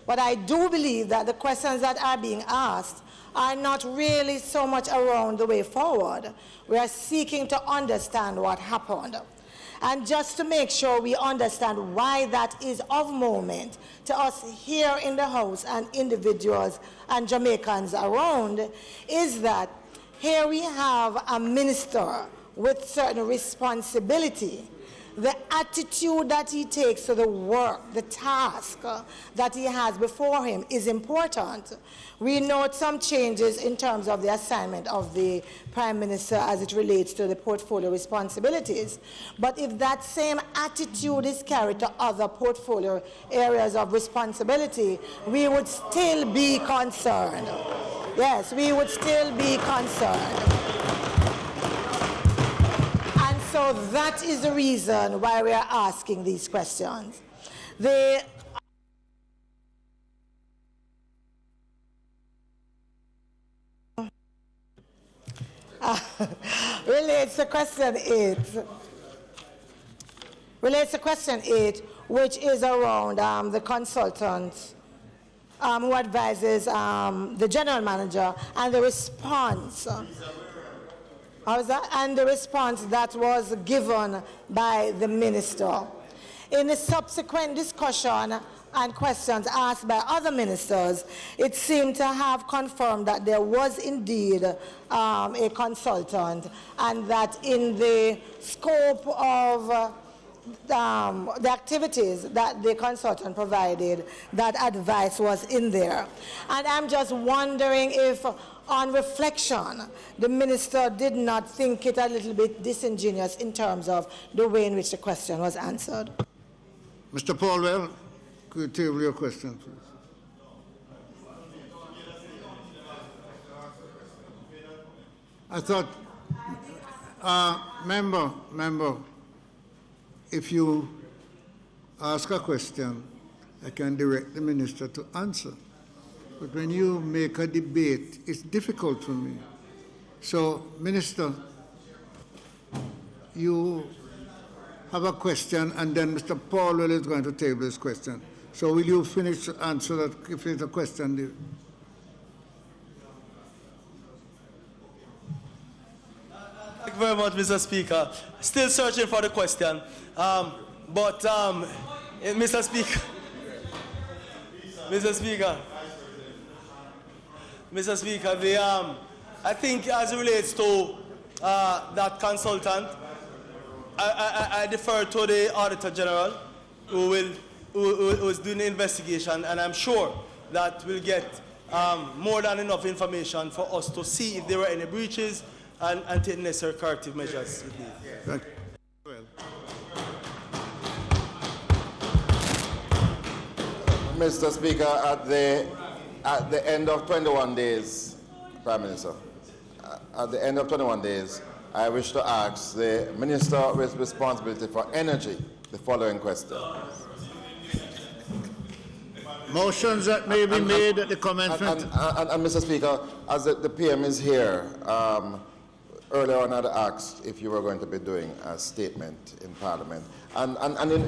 But I do believe that the questions that are being asked are not really so much around the way forward. We are seeking to understand what happened. And just to make sure we understand why that is of moment to us here in the House and individuals and Jamaicans around, is that here we have a minister with certain responsibility. The attitude that he takes to the work, the task that he has before him is important. We note some changes in terms of the assignment of the Prime Minister as it relates to the portfolio responsibilities. But if that same attitude is carried to other portfolio areas of responsibility, we would still be concerned. Yes, we would still be concerned. so that is the reason why we are asking these questions. Relates to question 8. Relates to question 8, which is around the consultant who advises the general manager and the response. How was that? And the response that was given by the minister. In the subsequent discussion and questions asked by other ministers, it seemed to have confirmed that there was indeed a consultant, and that in the scope of the activities that the consultant provided, that advice was in there. And I'm just wondering if, on reflection, the minister did not think it a little bit disingenuous in terms of the way in which the question was answered. Mr. Paulwell, could you table your question, please? I thought, member, if you ask a question, I can direct the minister to answer. But when you make a debate, it's difficult for me. So, Minister, you have a question, and then Mr. Paulwell is going to table his question. So will you finish to answer that if it's a question? Thank you very much, Mr. Speaker. Still searching for the question. Mr. Speaker, I think as it relates to that consultant, I defer to the Auditor General who is doing the investigation, and I'm sure that we'll get more than enough information for us to see if there were any breaches and take necessary corrective measures. Mr. Speaker, at the end of 21 days, Prime Minister, at the end of 21 days, I wish to ask the Minister with responsibility for energy the following question. Motions that may be made at the commencement. And Mr. Speaker, as the PM is here, earlier on I had asked if you were going to be doing a statement in Parliament. And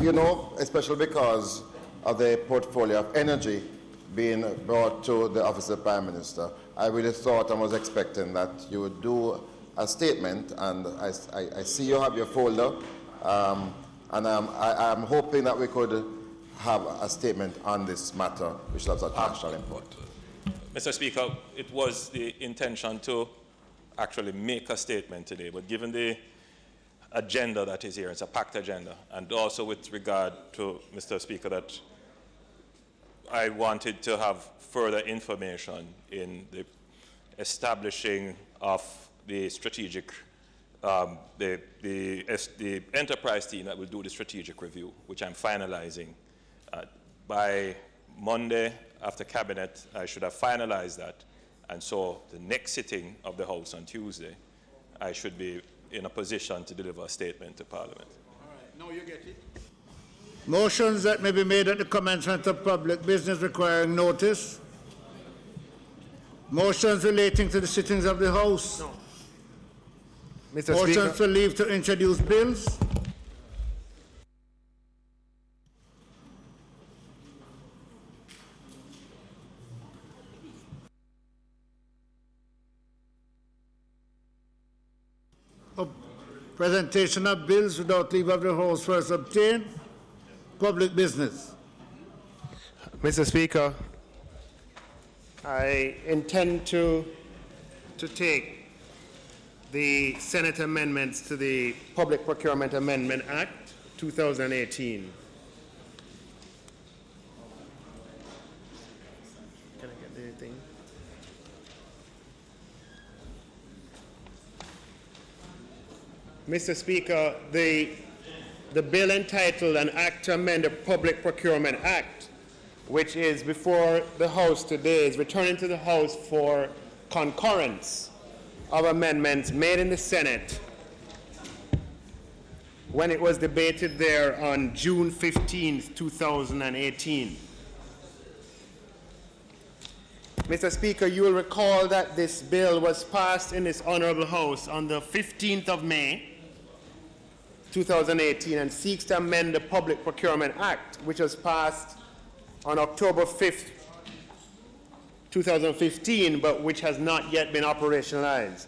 you know, especially because of the portfolio of energy being brought to the Office of the Prime Minister, I really thought and was expecting that you would do a statement, and I see you have your folder, and I'm hoping that we could have a statement on this matter, which has a national import. Mr. Speaker, it was the intention to actually make a statement today, but given the agenda that is here, it's a packed agenda, and also with regard to, Mr. Speaker, that I wanted to have further information in the establishing of the strategic, the enterprise team that will do the strategic review, which I'm finalizing. By Monday, after Cabinet, I should have finalized that. And so the next sitting of the House on Tuesday, I should be in a position to deliver a statement to Parliament. All right, now you get it. Motions that may be made at the commencement of public business requiring notice. Motions relating to the sittings of the House. No. Mr. Motions Speaker. for leave to introduce bills. Presentation of bills without leave of the House first obtained. Public business. Mr. Speaker, I intend to take the Senate amendments to the Public Procurement Amendment Act 2018. Can I get the thing? Mr. Speaker, the bill entitled An Act to Amend the Public Procurement Act, which is before the House today, is returning to the House for concurrence of amendments made in the Senate when it was debated there on June 15, 2018. Mr. Speaker, you will recall that this bill was passed in this Honorable House on the 15th of May, 2018, and seeks to amend the Public Procurement Act, which was passed on October 5th, 2015, but which has not yet been operationalized.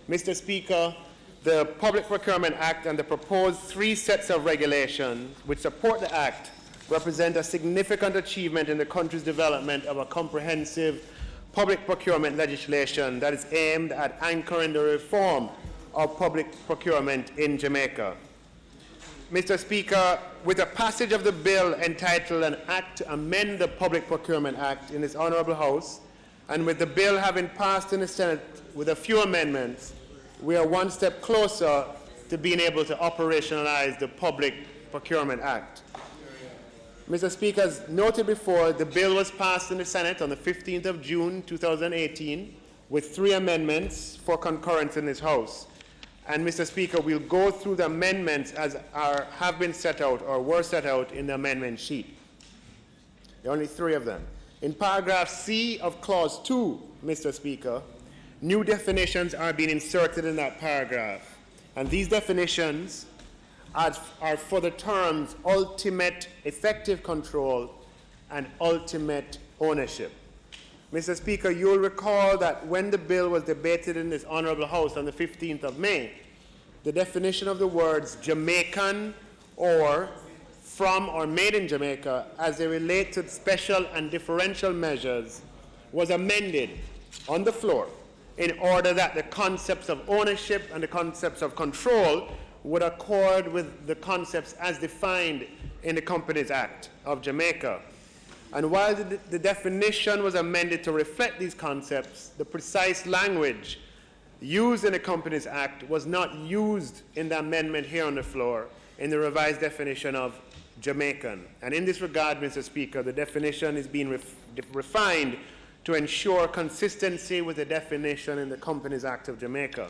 Mr. Speaker, the Public Procurement Act and the proposed 3 sets of regulations which support the Act represent a significant achievement in the country's development of a comprehensive public procurement legislation that is aimed at anchoring the reform of public procurement in Jamaica. Mr. Speaker, with the passage of the bill entitled An Act to Amend the Public Procurement Act in this Honorable House, and with the bill having passed in the Senate with a few amendments, we are one step closer to being able to operationalize the Public Procurement Act. Mr. Speaker, as noted before, the bill was passed in the Senate on the 15th of June 2018 with 3 amendments for concurrence in this House. And Mr. Speaker, we'll go through the amendments as have been set out or were set out in the amendment sheet. There are only 3 of them. In paragraph C of clause 2, Mr. Speaker, new definitions are being inserted in that paragraph. And these definitions are for the terms ultimate effective control and ultimate ownership. Mr. Speaker, you'll recall that when the bill was debated in this Honorable House on the 15th of May, the definition of the words Jamaican or from or made in Jamaica as they relate to special and differential measures was amended on the floor in order that the concepts of ownership and the concepts of control would accord with the concepts as defined in the Companies Act of Jamaica. And while the definition was amended to reflect these concepts, the precise language used in the Companies Act was not used in the amendment here on the floor in the revised definition of Jamaican. And in this regard, Mr. Speaker, the definition is being refined to ensure consistency with the definition in the Companies Act of Jamaica.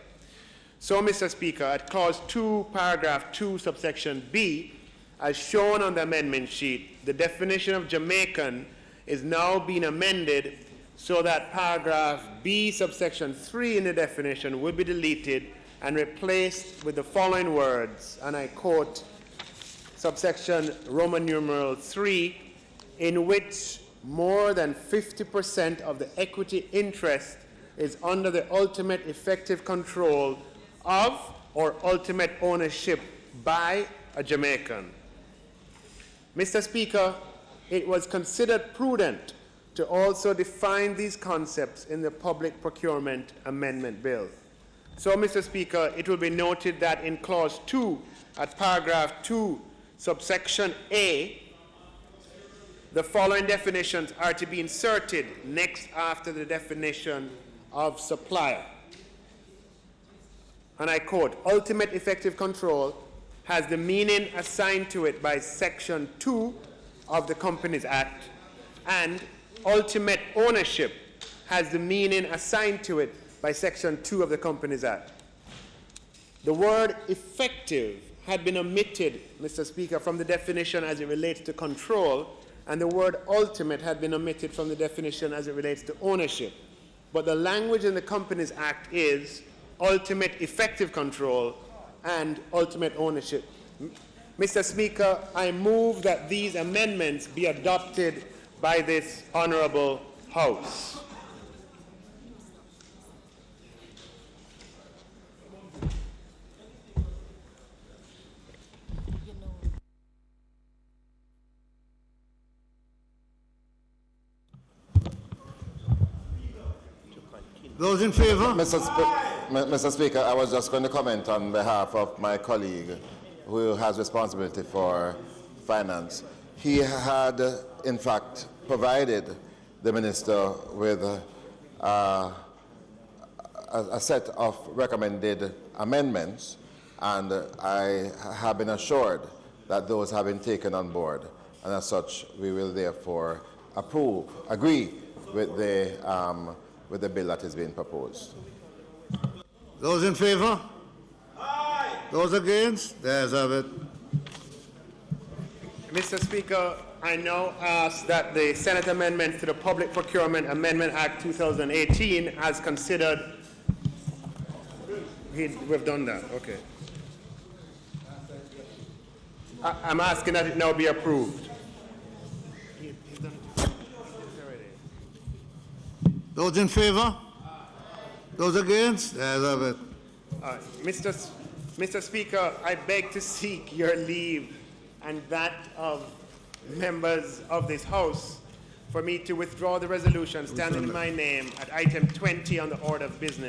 So, Mr. Speaker, at clause 2, paragraph 2, subsection B, as shown on the amendment sheet, the definition of Jamaican is now being amended so that paragraph B, subsection 3 in the definition will be deleted and replaced with the following words, and I quote, subsection Roman numeral 3, in which more than 50% of the equity interest is under the ultimate effective control of or ultimate ownership by a Jamaican. Mr. Speaker, it was considered prudent to also define these concepts in the Public Procurement Amendment Bill. So, Mr. Speaker, it will be noted that in clause 2 at paragraph 2, subsection A, the following definitions are to be inserted next after the definition of supplier. And I quote, ultimate effective control has the meaning assigned to it by section 2 of the Companies Act, and ultimate ownership has the meaning assigned to it by section 2 of the Companies Act. The word effective had been omitted, Mr. Speaker, from the definition as it relates to control, and the word ultimate had been omitted from the definition as it relates to ownership. But the language in the Companies Act is ultimate effective control and ultimate ownership. Mr. Speaker, I move that these amendments be adopted by this Honorable House. Those in favor? Mr. Speaker, I was just going to comment on behalf of my colleague who has responsibility for finance. He had, in fact, provided the minister with a set of recommended amendments, and I have been assured that those have been taken on board, and as such, we will therefore agree with the bill that is being proposed. Those in favor? Those against? The ayes have it. Mr. Speaker, I now ask that the Senate amendment to the Public Procurement Amendment Act 2018 as considered. We've done that, okay. I'm asking that it now be approved. Those in favor? Those against? The ayes have it. Mr. Speaker, I beg to seek your leave and that of members of this House for me to withdraw the resolution standing in my name at item 20 on the order of business.